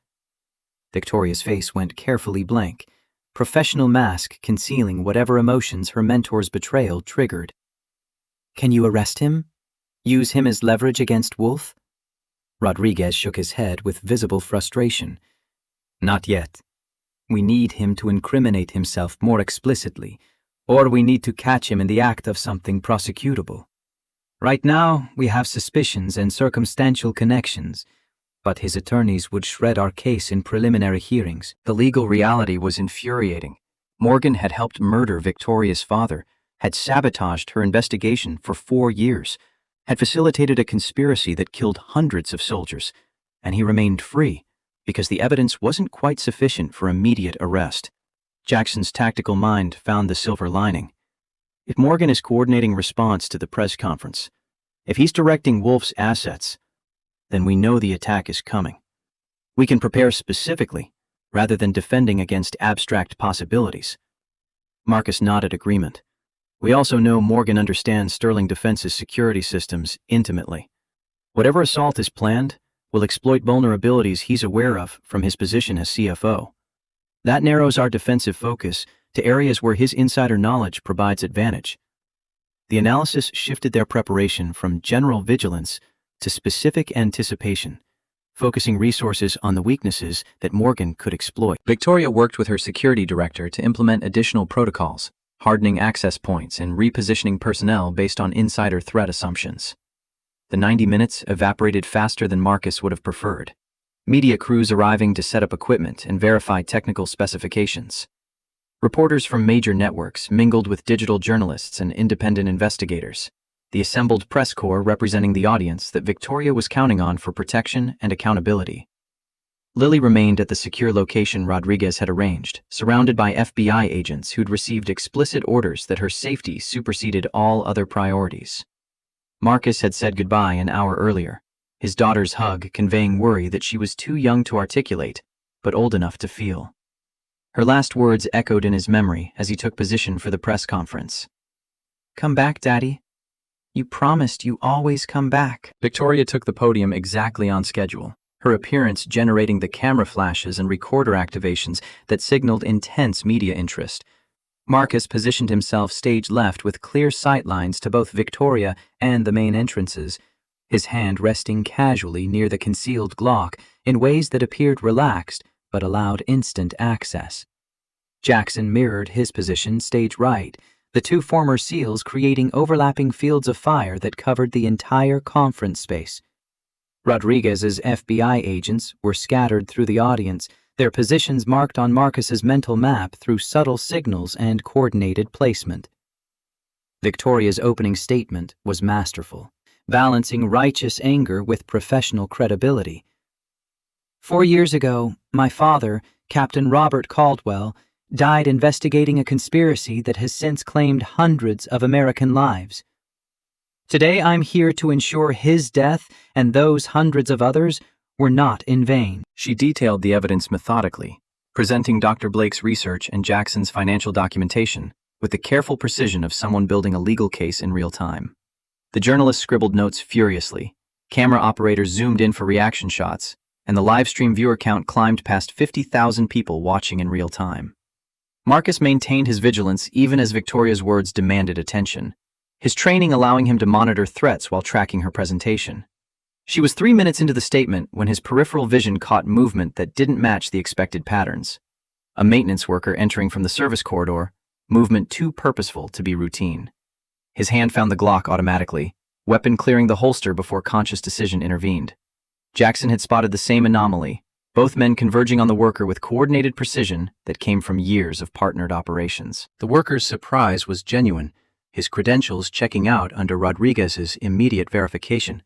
Victoria's face went carefully blank, professional mask concealing whatever emotions her mentor's betrayal triggered. "Can you arrest him? Use him as leverage against Wolf?" Rodriguez shook his head with visible frustration. "Not yet. We need him to incriminate himself more explicitly, or we need to catch him in the act of something prosecutable. Right now, we have suspicions and circumstantial connections, but his attorneys would shred our case in preliminary hearings." The legal reality was infuriating. Morgan had helped murder Victoria's father, had sabotaged her investigation for 4 years, had facilitated a conspiracy that killed hundreds of soldiers, and he remained free because the evidence wasn't quite sufficient for immediate arrest. Jackson's tactical mind found the silver lining. If Morgan is coordinating response to the press conference, if he's directing Wolf's assets, then we know the attack is coming. We can prepare specifically, rather than defending against abstract possibilities. Marcus nodded agreement. "We also know Morgan understands Sterling Defense's security systems intimately. Whatever assault is planned will exploit vulnerabilities he's aware of from his position as CFO. That narrows our defensive focus to areas where his insider knowledge provides advantage." The analysis shifted their preparation from general vigilance to specific anticipation, focusing resources on the weaknesses that Morgan could exploit. Victoria worked with her security director to implement additional protocols, hardening access points and repositioning personnel based on insider threat assumptions. The 90 minutes evaporated faster than Marcus would have preferred. Media crews arriving to set up equipment and verify technical specifications. Reporters from major networks mingled with digital journalists and independent investigators, the assembled press corps representing the audience that Victoria was counting on for protection and accountability. Lily remained at the secure location Rodriguez had arranged, surrounded by FBI agents who'd received explicit orders that her safety superseded all other priorities. Marcus had said goodbye an hour earlier, his daughter's hug conveying worry that she was too young to articulate, but old enough to feel. Her last words echoed in his memory as he took position for the press conference. "Come back, Daddy. You promised you always come back." Victoria took the podium exactly on schedule, her appearance generating the camera flashes and recorder activations that signaled intense media interest. Marcus positioned himself stage left with clear sightlines to both Victoria and the main entrances, his hand resting casually near the concealed Glock in ways that appeared relaxed but allowed instant access. Jackson mirrored his position stage right, the two former SEALs creating overlapping fields of fire that covered the entire conference space. Rodriguez's FBI agents were scattered through the audience, their positions marked on Marcus's mental map through subtle signals and coordinated placement. Victoria's opening statement was masterful, balancing righteous anger with professional credibility. 4 years ago, my father, Captain Robert Caldwell, died investigating a conspiracy that has since claimed hundreds of American lives. Today I'm here to ensure his death and those hundreds of others were not in vain. She detailed the evidence methodically, presenting Dr. Blake's research and Jackson's financial documentation with the careful precision of someone building a legal case in real time. The journalist scribbled notes furiously. Camera operators zoomed in for reaction shots, and the live stream viewer count climbed past 50,000 people watching in real time. Marcus maintained his vigilance even as Victoria's words demanded attention, his training allowing him to monitor threats while tracking her presentation. She was 3 minutes into the statement when his peripheral vision caught movement that didn't match the expected patterns. A maintenance worker entering from the service corridor, movement too purposeful to be routine. His hand found the Glock automatically, weapon clearing the holster before conscious decision intervened. Jackson had spotted the same anomaly, both men converging on the worker with coordinated precision that came from years of partnered operations. The worker's surprise was genuine, his credentials checking out under Rodriguez's immediate verification.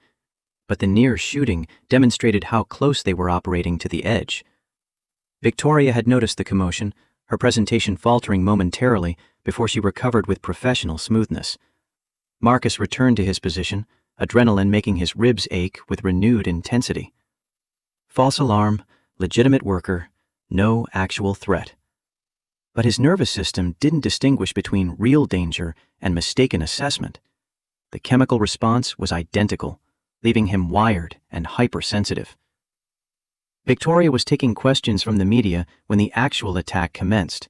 But the near shooting demonstrated how close they were operating to the edge. Victoria had noticed the commotion, her presentation faltering momentarily before she recovered with professional smoothness. Marcus returned to his position, adrenaline making his ribs ache with renewed intensity. False alarm, legitimate worker, no actual threat. But his nervous system didn't distinguish between real danger and mistaken assessment. The chemical response was identical, leaving him wired and hypersensitive. Victoria was taking questions from the media when the actual attack commenced,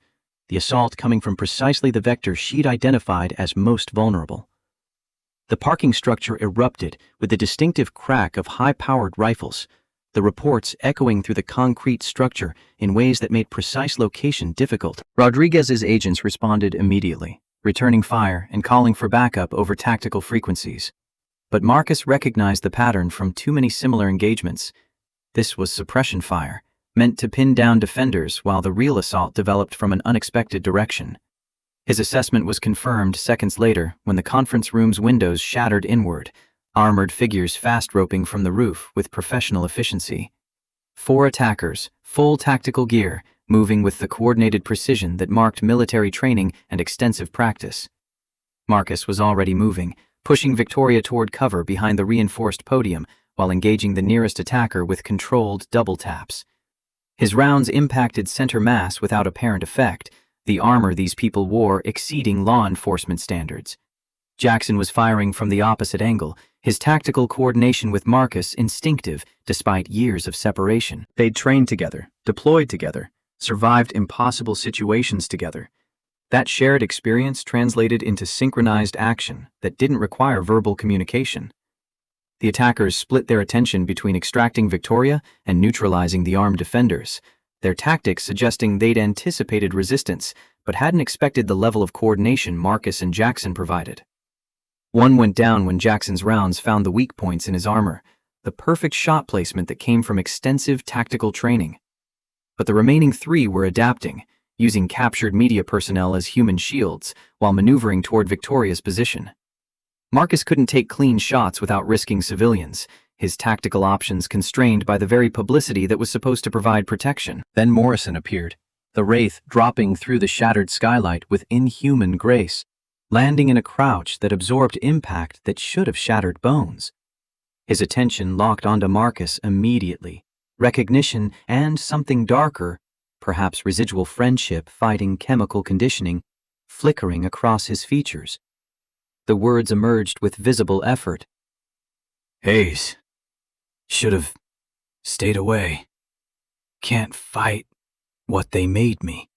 the assault coming from precisely the vector she'd identified as most vulnerable. The parking structure erupted with the distinctive crack of high-powered rifles, the reports echoing through the concrete structure in ways that made precise location difficult. Rodriguez's agents responded immediately, returning fire and calling for backup over tactical frequencies. But Marcus recognized the pattern from too many similar engagements. This was suppression fire, meant to pin down defenders while the real assault developed from an unexpected direction. His assessment was confirmed seconds later when the conference room's windows shattered inward, armored figures fast-roping from the roof with professional efficiency. 4 attackers, full tactical gear, moving with the coordinated precision that marked military training and extensive practice. Marcus was already moving, pushing Victoria toward cover behind the reinforced podium while engaging the nearest attacker with controlled double taps. His rounds impacted center mass without apparent effect, the armor these people wore exceeding law enforcement standards. Jackson was firing from the opposite angle, his tactical coordination with Marcus instinctive despite years of separation. They'd trained together, deployed together, survived impossible situations together. That shared experience translated into synchronized action that didn't require verbal communication. The attackers split their attention between extracting Victoria and neutralizing the armed defenders, their tactics suggesting they'd anticipated resistance but hadn't expected the level of coordination Marcus and Jackson provided. One went down when Jackson's rounds found the weak points in his armor, the perfect shot placement that came from extensive tactical training. But the remaining 3 were adapting, using captured media personnel as human shields while maneuvering toward Victoria's position. Marcus couldn't take clean shots without risking civilians, his tactical options constrained by the very publicity that was supposed to provide protection. Then Morrison appeared, the Wraith dropping through the shattered skylight with inhuman grace, landing in a crouch that absorbed impact that should have shattered bones. His attention locked onto Marcus immediately, recognition and something darker, perhaps residual friendship fighting chemical conditioning, flickering across his features. The words emerged with visible effort. Hayes. Should have stayed away. Can't fight what they made me.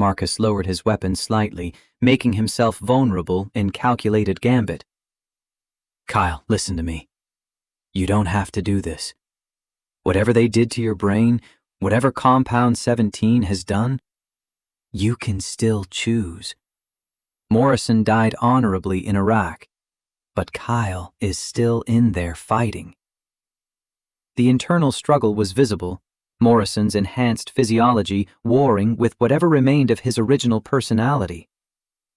Marcus lowered his weapon slightly, making himself vulnerable in calculated gambit. Kyle, listen to me. You don't have to do this. Whatever they did to your brain, whatever Compound 17 has done, you can still choose. Morrison died honorably in Iraq, but Kyle is still in there fighting. The internal struggle was visible, Morrison's enhanced physiology warring with whatever remained of his original personality.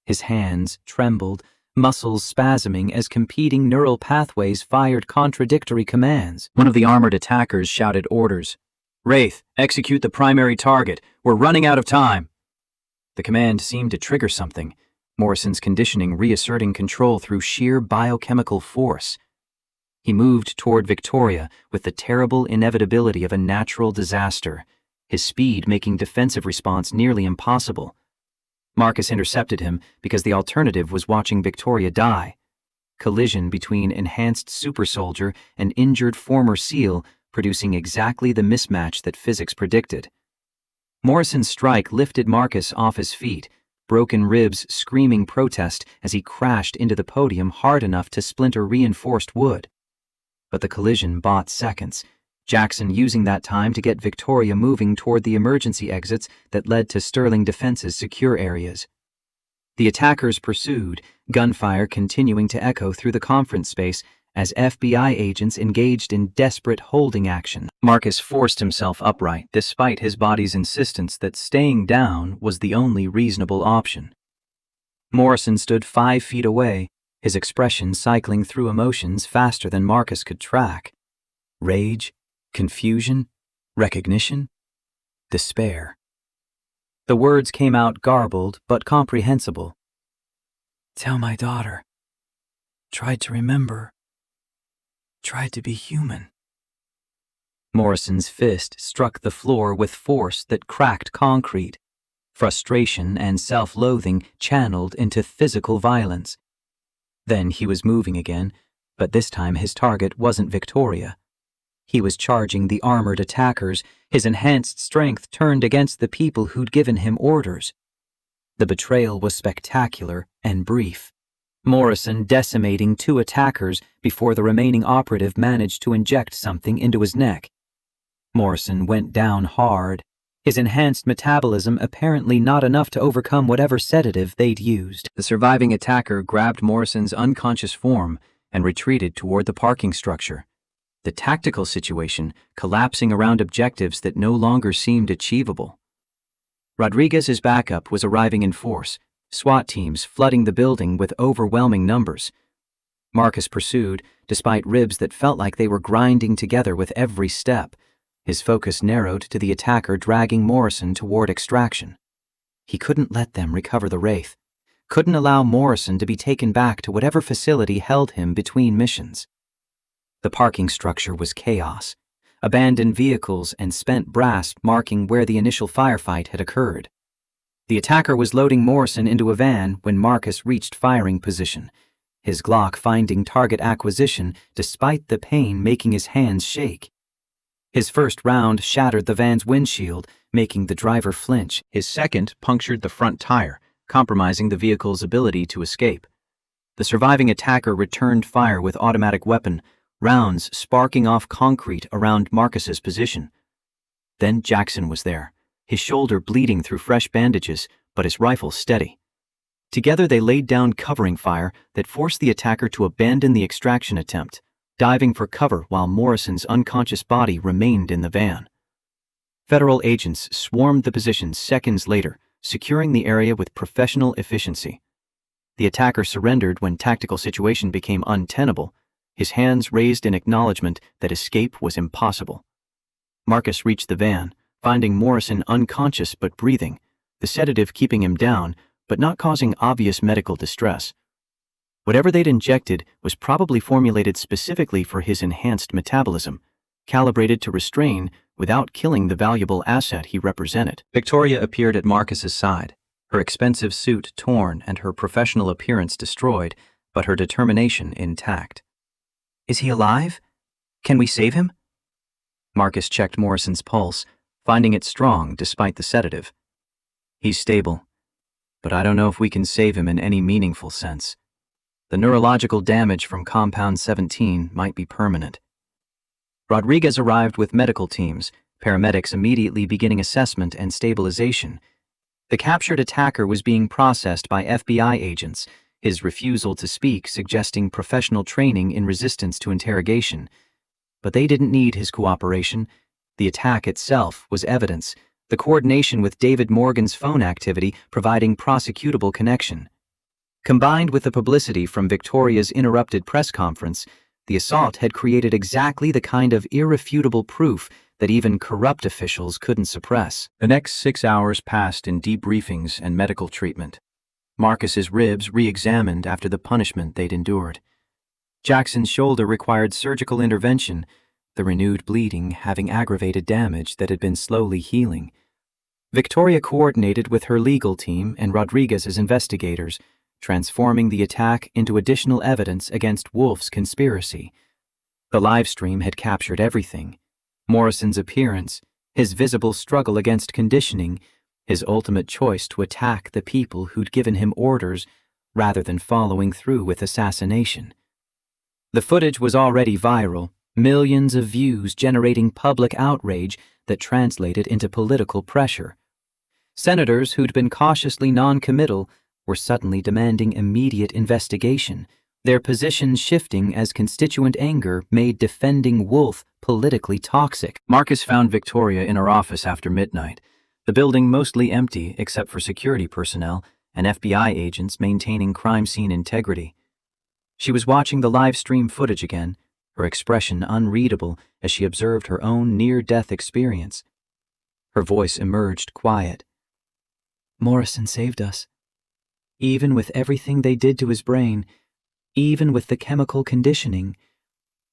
His hands trembled, muscles spasming as competing neural pathways fired contradictory commands. One of the armored attackers shouted orders. Wraith, execute the primary target. We're running out of time. The command seemed to trigger something, Morrison's conditioning reasserting control through sheer biochemical force. He moved toward Victoria with the terrible inevitability of a natural disaster, his speed making defensive response nearly impossible. Marcus intercepted him because the alternative was watching Victoria die. Collision between enhanced super soldier and injured former SEAL, producing exactly the mismatch that physics predicted. Morrison's strike lifted Marcus off his feet, broken ribs screaming protest as he crashed into the podium hard enough to splinter reinforced wood. But the collision bought seconds, Jackson using that time to get Victoria moving toward the emergency exits that led to Sterling Defense's secure areas. The attackers pursued, gunfire continuing to echo through the conference space as FBI agents engaged in desperate holding action. Marcus forced himself upright despite his body's insistence that staying down was the only reasonable option. Morrison stood 5 feet away, his expression cycling through emotions faster than Marcus could track. Rage, confusion, recognition, despair. The words came out garbled but comprehensible. Tell my daughter. Tried to remember. Tried to be human. Morrison's fist struck the floor with force that cracked concrete. Frustration and self-loathing channeled into physical violence. Then he was moving again, but this time his target wasn't Victoria. He was charging the armored attackers, his enhanced strength turned against the people who'd given him orders. The betrayal was spectacular and brief. Morrison decimating 2 attackers before the remaining operative managed to inject something into his neck. Morrison went down hard, his enhanced metabolism apparently not enough to overcome whatever sedative they'd used. The surviving attacker grabbed Morrison's unconscious form and retreated toward the parking structure, the tactical situation collapsing around objectives that no longer seemed achievable. Rodriguez's backup was arriving in force, SWAT teams flooding the building with overwhelming numbers. Marcus pursued, despite ribs that felt like they were grinding together with every step. His focus narrowed to the attacker dragging Morrison toward extraction. He couldn't let them recover the Wraith, couldn't allow Morrison to be taken back to whatever facility held him between missions. The parking structure was chaos, abandoned vehicles and spent brass marking where the initial firefight had occurred. The attacker was loading Morrison into a van when Marcus reached firing position, his Glock finding target acquisition despite the pain making his hands shake. His first round shattered the van's windshield, making the driver flinch. His second punctured the front tire, compromising the vehicle's ability to escape. The surviving attacker returned fire with automatic weapon, rounds sparking off concrete around Marcus's position. Then Jackson was there, his shoulder bleeding through fresh bandages, but his rifle steady. Together they laid down covering fire that forced the attacker to abandon the extraction attempt, diving for cover while Morrison's unconscious body remained in the van. Federal agents swarmed the position seconds later, securing the area with professional efficiency. The attacker surrendered when tactical situation became untenable, his hands raised in acknowledgement that escape was impossible. Marcus reached the van, finding Morrison unconscious but breathing, the sedative keeping him down, but not causing obvious medical distress. Whatever they'd injected was probably formulated specifically for his enhanced metabolism, calibrated to restrain without killing the valuable asset he represented. Victoria appeared at Marcus's side, her expensive suit torn and her professional appearance destroyed, but her determination intact. Is he alive? Can we save him? Marcus checked Morrison's pulse, finding it strong despite the sedative. He's stable, but I don't know if we can save him in any meaningful sense. The neurological damage from Compound 17 might be permanent. Rodriguez arrived with medical teams, paramedics immediately beginning assessment and stabilization. The captured attacker was being processed by FBI agents, his refusal to speak suggesting professional training in resistance to interrogation. But they didn't need his cooperation. The attack itself was evidence, the coordination with David Morgan's phone activity providing prosecutable connection. Combined with the publicity from Victoria's interrupted press conference, the assault had created exactly the kind of irrefutable proof that even corrupt officials couldn't suppress. The next 6 hours passed in debriefings and medical treatment. Marcus's ribs re-examined after the punishment they'd endured. Jackson's shoulder required surgical intervention, the renewed bleeding having aggravated damage that had been slowly healing. Victoria coordinated with her legal team and Rodriguez's investigators, transforming the attack into additional evidence against Wolf's conspiracy. The live stream had captured everything: Morrison's appearance, his visible struggle against conditioning, his ultimate choice to attack the people who'd given him orders rather than following through with assassination. The footage was already viral, millions of views generating public outrage that translated into political pressure. Senators who'd been cautiously non-committal were suddenly demanding immediate investigation, their positions shifting as constituent anger made defending Wolf politically toxic. Marcus found Victoria in her office after midnight, the building mostly empty except for security personnel and FBI agents maintaining crime scene integrity. She was watching the live stream footage again, her expression unreadable as she observed her own near-death experience. Her voice emerged quiet. "Morrison saved us. Even with everything they did to his brain, even with the chemical conditioning,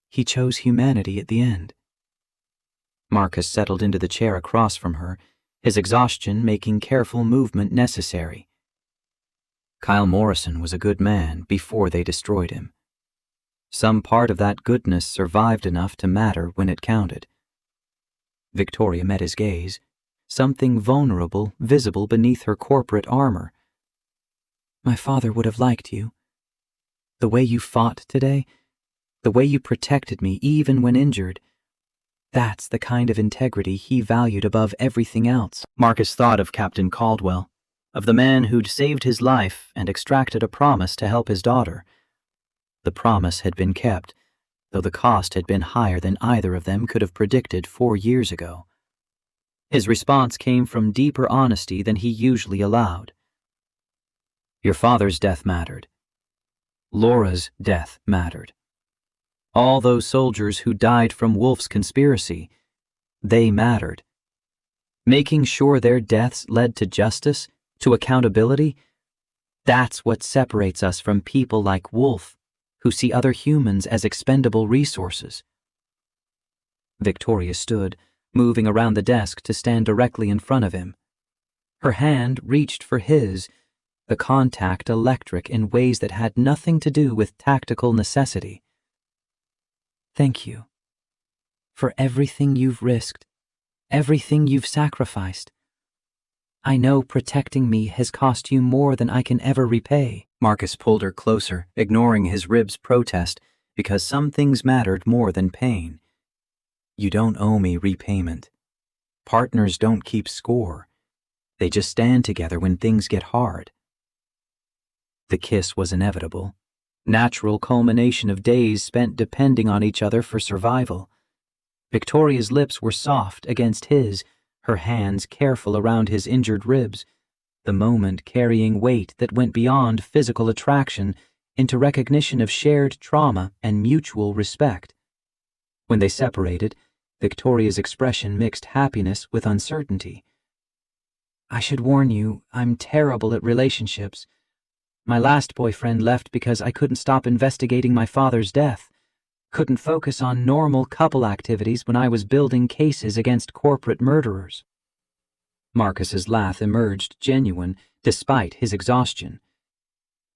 he chose humanity at the end." Marcus settled into the chair across from her, his exhaustion making careful movement necessary. Kyle Morrison was a good man before they destroyed him. Some part of that goodness survived enough to matter when it counted. Victoria met his gaze, something vulnerable visible beneath her corporate armor. "My father would have liked you. The way you fought today, the way you protected me even when injured, that's the kind of integrity he valued above everything else." Marcus thought of Captain Caldwell, of the man who'd saved his life and extracted a promise to help his daughter. The promise had been kept, though the cost had been higher than either of them could have predicted 4 years ago. His response came from deeper honesty than he usually allowed. "Your father's death mattered. Laura's death mattered. All those soldiers who died from Wolf's conspiracy, they mattered. Making sure their deaths led to justice, to accountability, that's what separates us from people like Wolf, who see other humans as expendable resources." Victoria stood, moving around the desk to stand directly in front of him. Her hand reached for his, the contact electric in ways that had nothing to do with tactical necessity. "Thank you. For everything you've risked, everything you've sacrificed. I know protecting me has cost you more than I can ever repay." Marcus pulled her closer, ignoring his ribs' protest, because some things mattered more than pain. "You don't owe me repayment. Partners don't keep score. They just stand together when things get hard." The kiss was inevitable, natural culmination of days spent depending on each other for survival. Victoria's lips were soft against his, her hands careful around his injured ribs, the moment carrying weight that went beyond physical attraction into recognition of shared trauma and mutual respect. When they separated, Victoria's expression mixed happiness with uncertainty. "I should warn you, I'm terrible at relationships. My last boyfriend left because I couldn't stop investigating my father's death, couldn't focus on normal couple activities when I was building cases against corporate murderers." Marcus's laugh emerged genuine, despite his exhaustion.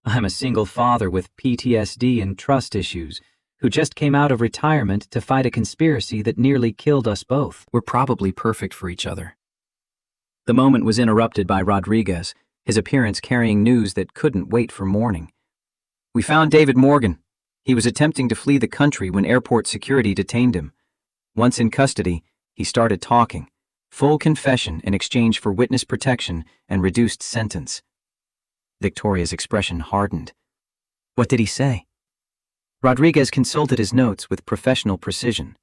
"I'm a single father with PTSD and trust issues, who just came out of retirement to fight a conspiracy that nearly killed us both. We're probably perfect for each other." The moment was interrupted by Rodriguez, his appearance carrying news that couldn't wait for morning. "We found David Morgan. He was attempting to flee the country when airport security detained him. Once in custody, he started talking. Full confession in exchange for witness protection and reduced sentence." Victoria's expression hardened. "What did he say?" Rodriguez consulted his notes with professional precision.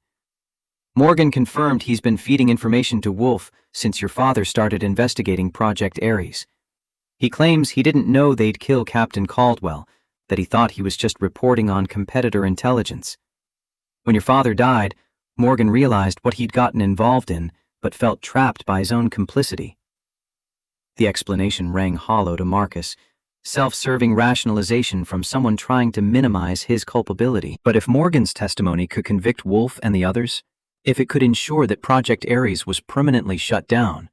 "Morgan confirmed he's been feeding information to Wolf since your father started investigating Project Ares. He claims he didn't know they'd kill Captain Caldwell, that he thought he was just reporting on competitor intelligence. When your father died, Morgan realized what he'd gotten involved in, but felt trapped by his own complicity." The explanation rang hollow to Marcus, self-serving rationalization from someone trying to minimize his culpability. But if Morgan's testimony could convict Wolf and the others, if it could ensure that Project Ares was permanently shut down,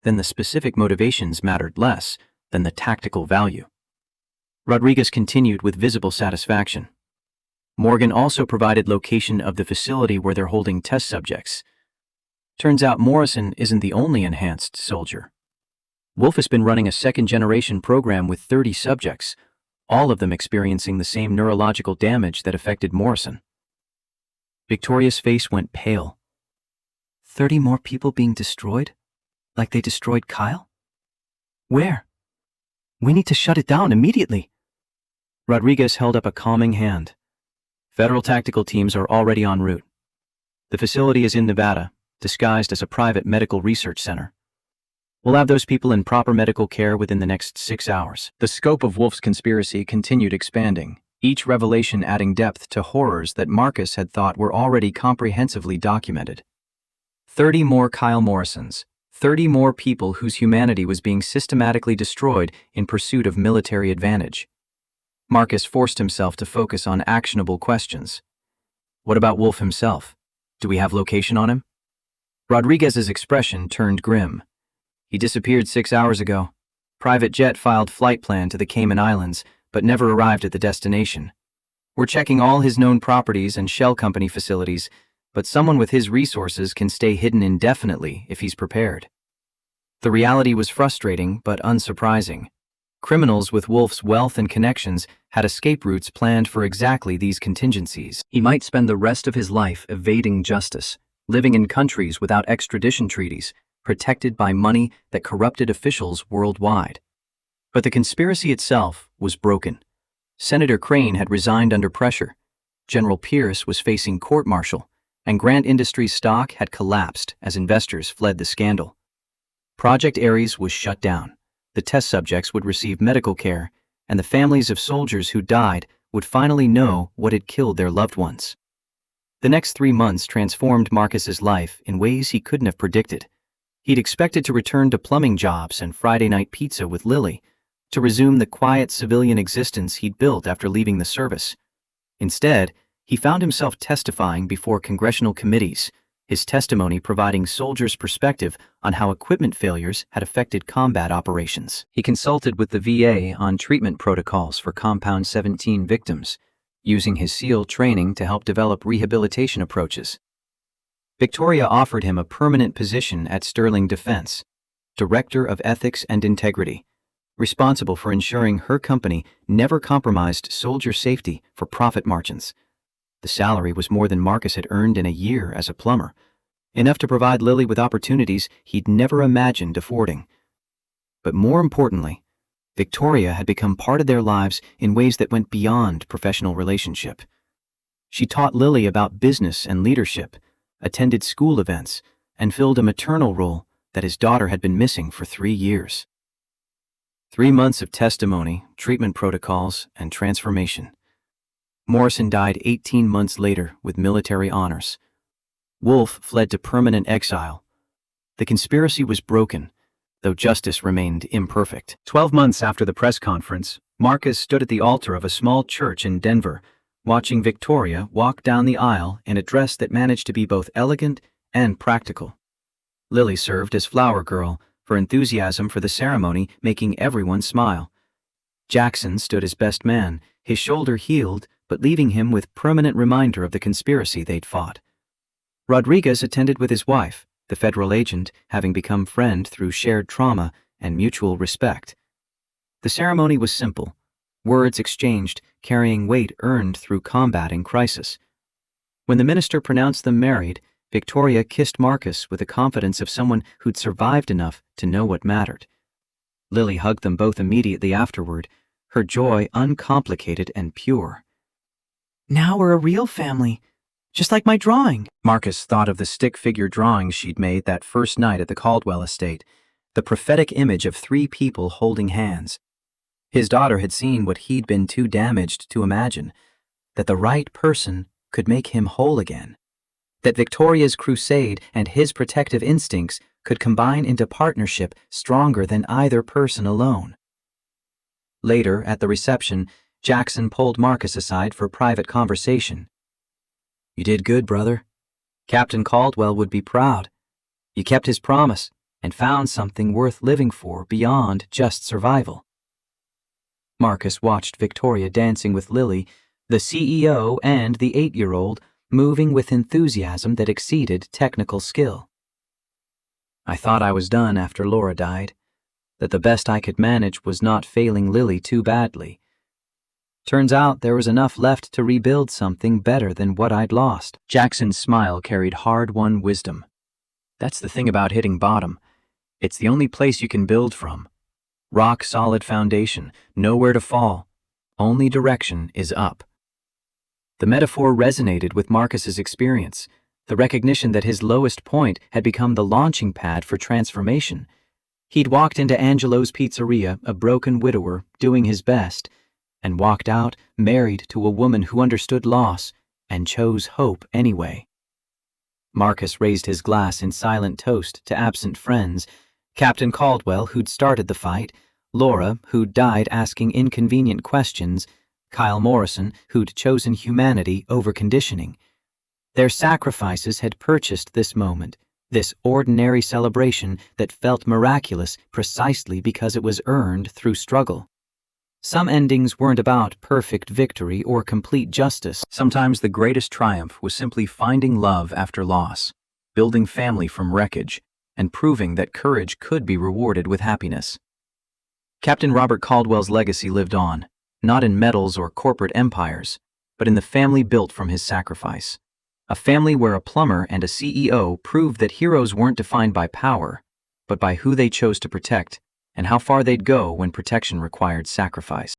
then the specific motivations mattered less than the tactical value. Rodriguez continued with visible satisfaction. "Morgan also provided location of the facility where they're holding test subjects. Turns out Morrison isn't the only enhanced soldier. Wolf has been running a second-generation program with 30 subjects, all of them experiencing the same neurological damage that affected Morrison." Victoria's face went pale. 30 more people being destroyed? Like they destroyed Kyle? Where? We need to shut it down immediately. Rodriguez held up a calming hand. "Federal tactical teams are already en route. The facility is in Nevada, disguised as a private medical research center. We'll have those people in proper medical care within the next 6 hours." The scope of Wolf's conspiracy continued expanding, each revelation adding depth to horrors that Marcus had thought were already comprehensively documented. 30 more Kyle Morrisons, 30 more people whose humanity was being systematically destroyed in pursuit of military advantage. Marcus forced himself to focus on actionable questions. What about Wolf himself? Do we have location on him? Rodriguez's expression turned grim. "He disappeared 6 hours ago. Private jet filed flight plan to the Cayman Islands, but never arrived at the destination. We're checking all his known properties and shell company facilities, but someone with his resources can stay hidden indefinitely if he's prepared." The reality was frustrating but unsurprising. Criminals with Wolf's wealth and connections had escape routes planned for exactly these contingencies. He might spend the rest of his life evading justice, living in countries without extradition treaties, protected by money that corrupted officials worldwide. But the conspiracy itself was broken. Senator Crane had resigned under pressure. General Pierce was facing court-martial, and Grant Industries stock had collapsed as investors fled the scandal. Project Ares was shut down. The test subjects would receive medical care, and the families of soldiers who died would finally know what had killed their loved ones. The next 3 months transformed Marcus's life in ways he couldn't have predicted. He'd expected to return to plumbing jobs and Friday night pizza with Lily, to resume the quiet civilian existence he'd built after leaving the service. Instead, he found himself testifying before congressional committees, his testimony providing soldiers' perspective on how equipment failures had affected combat operations. He consulted with the VA on treatment protocols for Compound 17 victims, using his SEAL training to help develop rehabilitation approaches. Victoria offered him a permanent position at Sterling Defense, Director of Ethics and Integrity, responsible for ensuring her company never compromised soldier safety for profit margins. The salary was more than Marcus had earned in a year as a plumber, enough to provide Lily with opportunities he'd never imagined affording. But more importantly, Victoria had become part of their lives in ways that went beyond professional relationship. She taught Lily about business and leadership, attended school events, and filled a maternal role that his daughter had been missing for 3 years. 3 months of testimony, treatment protocols, and transformation. Morrison died 18 months later with military honors. Wolf fled to permanent exile. The conspiracy was broken, though justice remained imperfect. 12 months after the press conference, Marcus stood at the altar of a small church in Denver, watching Victoria walk down the aisle in a dress that managed to be both elegant and practical. Lily served as flower girl, her enthusiasm for the ceremony making everyone smile. Jackson stood as best man, his shoulder healed, but leaving him with permanent reminder of the conspiracy they'd fought. Rodriguez attended with his wife, the federal agent having become friend through shared trauma and mutual respect. The ceremony was simple, words exchanged carrying weight earned through combating crisis. When the minister pronounced them married, Victoria kissed Marcus with the confidence of someone who'd survived enough to know what mattered. Lily hugged them both immediately afterward, her joy uncomplicated and pure. "Now we're a real family, just like my drawing." Marcus thought of the stick figure drawings she'd made that first night at the Caldwell estate, the prophetic image of 3 people holding hands. His daughter had seen what he'd been too damaged to imagine, that the right person could make him whole again, that Victoria's crusade and his protective instincts could combine into partnership stronger than either person alone. Later, at the reception, Jackson pulled Marcus aside for private conversation. "You did good, brother. Captain Caldwell would be proud. You kept his promise and found something worth living for beyond just survival." Marcus watched Victoria dancing with Lily, the CEO and the 8-year-old moving with enthusiasm that exceeded technical skill. "I thought I was done after Laura died, that the best I could manage was not failing Lily too badly. Turns out there was enough left to rebuild something better than what I'd lost." Jackson's smile carried hard-won wisdom. "That's the thing about hitting bottom. It's the only place you can build from. Rock-solid foundation, nowhere to fall. Only direction is up." The metaphor resonated with Marcus's experience, the recognition that his lowest point had become the launching pad for transformation. He'd walked into Angelo's Pizzeria, a broken widower, doing his best, and walked out married to a woman who understood loss and chose hope anyway. Marcus raised his glass in silent toast to absent friends, Captain Caldwell, who'd started the fight, Laura, who'd died asking inconvenient questions, Kyle Morrison, who'd chosen humanity over conditioning. Their sacrifices had purchased this moment, this ordinary celebration that felt miraculous precisely because it was earned through struggle. Some endings weren't about perfect victory or complete justice. Sometimes the greatest triumph was simply finding love after loss, building family from wreckage, and proving that courage could be rewarded with happiness. Captain Robert Caldwell's legacy lived on, not in medals or corporate empires, but in the family built from his sacrifice. A family where a plumber and a CEO proved that heroes weren't defined by power, but by who they chose to protect and how far they'd go when protection required sacrifice.